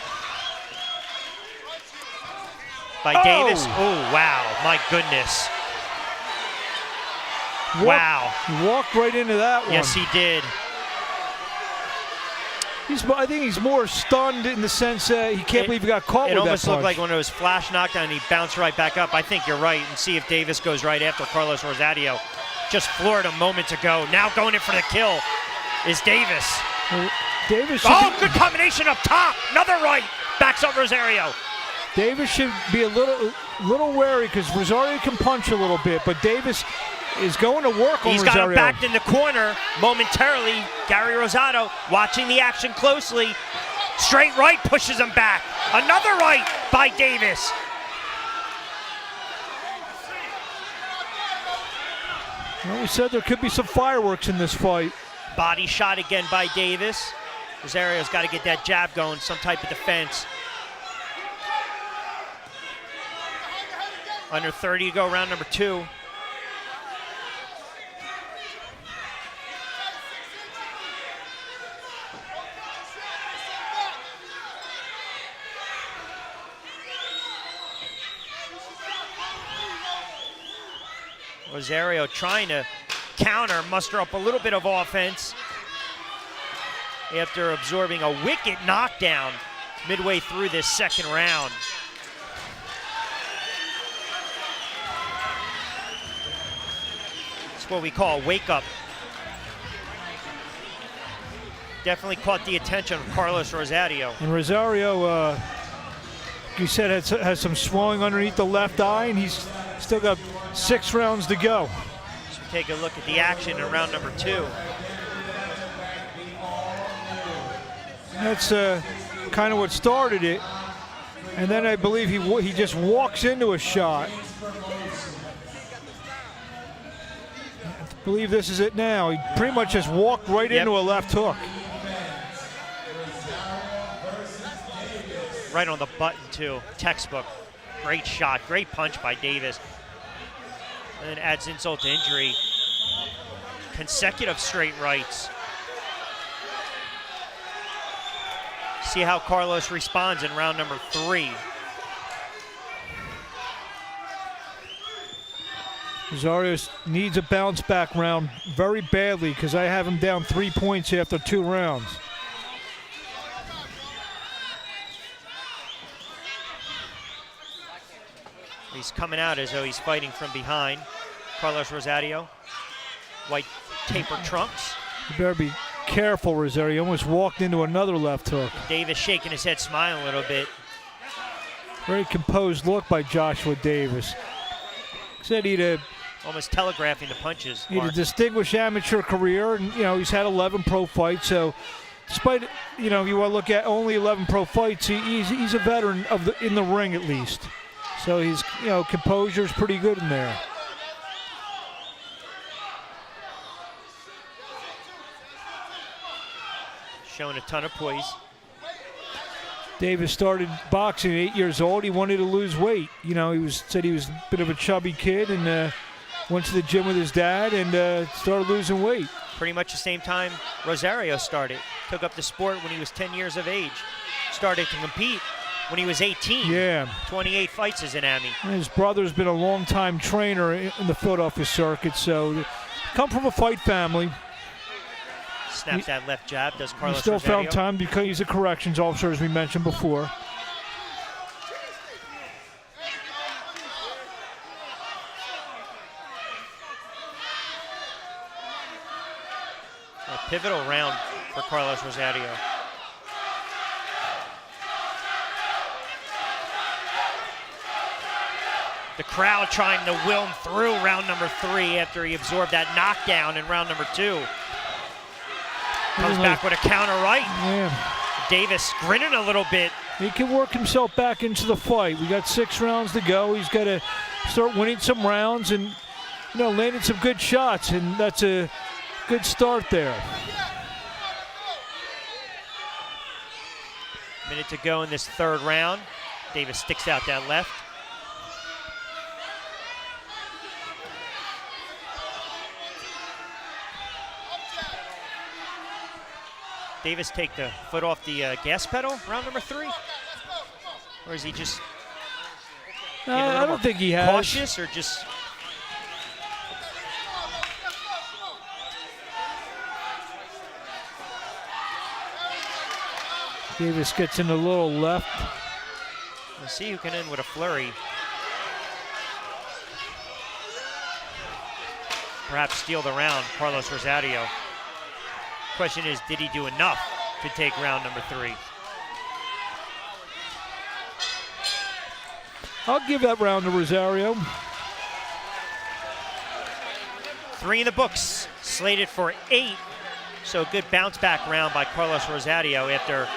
by Davis. Oh, wow, my goodness. Wow. He walked right into that one. Yes, he did. I think he's more stunned in the sense that he can't believe he got caught with that punch. It almost looked like when it was flash knockdown and he bounced right back up. I think you're right. And see if Davis goes right after Carlos Rosario. Just floored a moment ago. Now going in for the kill is Davis. Davis good combination up top. Another right. Backs up Rosario. Davis should be a little wary because Rosario can punch a little bit, but Davis is going to work on He's Rosario. got him backed in the corner momentarily. Gary Rosado watching the action closely. Straight right pushes him back. Another right by Davis. Well, we said there could be some fireworks in this fight. Body shot again by Davis. Rosario's got to get that jab going, some type of defense. Under 30 to go, round number 2. Rosario trying to counter, muster up a little bit of offense after absorbing a wicked knockdown midway through this second round. It's what we call a wake-up. Definitely caught the attention of Carlos Rosario. And Rosario, you said, has some swelling underneath the left eye, and he's still got 6 rounds to go. So take a look at the action in round number 2. That's kind of what started it. And then I believe he just walks into a shot. I believe this is it now. He pretty much just walked right into a left hook. Right on the button, too. Textbook. Great shot. Great punch by Davis. And then adds insult to injury. Consecutive straight rights. See how Carlos responds in round number 3. Rosario needs a bounce back round very badly because I have him down 3 points after 2 rounds. He's coming out as though he's fighting from behind. Carlos Rosario. White taper trunks. You better be careful, Rosario. You almost walked into another left hook. Davis shaking his head, smiling a little bit. Very composed look by Joshua Davis. Said he'd Almost telegraphing the punches. He had a Mark. distinguished amateur career, and he's had 11 pro fights. So, despite you want to look at only 11 pro fights, he's a veteran in the ring at least. So his composure is pretty good in there. Showing a ton of poise. Davis started boxing at 8 years old. He wanted to lose weight. Said he was a bit of a chubby kid and went to the gym with his dad and started losing weight. Pretty much the same time Rosario started. Took up the sport when he was 10 years of age. Started to compete when he was 18. Yeah. 28 fights as an Emmy. And his brother's been a long-time trainer in the Philadelphia circuit, so come from a fight family. Snaps that left jab, does Carlos He still Rosario. found time because he's a corrections officer, as we mentioned before. A pivotal round for Carlos Rosario. The crowd trying to will him through round number 3 after he absorbed that knockdown in round number 2. Comes back with a counter right. Yeah. Davis grinning a little bit. He can work himself back into the fight. We got 6 rounds to go. He's got to start winning some rounds and landing some good shots, and that's a good start there. Minute to go in this 3rd round. Davis sticks out that left. Davis take the foot off the gas pedal round number 3? Or is he just being a little I more don't think he has. cautious or just... Davis gets in a little left. Let's see who can end with a flurry. Perhaps steal the round, Carlos Rosario. Question is, did he do enough to take round number 3? I'll give that round to Rosario. 3 in the books, slated for 8. So good bounce back round by Carlos Rosario after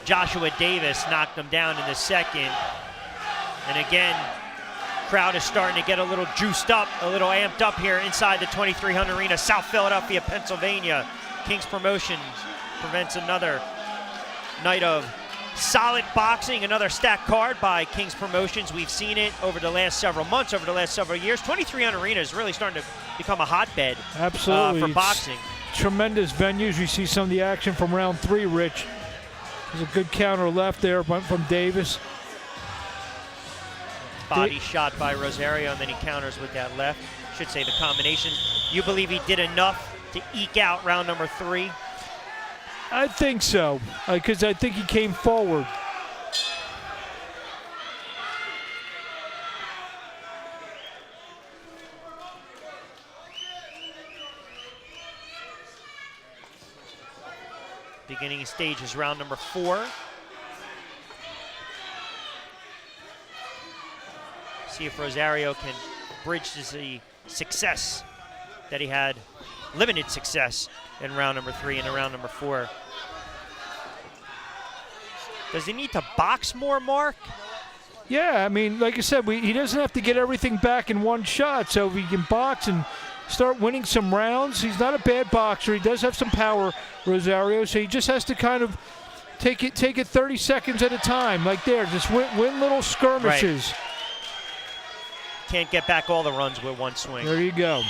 Joshua Davis knocked him down in the second. And again, crowd is starting to get a little juiced up, a little amped up here inside the 2300 Arena, South Philadelphia, Pennsylvania. King's Promotions prevents another night of solid boxing, another stacked card by King's Promotions. We've seen it over the last several months, over the last several years. 2300 Arena is really starting to become a hotbed Absolutely. for It's boxing. tremendous venues. We see some of the action from round 3, Rich. There's a good counter left there from Davis. Body shot by Rosario, and then he counters with that left. Should say the combination. You believe he did enough to eke out round number 3? I think so, because I think he came forward. Beginning stage is round number 4. See if Rosario can bridge the success that he had, limited success in round number 3 and in round number 4. Does he need to box more, Mark? Yeah, I mean, like I said, he doesn't have to get everything back in one shot. So if he can box and start winning some rounds, he's not a bad boxer. He does have some power, Rosario. So he just has to kind of take it 30 seconds at a time, like there. Just win little skirmishes. Right. Can't get back all the runs with one swing. There you go.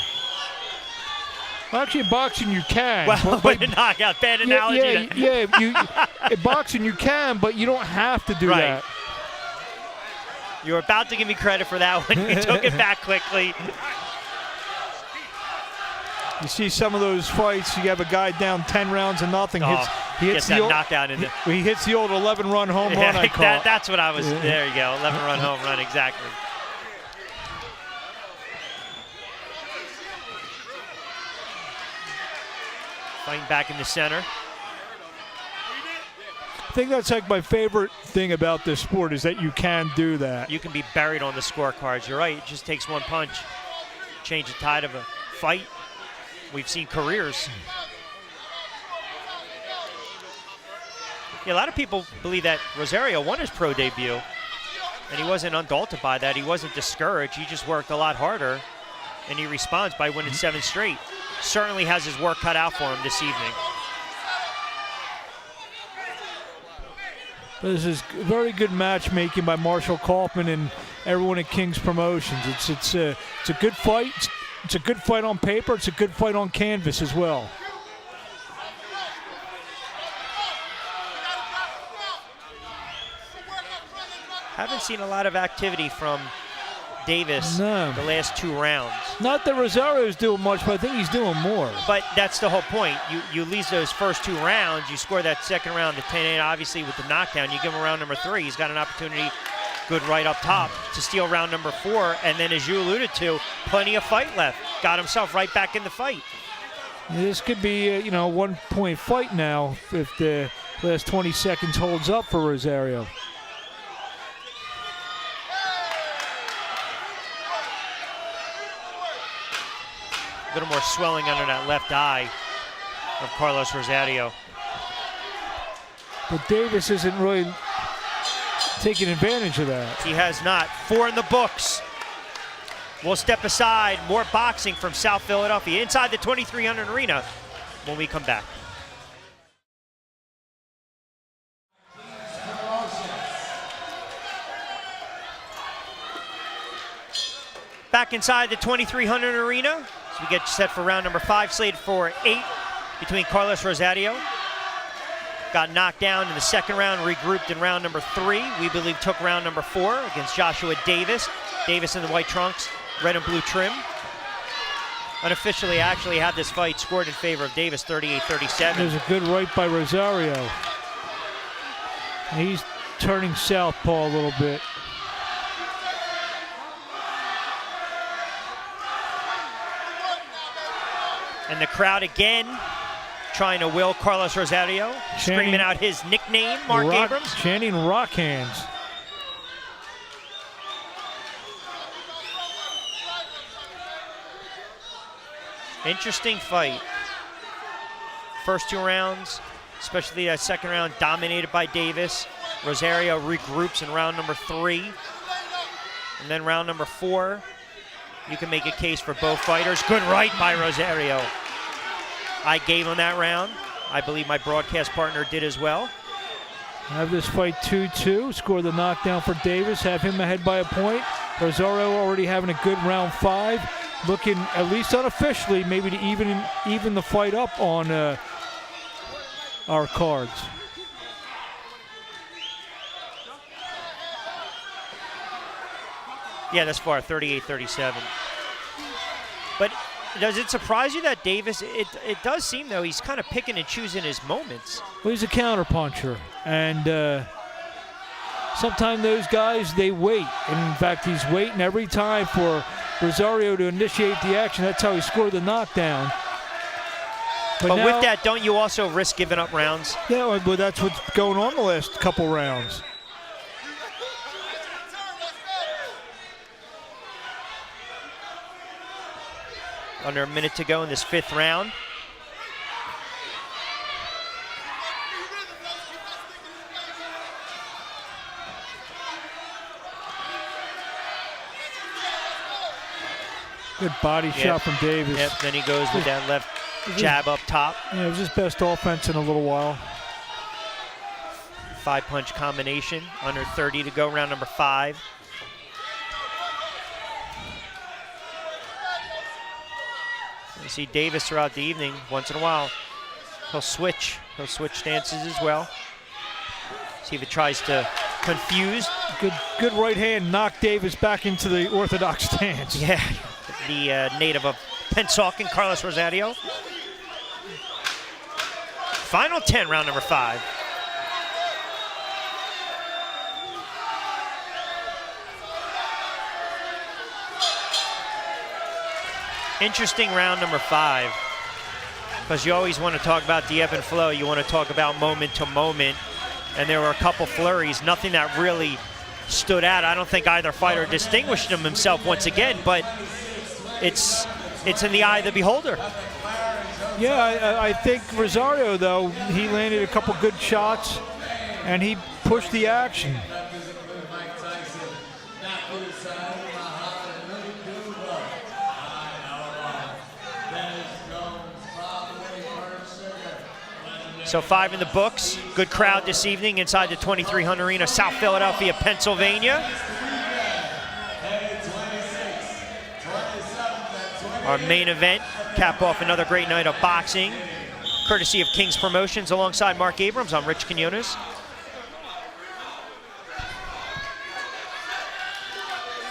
Well, actually, in boxing you can. Well, with a knockout, bad analogy. In boxing you can, but you don't have to do Right. that. You were about to give me credit for that one. You took it back quickly. You see some of those fights, you have a guy down 10 rounds and nothing. He hits that knockout in there. He hits the old 11-run home run, I call it. That's what I was, there you go, 11-run home run, exactly. Fighting back in the center. I think that's like my favorite thing about this sport is that you can do that. You can be buried on the scorecards. You're right. It just takes one punch. Change the tide of a fight. We've seen careers. Yeah, a lot of people believe that Rosario won his pro debut, and he wasn't undaunted by that. He wasn't discouraged. He just worked a lot harder, and he responds by winning 7 straight. Certainly has his work cut out for him this evening. This is very good matchmaking by Marshall Kaufman and everyone at King's Promotions. It's a good fight. It's a good fight on paper. It's a good fight on canvas as well. Haven't seen a lot of activity from Davis the last 2 rounds. Not that Rosario's doing much, but I think he's doing more. But that's the whole point. You lose those first 2 rounds, you score that second round to 10-8, obviously with the knockdown. You give him round number 3, he's got an opportunity, good right up top, to steal round number 4. And then, as you alluded to, plenty of fight left. Got himself right back in the fight. This could be a 1-point fight now if the last 20 seconds holds up for Rosario. A little more swelling under that left eye of Carlos Rosario. But Davis isn't really taking advantage of that. He has not. 4 in the books. We'll step aside. More boxing from South Philadelphia inside the 2300 Arena when we come back. Back inside the 2300 Arena. So we get set for round number 5, slated for 8 between Carlos Rosario. Got knocked down in the second round, regrouped in round number 3. We believe took round number 4 against Joshua Davis. Davis in the white trunks, red and blue trim. Unofficially, actually had this fight scored in favor of Davis, 38-37. There's a good right by Rosario. He's turning southpaw a little bit. And the crowd again trying to will Carlos Rosario, screaming out his nickname, Mark Abrams. Chanting rock hands. Interesting fight. First 2 rounds, especially that second round, dominated by Davis. Rosario regroups in round number 3. And then round number 4, you can make a case for both fighters. Good right by Rosario. I gave him that round. I believe my broadcast partner did as well. Have this fight 2-2. Score the knockdown for Davis. Have him ahead by a point. Rosario already having a good round 5. Looking, at least unofficially, maybe to even the fight up on our cards. Yeah, that's far, 38-37. But does it surprise you that Davis, it does seem, though, he's kind of picking and choosing his moments. Well, he's a counterpuncher, and sometimes those guys, they wait. And in fact, he's waiting every time for Rosario to initiate the action. That's how he scored the knockdown. But now, with that, don't you also risk giving up rounds? yeah, but that's what's going on the last couple rounds. Under a minute to go in this 5th round. Good body shot from Davis. Yep, then he goes with that left jab up top. Yeah, it was his best offense in a little while. 5-punch combination. Under 30 to go, round number 5. You see Davis throughout the evening. Once in a while, he'll switch. He'll switch stances as well. See if it tries to confuse. Good right hand knocked Davis back into the orthodox stance. Yeah, the native of Pennsauken, Carlos Rosario. Final 10, round number 5. Interesting round number 5, because you always want to talk about the ebb and flow. You want to talk about moment to moment, and there were a couple flurries, nothing that really stood out. I don't think either fighter distinguished himself once again, but it's in the eye of the beholder. Yeah, I think Rosario, though, he landed a couple good shots, and he pushed the action. So 5 in the books. Good crowd this evening inside the 2300 Arena, South Philadelphia, Pennsylvania. Our main event, cap off another great night of boxing, courtesy of King's Promotions. Alongside Mark Abrams, I'm Rich Quinones.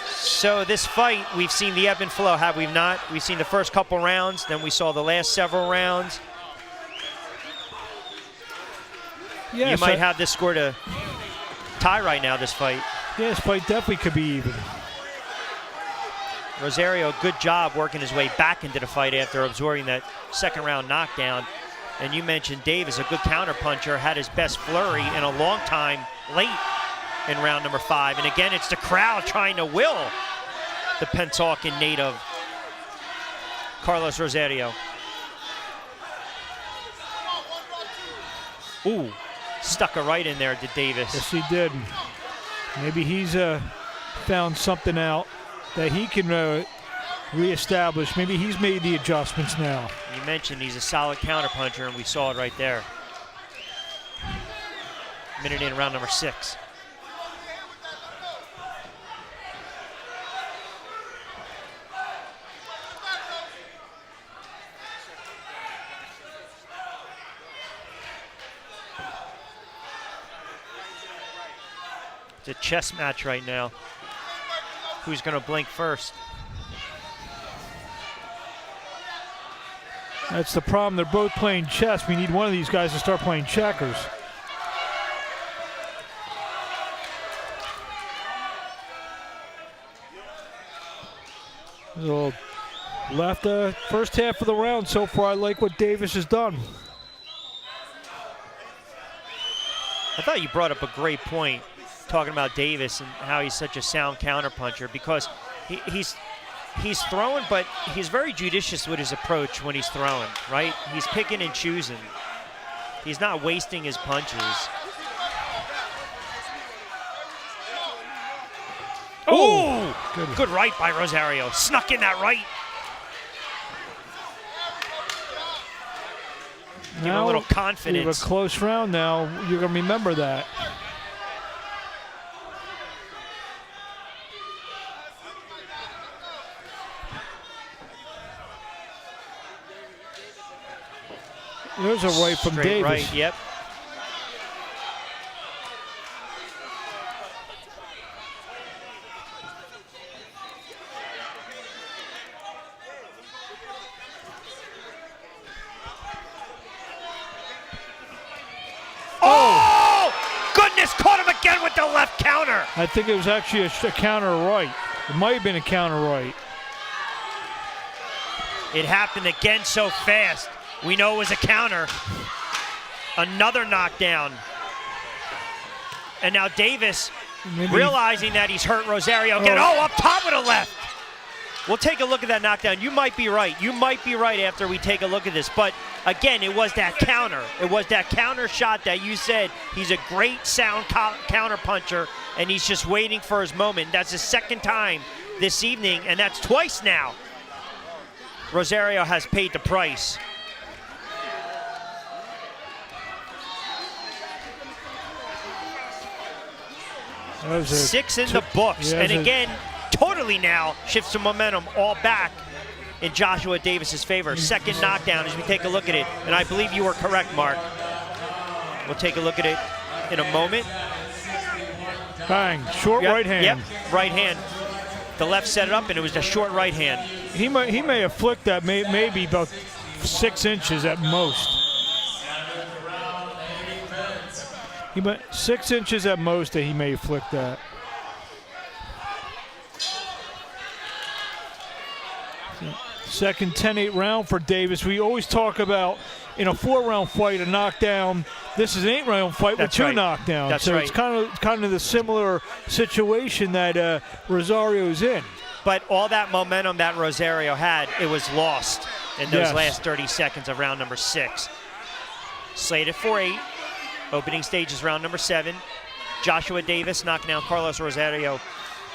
So this fight, we've seen the ebb and flow, have we not? We've seen the first couple rounds, then we saw the last several rounds. Yeah, You might have this score to tie right now, this fight. Yeah, this fight definitely could be even. Rosario, good job working his way back into the fight after absorbing that second round knockdown. And you mentioned Davis, a good counterpuncher, had his best flurry in a long time late in round number 5. And again, it's the crowd trying to will the Pennsauken native, Carlos Rosario. Ooh, stuck a right in there to Davis. Yes, he did. Maybe he's found something out that he can reestablish. Maybe he's made the adjustments now. You mentioned he's a solid counterpuncher, and we saw it right there. Minute in round number 6. It's a chess match right now. Who's going to blink first? That's the problem. They're both playing chess. We need one of these guys to start playing checkers. So left first half of the round so far. I like what Davis has done. I thought you brought up a great point talking about Davis and how he's such a sound counterpuncher, because he's throwing, but he's very judicious with his approach when he's throwing, right? He's picking and choosing. He's not wasting his punches. Oh, good right by Rosario. Snuck in that right. Give him a little We have confidence. a close round now. You're going to remember that. There's a right from Straight Davis. right, yep. Oh! Goodness, caught him again with the left counter. I think it was actually a counter right. It might have been a counter right. It happened again so fast. We know it was a counter. Another knockdown. And now Davis, realizing that he's hurt Rosario again. Oh, up top with a left. We'll take a look at that knockdown. You might be right. You might be right after we take a look at this. But again, it was that counter. It was that counter shot that you said he's a great sound counter puncher, and he's just waiting for his moment. That's his second time this evening, and that's twice now. Rosario has paid the price. Six in the books. Yeah, and again, totally now shifts the momentum all back in Joshua Davis's favor. Second knockdown as we take a look at it. And I believe you were correct, Mark. We'll take a look at it in a moment. Bang, short Yep, right hand. Yep, right hand. The left set it up, and it was a short right hand. He may have flicked that maybe about 6 inches at most. 6 inches at most that he may have flicked that. Second 10-8 round for Davis. We always talk about in a 4-round fight, a knockdown. This is an 8-round fight with 2 knockdowns. That's so right. it's kind of the similar situation that Rosario's in. But all that momentum that Rosario had, it was lost in those last 30 seconds of round number 6. Slated for 8. Opening stage is round number 7. Joshua Davis knocking down Carlos Rosario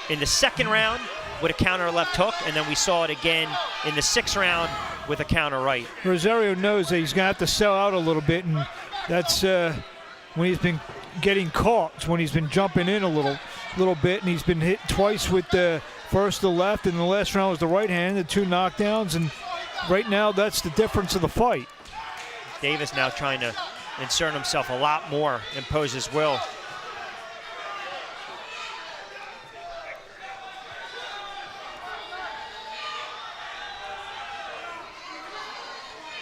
in the second round with a counter left hook, and then we saw it again in the 6th round with a counter right. Rosario knows that he's going to have to sell out a little bit, and that's when he's been getting caught. It's when he's been jumping in a little bit, and he's been hit twice with the first the left, and the last round was the right hand, the 2 knockdowns, and right now that's the difference of the fight. Davis now trying to insert himself a lot more, impose his will.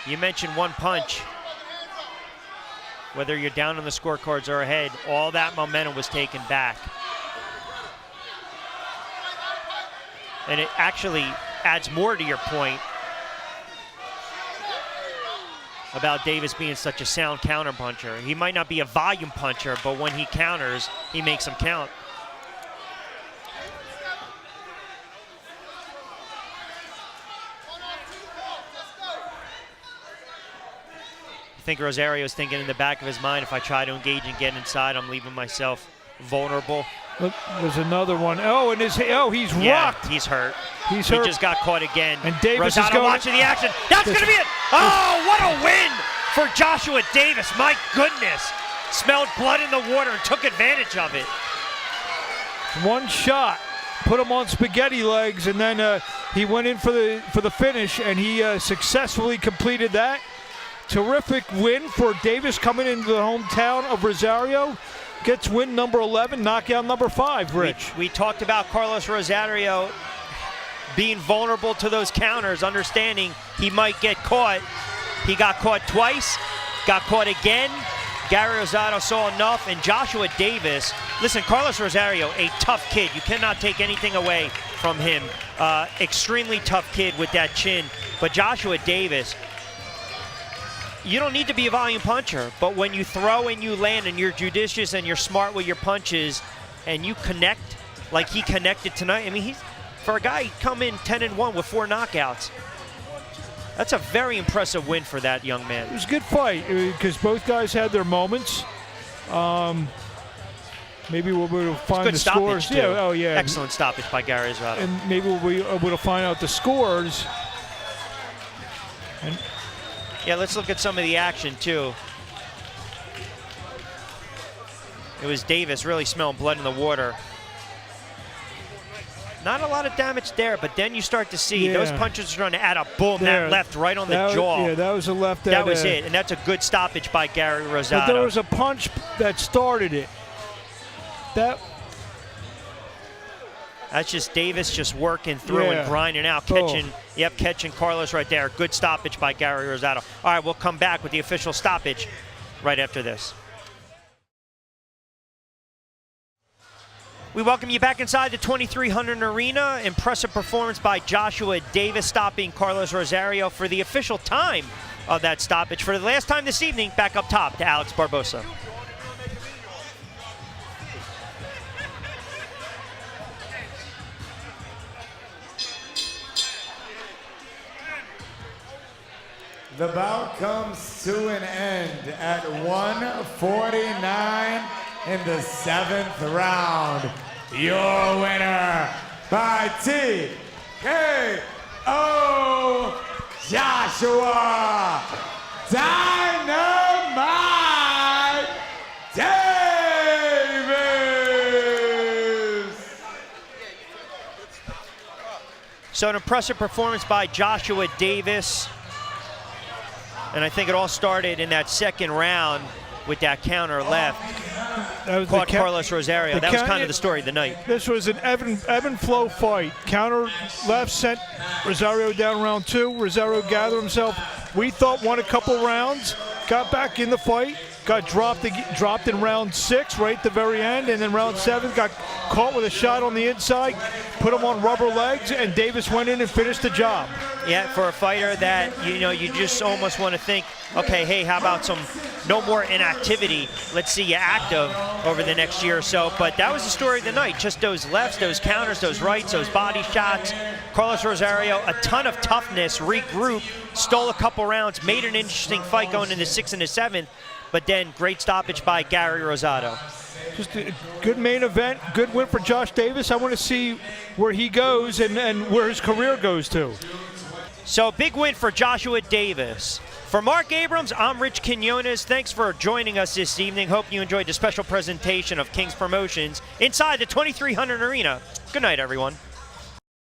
You mentioned one punch. Whether you're down on the scorecards or ahead, all that momentum was taken back. And it actually adds more to your point about Davis being such a sound counter puncher. He might not be a volume puncher, but when he counters, he makes them count. I think Rosario's thinking in the back of his mind, if I try to engage and get inside, I'm leaving myself vulnerable. Look, there's another one. Oh, and he's rocked. He's hurt. He just got caught again. And Davis is Rosado going watching the action. That's going to be it. Oh, what a win for Joshua Davis. My goodness. Smelled blood in the water and took advantage of it. One shot, put him on spaghetti legs, and then he went in for the finish, and he successfully completed that. Terrific win for Davis coming into the hometown of Rosario. Gets win number 11, knockout number 5, Rich. We talked about Carlos Rosario being vulnerable to those counters, understanding he might get caught. He got caught twice, got caught again. Gary Rosado saw enough, and Joshua Davis, listen, Carlos Rosario, a tough kid. You cannot take anything away from him. Extremely tough kid with that chin. But Joshua Davis, you don't need to be a volume puncher, but when you throw and you land and you're judicious and you're smart with your punches and you connect like he connected tonight, I mean, for a guy come in 10-1 with 4 knockouts. That's a very impressive win for that young man. It was a good fight because both guys had their moments. Maybe we'll be able to find Good the stoppage scores. too. Yeah, oh yeah. Excellent stoppage by Gary Rosado. And maybe we'll be able to find out the scores. And Yeah, let's look at some of the action too. It was Davis really smelling blood in the water. Not a lot of damage there, but then you start to see those punches are going to add up. Boom, that left right on the jaw. Yeah, that was a left. That was it, and that's a good stoppage by Gary Rosado. But there was a punch that started it. That's just Davis just working through and grinding out, catching Carlos right there. Good stoppage by Gary Rosado. All right, we'll come back with the official stoppage right after this. We welcome you back inside the 2300 Arena. Impressive performance by Joshua Davis, stopping Carlos Rosario for the official time of that stoppage. For the last time this evening, back up top to Alex Barbosa. The bout comes to an end at 149 in the 7th round. Your winner by TKO, Joshua Dynamite Davis. So an impressive performance by Joshua Davis. And I think it all started in that second round with that counter left. That was Caught Carlos Rosario. That was kind of the story of the night. This was an ebb and flow fight. Counter left sent Rosario down round 2. Rosario gathered himself. We thought won a couple rounds, got back in the fight, got dropped in round 6 right at the very end, and then round 7 got caught with a shot on the inside, put him on rubber legs, and Davis went in and finished the job. Yeah, for a fighter that, you know, you just almost want to think, okay, hey, how about no more inactivity? Let's see you active over the next year or so. But that was the story of the night. Just those lefts, those counters, those rights, those body shots. Carlos Rosario, a ton of toughness, regrouped, stole a couple rounds, made an interesting fight going into the 6th and the 7th. But then great stoppage by Gary Rosado. Just a good main event, good win for Josh Davis. I want to see where he goes and where his career goes to. So big win for Joshua Davis. For Mark Abrams, I'm Rich Quinones. Thanks for joining us this evening. Hope you enjoyed the special presentation of King's Promotions inside the 2300 Arena. Good night, everyone.